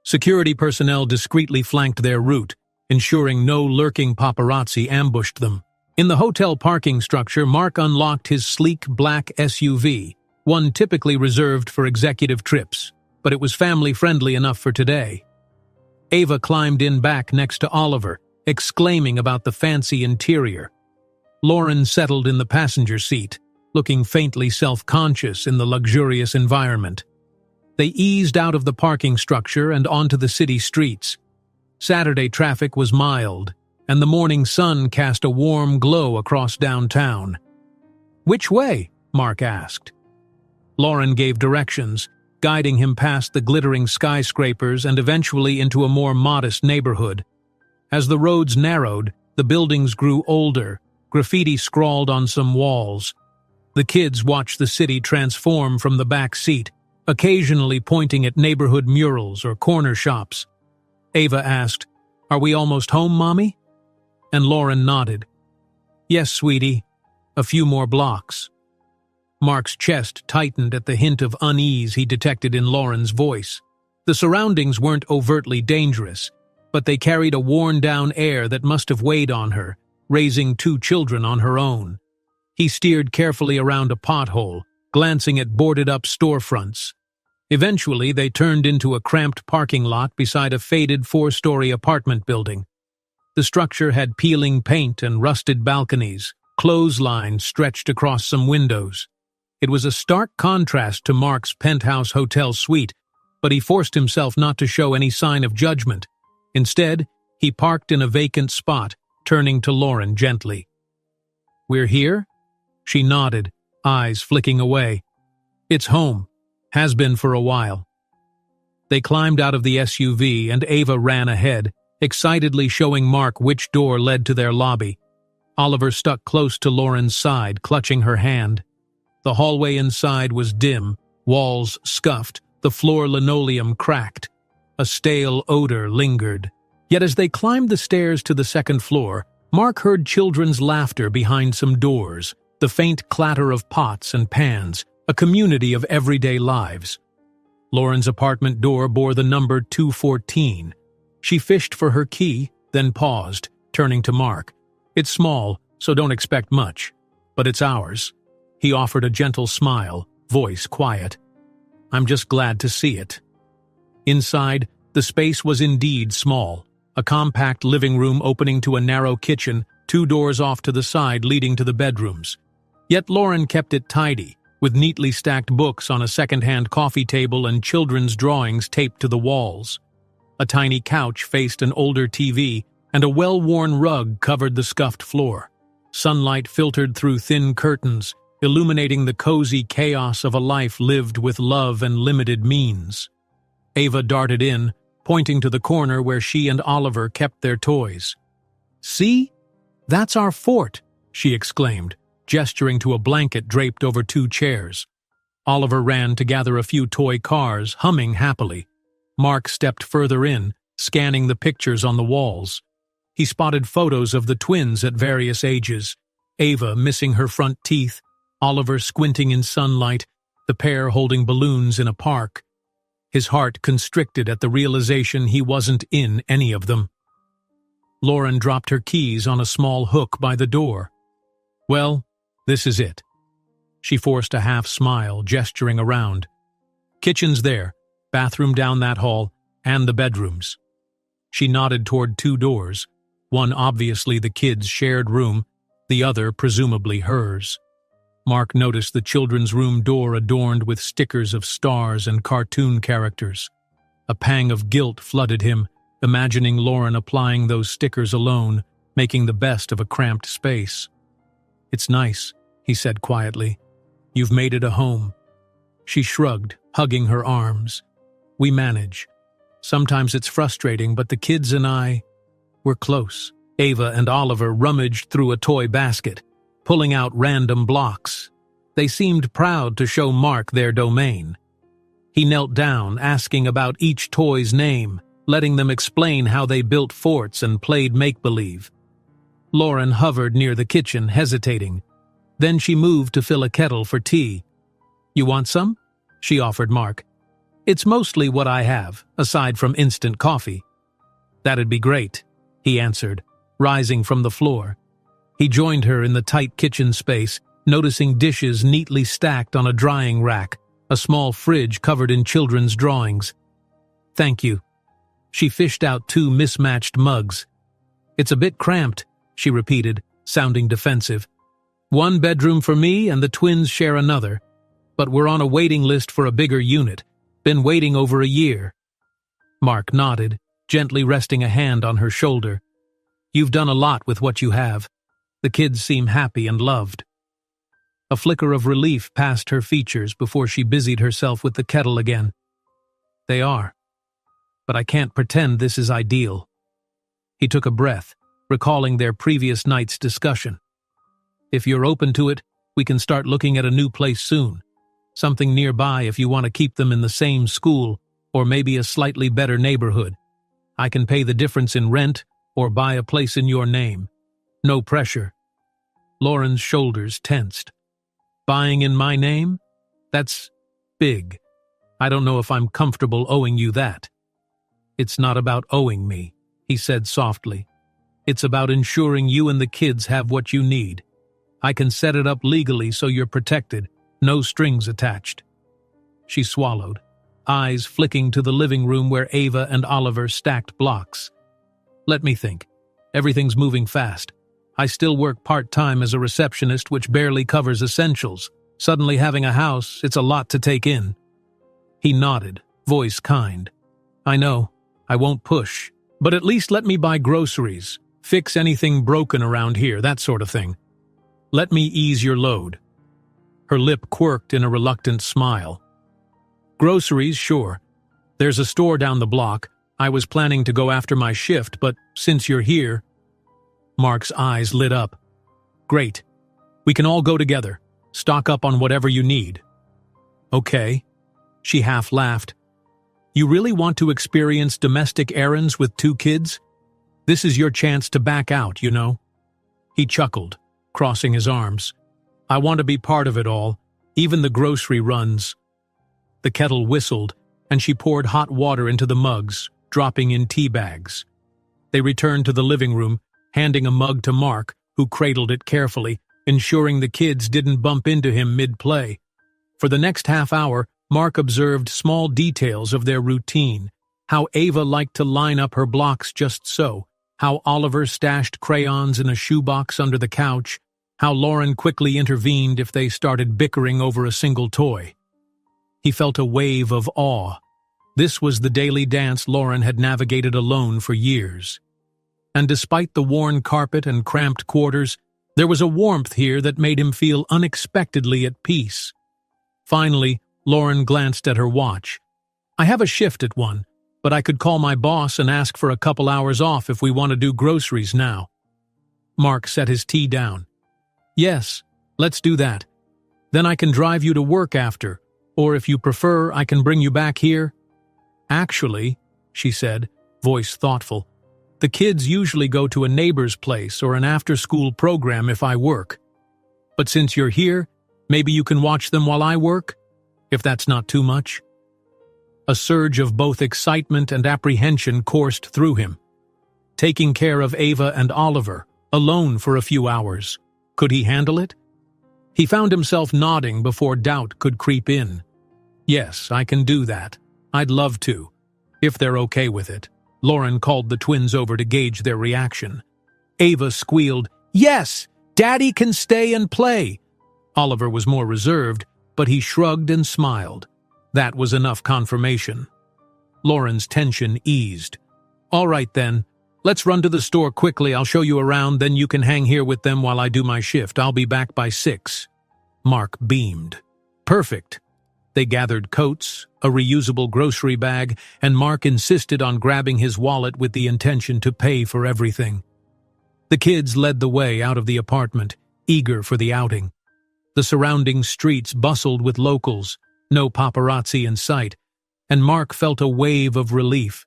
Security personnel discreetly flanked their route, ensuring no lurking paparazzi ambushed them. In the hotel parking structure, Mark unlocked his sleek black SUV, one typically reserved for executive trips, but it was family-friendly enough for today. Ava climbed in back next to Oliver, exclaiming about the fancy interior. Lauren settled in the passenger seat, looking faintly self-conscious in the luxurious environment. They eased out of the parking structure and onto the city streets. Saturday traffic was mild, and the morning sun cast a warm glow across downtown. "Which way?" Mark asked. Lauren gave directions, guiding him past the glittering skyscrapers and eventually into a more modest neighborhood. As the roads narrowed, the buildings grew older, graffiti scrawled on some walls. The kids watched the city transform from the back seat, occasionally pointing at neighborhood murals or corner shops. Ava asked, "Are we almost home, Mommy?" And Lauren nodded. "Yes, sweetie. A few more blocks." Mark's chest tightened at the hint of unease he detected in Lauren's voice. The surroundings weren't overtly dangerous, but they carried a worn-down air that must have weighed on her, raising two children on her own. He steered carefully around a pothole, glancing at boarded-up storefronts. Eventually, they turned into a cramped parking lot beside a faded four-story apartment building. The structure had peeling paint and rusted balconies, clotheslines stretched across some windows. It was a stark contrast to Mark's penthouse hotel suite, but he forced himself not to show any sign of judgment. Instead, he parked in a vacant spot, turning to Lauren gently. "We're here?" She nodded, eyes flicking away. "It's home. Has been for a while." They climbed out of the SUV and Ava ran ahead, excitedly showing Mark which door led to their lobby. Oliver stuck close to Lauren's side, clutching her hand. The hallway inside was dim, walls scuffed, the floor linoleum cracked. A stale odor lingered. Yet as they climbed the stairs to the second floor, Mark heard children's laughter behind some doors, the faint clatter of pots and pans, a community of everyday lives. Lauren's apartment door bore the number 214. She fished for her key, then paused, turning to Mark. "It's small, so don't expect much. But it's ours." He offered a gentle smile, voice quiet. "I'm just glad to see it." Inside, the space was indeed small, a compact living room opening to a narrow kitchen, 2 doors off to the side leading to the bedrooms. Yet Lauren kept it tidy, with neatly stacked books on a second-hand coffee table and children's drawings taped to the walls. A tiny couch faced an older TV, and a well-worn rug covered the scuffed floor. Sunlight filtered through thin curtains, illuminating the cozy chaos of a life lived with love and limited means. Ava darted in, pointing to the corner where she and Oliver kept their toys. "See? That's our fort," she exclaimed, gesturing to a blanket draped over 2 chairs. Oliver ran to gather a few toy cars, humming happily. Mark stepped further in, scanning the pictures on the walls. He spotted photos of the twins at various ages, Ava missing her front teeth, Oliver squinting in sunlight, the pair holding balloons in a park. His heart constricted at the realization he wasn't in any of them. Lauren dropped her keys on a small hook by the door. "Well, this is it." She forced a half-smile, gesturing around. "Kitchen's there, bathroom down that hall, and the bedrooms." She nodded toward 2 doors, one obviously the kids' shared room, the other presumably hers. Mark noticed the children's room door adorned with stickers of stars and cartoon characters. A pang of guilt flooded him, imagining Lauren applying those stickers alone, making the best of a cramped space. "It's nice," he said quietly. "You've made it a home." She shrugged, hugging her arms. "We manage. Sometimes it's frustrating, but the kids and we're close." Ava and Oliver rummaged through a toy basket, pulling out random blocks. They seemed proud to show Mark their domain. He knelt down, asking about each toy's name, letting them explain how they built forts and played make-believe. Lauren hovered near the kitchen, hesitating. Then she moved to fill a kettle for tea. "You want some?" she offered Mark. "It's mostly what I have, aside from instant coffee." "That'd be great," he answered, rising from the floor. He joined her in the tight kitchen space, noticing dishes neatly stacked on a drying rack, a small fridge covered in children's drawings. "Thank you." She fished out 2 mismatched mugs. "It's a bit cramped," she repeated, sounding defensive. "One bedroom for me and the twins share another, but we're on a waiting list for a bigger unit. Been waiting over a year." Mark nodded, gently resting a hand on her shoulder. "You've done a lot with what you have. The kids seem happy and loved." A flicker of relief passed her features before she busied herself with the kettle again. "They are. But I can't pretend this is ideal." He took a breath, recalling their previous night's discussion. "If you're open to it, we can start looking at a new place soon. Something nearby if you want to keep them in the same school, or maybe a slightly better neighborhood. I can pay the difference in rent or buy a place in your name. No pressure." Lauren's shoulders tensed. "Buying in my name? That's big. I don't know if I'm comfortable owing you that." "It's not about owing me," he said softly. "It's about ensuring you and the kids have what you need. I can set it up legally so you're protected, no strings attached." She swallowed, eyes flicking to the living room where Ava and Oliver stacked blocks. "Let me think. Everything's moving fast. I still work part-time as a receptionist, which barely covers essentials. Suddenly having a house, it's a lot to take in." He nodded, voice kind. "I know. I won't push. But at least let me buy groceries, fix anything broken around here, that sort of thing. Let me ease your load." Her lip quirked in a reluctant smile. "Groceries, sure. There's a store down the block. I was planning to go after my shift, but since you're here—" Mark's eyes lit up. "Great. We can all go together. Stock up on whatever you need." "Okay." She half laughed. "You really want to experience domestic errands with 2 kids? This is your chance to back out, you know." He chuckled, crossing his arms. "I want to be part of it all, even the grocery runs." The kettle whistled, and she poured hot water into the mugs, dropping in tea bags. They returned to the living room, handing a mug to Mark, who cradled it carefully, ensuring the kids didn't bump into him mid-play. For the next half hour, Mark observed small details of their routine, how Ava liked to line up her blocks just so, how Oliver stashed crayons in a shoebox under the couch, how Lauren quickly intervened if they started bickering over a single toy. He felt a wave of awe. This was the daily dance Lauren had navigated alone for years. And despite the worn carpet and cramped quarters, there was a warmth here that made him feel unexpectedly at peace. Finally, Lauren glanced at her watch. "I have a shift at 1, but I could call my boss and ask for a couple hours off if we want to do groceries now." Mark set his tea down. "Yes, let's do that. Then I can drive you to work after, or if you prefer, I can bring you back here." "Actually," she said, voice thoughtful, "the kids usually go to a neighbor's place or an after-school program if I work. But since you're here, maybe you can watch them while I work, if that's not too much." A surge of both excitement and apprehension coursed through him. Taking care of Ava and Oliver, alone for a few hours. Could he handle it? He found himself nodding before doubt could creep in. "Yes, I can do that. I'd love to, if they're okay with it." Lauren called the twins over to gauge their reaction. Ava squealed, "Yes, Daddy can stay and play." Oliver was more reserved, but he shrugged and smiled. That was enough confirmation. Lauren's tension eased. "All right then, let's run to the store quickly. I'll show you around, then you can hang here with them while I do my shift. I'll be back by 6. Mark beamed. Perfect. They gathered coats, a reusable grocery bag, and Mark insisted on grabbing his wallet with the intention to pay for everything. The kids led the way out of the apartment, eager for the outing. The surrounding streets bustled with locals, no paparazzi in sight, and Mark felt a wave of relief.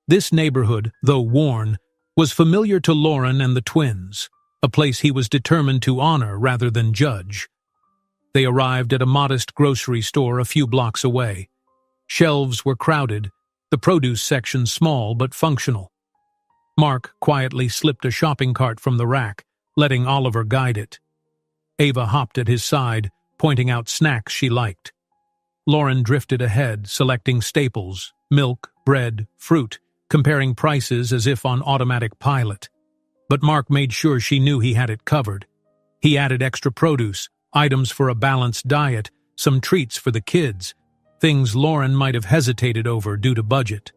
This neighborhood, though worn, was familiar to Lauren and the twins, a place he was determined to honor rather than judge. They arrived at a modest grocery store a few blocks away. Shelves were crowded, the produce section small but functional. Mark quietly slipped a shopping cart from the rack, letting Oliver guide it. Ava hopped at his side, pointing out snacks she liked. Lauren drifted ahead, selecting staples, milk, bread, fruit, comparing prices as if on automatic pilot. But Mark made sure she knew he had it covered. He added extra produce, items for a balanced diet, some treats for the kids, things Lauren might have hesitated over due to budget.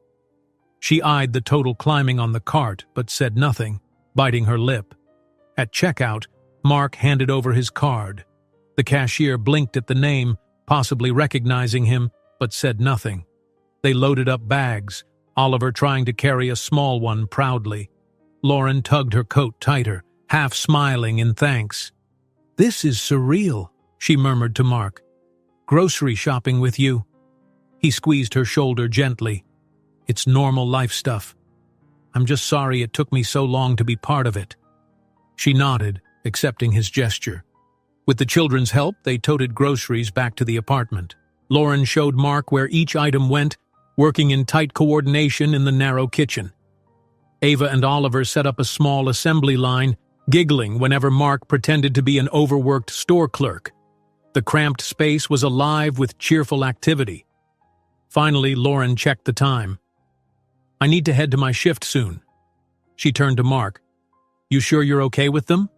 She eyed the total climbing on the cart, but said nothing, biting her lip. At checkout, Mark handed over his card. The cashier blinked at the name, possibly recognizing him, but said nothing. They loaded up bags, Oliver trying to carry a small one proudly. Lauren tugged her coat tighter, half smiling in thanks. "This is surreal," she murmured to Mark. "Grocery shopping with you." He squeezed her shoulder gently. "It's normal life stuff. I'm just sorry it took me so long to be part of it." She nodded, accepting his gesture. With the children's help, they toted groceries back to the apartment. Lauren showed Mark where each item went, working in tight coordination in the narrow kitchen. Ava and Oliver set up a small assembly line, giggling whenever Mark pretended to be an overworked store clerk. The cramped space was alive with cheerful activity. Finally, Lauren checked the time. "I need to head to my shift soon." She turned to Mark. "You sure you're okay with them?"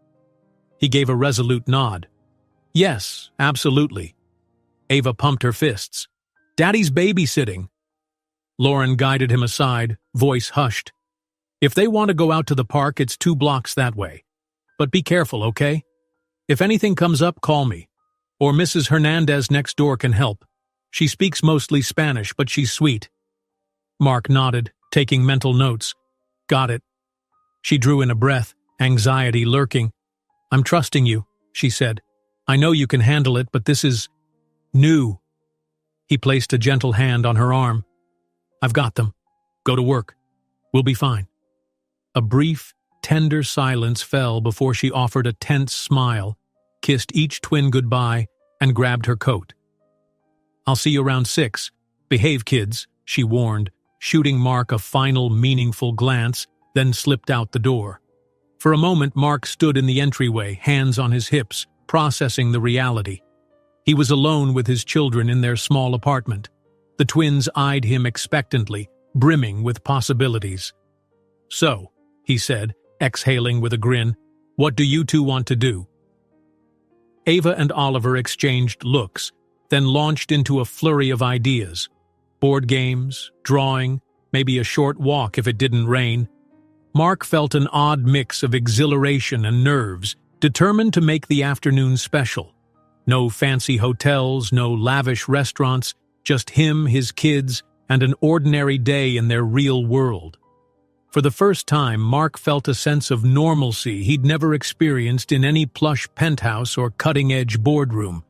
He gave a resolute nod. "Yes, absolutely." Ava pumped her fists. "Daddy's babysitting." Lauren guided him aside, voice hushed. "If they want to go out to the park, it's 2 blocks that way. But be careful, okay? If anything comes up, call me. Or Mrs. Hernandez next door can help. She speaks mostly Spanish, but she's sweet." Mark nodded, taking mental notes. "Got it." She drew in a breath, anxiety lurking. "I'm trusting you," she said. "I know you can handle it, but this is new." He placed a gentle hand on her arm. "I've got them. Go to work. We'll be fine." A brief, tender silence fell before she offered a tense smile, kissed each twin goodbye, and grabbed her coat. "I'll see you around 6. Behave, kids," she warned, shooting Mark a final meaningful glance, then slipped out the door. For a moment, Mark stood in the entryway, hands on his hips, processing the reality. He was alone with his children in their small apartment. The twins eyed him expectantly, brimming with possibilities. "So," he said, exhaling with a grin, "what do you two want to do?" Ava and Oliver exchanged looks, then launched into a flurry of ideas. Board games, drawing, maybe a short walk if it didn't rain. Mark felt an odd mix of exhilaration and nerves, determined to make the afternoon special. No fancy hotels, no lavish restaurants, just him, his kids, and an ordinary day in their real world. For the first time, Mark felt a sense of normalcy he'd never experienced in any plush penthouse or cutting-edge boardroom.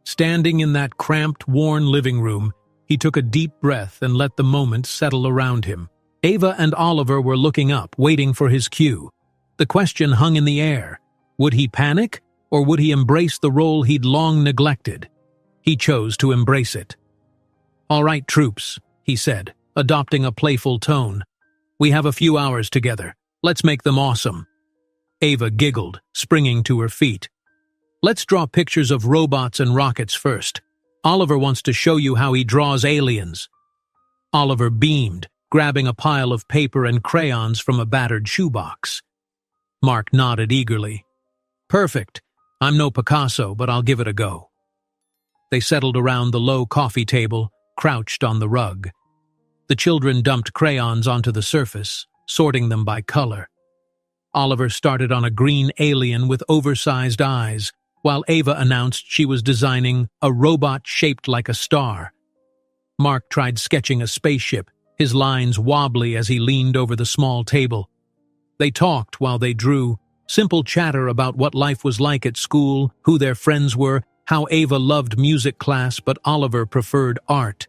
Standing in that cramped, worn living room, he took a deep breath and let the moment settle around him. Ava and Oliver were looking up, waiting for his cue. The question hung in the air. Would he panic, or would he embrace the role he'd long neglected? He chose to embrace it. "All right, troops," he said, adopting a playful tone. "We have a few hours together. Let's make them awesome." Ava giggled, springing to her feet. "Let's draw pictures of robots and rockets first. Oliver wants to show you how he draws aliens." Oliver beamed, grabbing a pile of paper and crayons from a battered shoebox. Mark nodded eagerly. "Perfect. I'm no Picasso, but I'll give it a go." They settled around the low coffee table, crouched on the rug. The children dumped crayons onto the surface, sorting them by color. Oliver started on a green alien with oversized eyes, while Ava announced she was designing a robot shaped like a star. Mark tried sketching a spaceship, his lines wobbly as he leaned over the small table. They talked while they drew, simple chatter about what life was like at school, who their friends were, how Ava loved music class but Oliver preferred art.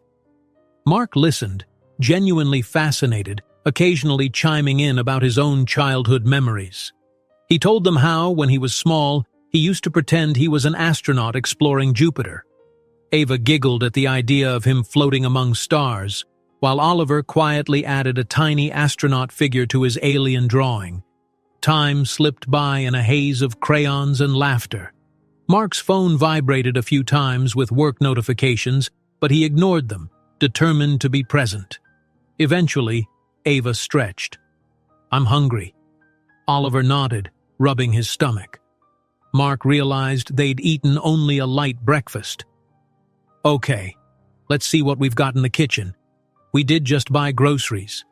Mark listened, genuinely fascinated, occasionally chiming in about his own childhood memories. He told them how, when he was small, he used to pretend he was an astronaut exploring Jupiter. Ava giggled at the idea of him floating among stars, while Oliver quietly added a tiny astronaut figure to his alien drawing. Time slipped by in a haze of crayons and laughter. Mark's phone vibrated a few times with work notifications, but he ignored them, determined to be present. Eventually, Ava stretched. "I'm hungry." Oliver nodded, rubbing his stomach. Mark realized they'd eaten only a light breakfast. "Okay, let's see what we've got in the kitchen. We did just buy groceries."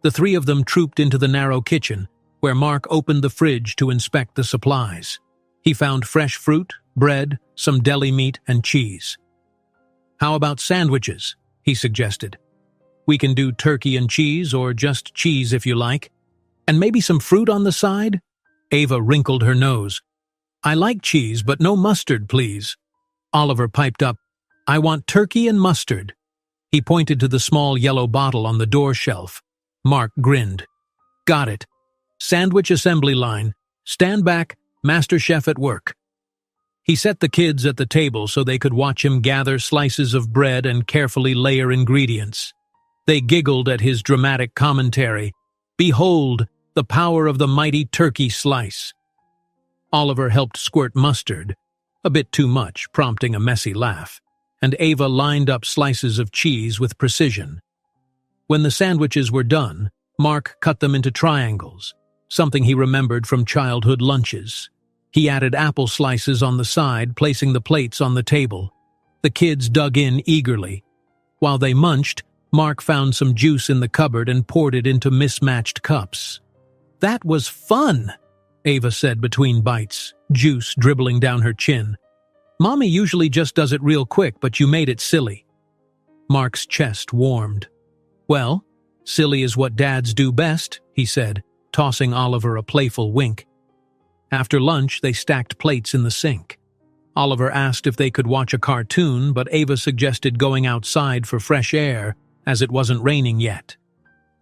The three of them trooped into the narrow kitchen, where Mark opened the fridge to inspect the supplies. He found fresh fruit, bread, some deli meat, and cheese. "How about sandwiches?" he suggested. "We can do turkey and cheese, or just cheese if you like. And maybe some fruit on the side?" Ava wrinkled her nose. "I like cheese, but no mustard, please." Oliver piped up, "I want turkey and mustard." He pointed to the small yellow bottle on the door shelf. Mark grinned. "Got it. Sandwich assembly line. Stand back, Master Chef at work." He set the kids at the table so they could watch him gather slices of bread and carefully layer ingredients. They giggled at his dramatic commentary. "Behold, the power of the mighty turkey slice." Oliver helped squirt mustard, a bit too much, prompting a messy laugh, and Ava lined up slices of cheese with precision. When the sandwiches were done, Mark cut them into triangles, something he remembered from childhood lunches. He added apple slices on the side, placing the plates on the table. The kids dug in eagerly. While they munched, Mark found some juice in the cupboard and poured it into mismatched cups. "That was fun," Ava said between bites, juice dribbling down her chin. "Mommy usually just does it real quick, but you made it silly." Mark's chest warmed. "Well, silly is what dads do best," he said, tossing Oliver a playful wink. After lunch, they stacked plates in the sink. Oliver asked if they could watch a cartoon, but Ava suggested going outside for fresh air, as it wasn't raining yet.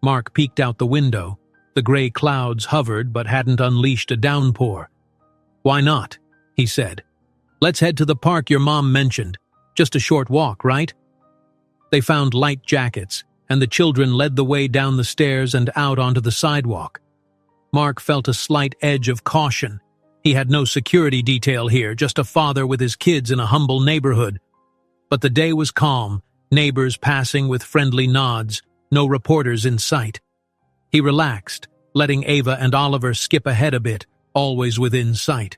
Mark peeked out the window. The gray clouds hovered but hadn't unleashed a downpour. "Why not?" he said. "Let's head to the park your mom mentioned. Just a short walk, right?" They found light jackets, and the children led the way down the stairs and out onto the sidewalk. Mark felt a slight edge of caution. He had no security detail here, just a father with his kids in a humble neighborhood. But the day was calm, neighbors passing with friendly nods, no reporters in sight. He relaxed, letting Ava and Oliver skip ahead a bit, always within sight.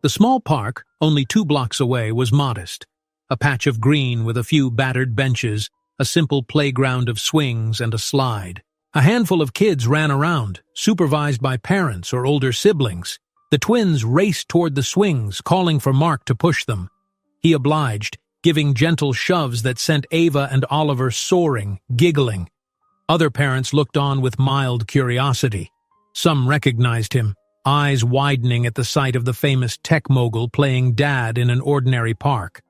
The small park, only 2 blocks away, was modest. A patch of green with a few battered benches, a simple playground of swings and a slide. A handful of kids ran around, supervised by parents or older siblings. The twins raced toward the swings, calling for Mark to push them. He obliged, giving gentle shoves that sent Ava and Oliver soaring, giggling. Other parents looked on with mild curiosity. Some recognized him, eyes widening at the sight of the famous tech mogul playing dad in an ordinary park.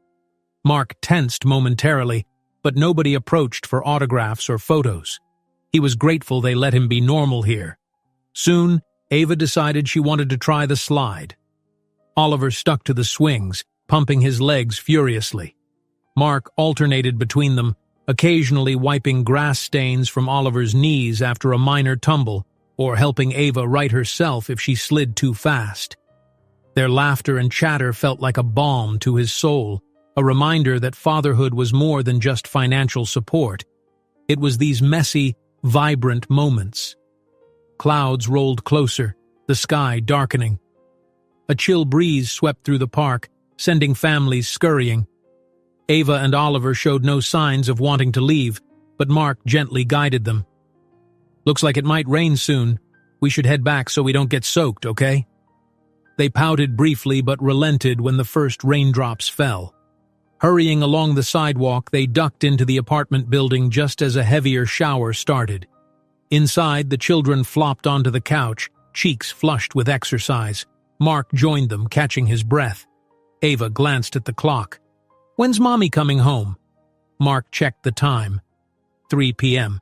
Mark tensed momentarily, but nobody approached for autographs or photos. He was grateful they let him be normal here. Soon, Ava decided she wanted to try the slide. Oliver stuck to the swings, pumping his legs furiously. Mark alternated between them, occasionally wiping grass stains from Oliver's knees after a minor tumble, or helping Ava right herself if she slid too fast. Their laughter and chatter felt like a balm to his soul, a reminder that fatherhood was more than just financial support. It was these messy, vibrant moments. Clouds rolled closer, the sky darkening. A chill breeze swept through the park, sending families scurrying. Ava and Oliver showed no signs of wanting to leave, but Mark gently guided them. "Looks like it might rain soon. We should head back so we don't get soaked, okay?" They pouted briefly but relented when the first raindrops fell. Hurrying along the sidewalk, they ducked into the apartment building just as a heavier shower started. Inside, the children flopped onto the couch, cheeks flushed with exercise. Mark joined them, catching his breath. Ava glanced at the clock. "When's Mommy coming home?" Mark checked the time. 3 p.m.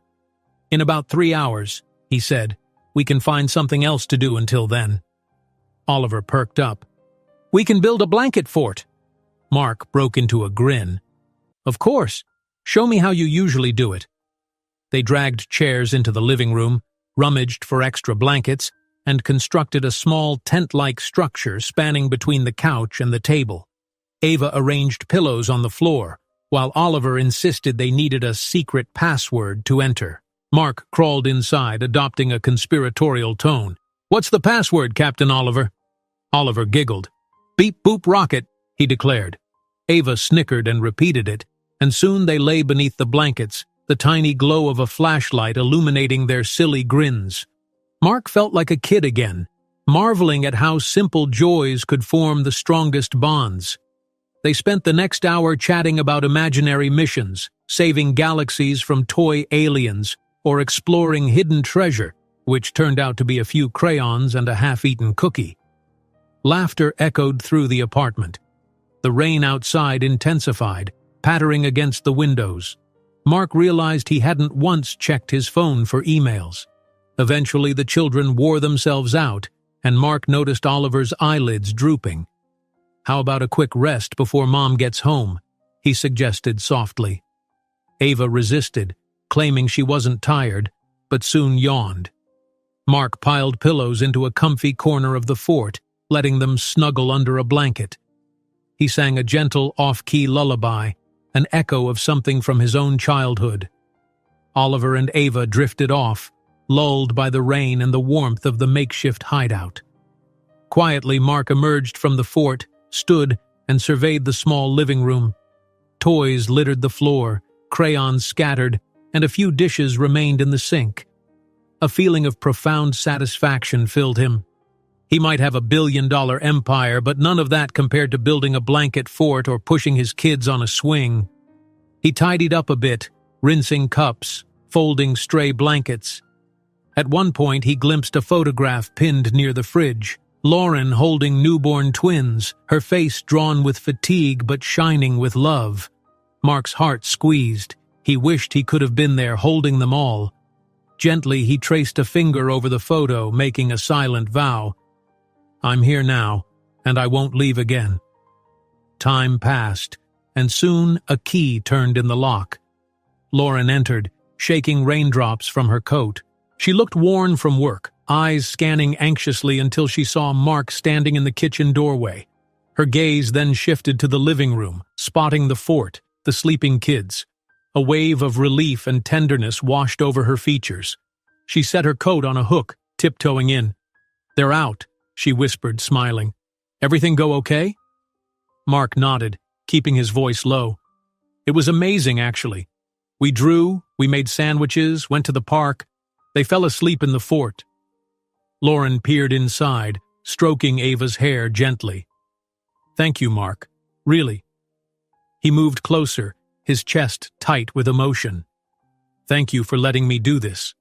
"In about 3 hours," he said. "We can find something else to do until then." Oliver perked up. "We can build a blanket fort." Mark broke into a grin. "Of course. Show me how you usually do it." They dragged chairs into the living room, rummaged for extra blankets, and constructed a small tent-like structure spanning between the couch and the table. Ava arranged pillows on the floor, while Oliver insisted they needed a secret password to enter. Mark crawled inside, adopting a conspiratorial tone. "What's the password, Captain Oliver?" Oliver giggled. "Beep boop rocket," he declared. Ava snickered and repeated it, and soon they lay beneath the blankets, the tiny glow of a flashlight illuminating their silly grins. Mark felt like a kid again, marveling at how simple joys could form the strongest bonds. They spent the next hour chatting about imaginary missions, saving galaxies from toy aliens, or exploring hidden treasure, which turned out to be a few crayons and a half-eaten cookie. Laughter echoed through the apartment. The rain outside intensified, pattering against the windows. Mark realized he hadn't once checked his phone for emails. Eventually the children wore themselves out, and Mark noticed Oliver's eyelids drooping. "How about a quick rest before Mom gets home?" he suggested softly. Ava resisted, claiming she wasn't tired, but soon yawned. Mark piled pillows into a comfy corner of the fort, letting them snuggle under a blanket. He sang a gentle, off-key lullaby, an echo of something from his own childhood. Oliver and Ava drifted off, lulled by the rain and the warmth of the makeshift hideout. Quietly, Mark emerged from the fort, stood, and surveyed the small living room. Toys littered the floor, crayons scattered, and a few dishes remained in the sink. A feeling of profound satisfaction filled him. He might have a billion-dollar empire, but none of that compared to building a blanket fort or pushing his kids on a swing. He tidied up a bit, rinsing cups, folding stray blankets. At one point, he glimpsed a photograph pinned near the fridge. Lauren holding newborn twins, her face drawn with fatigue but shining with love. Mark's heart squeezed. He wished he could have been there holding them all. Gently, he traced a finger over the photo, making a silent vow. "I'm here now, and I won't leave again." Time passed, and soon a key turned in the lock. Lauren entered, shaking raindrops from her coat. She looked worn from work, eyes scanning anxiously until she saw Mark standing in the kitchen doorway. Her gaze then shifted to the living room, spotting the fort, the sleeping kids. A wave of relief and tenderness washed over her features. She set her coat on a hook, tiptoeing in. "They're out," she whispered, smiling. "Everything go okay?" Mark nodded, keeping his voice low. "It was amazing, actually. We drew, we made sandwiches, went to the park. They fell asleep in the fort." Lauren peered inside, stroking Ava's hair gently. "Thank you, Mark. Really." He moved closer, his chest tight with emotion. "Thank you for letting me do this."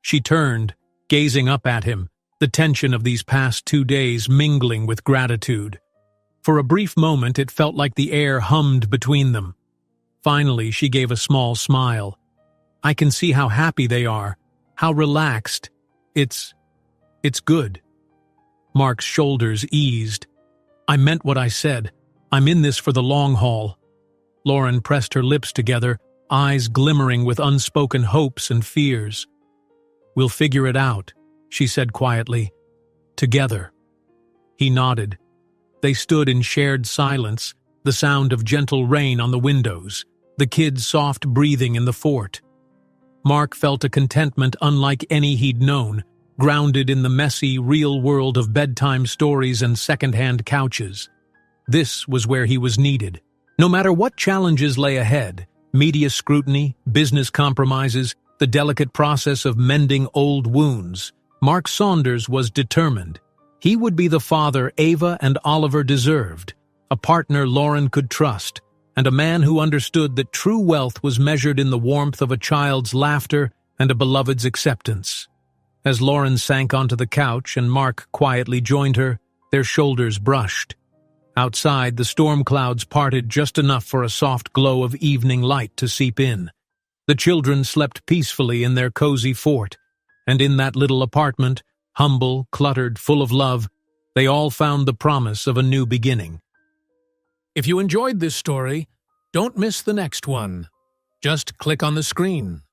She turned, gazing up at him, the tension of these past 2 days mingling with gratitude. For a brief moment it felt like the air hummed between them. Finally, she gave a small smile. "I can see how happy they are, how relaxed. It's good." Mark's shoulders eased. "I meant what I said. I'm in this for the long haul." Lauren pressed her lips together, eyes glimmering with unspoken hopes and fears. "We'll figure it out," she said quietly. "Together." He nodded. They stood in shared silence, the sound of gentle rain on the windows, the kids' soft breathing in the fort. Mark felt a contentment unlike any he'd known, grounded in the messy, real world of bedtime stories and second-hand couches. This was where he was needed. No matter what challenges lay ahead, media scrutiny, business compromises, the delicate process of mending old wounds, Mark Saunders was determined. He would be the father Ava and Oliver deserved, a partner Lauren could trust, and a man who understood that true wealth was measured in the warmth of a child's laughter and a beloved's acceptance. As Lauren sank onto the couch and Mark quietly joined her, their shoulders brushed. Outside, the storm clouds parted just enough for a soft glow of evening light to seep in. The children slept peacefully in their cozy fort, and in that little apartment, humble, cluttered, full of love, they all found the promise of a new beginning. If you enjoyed this story, don't miss the next one. Just click on the screen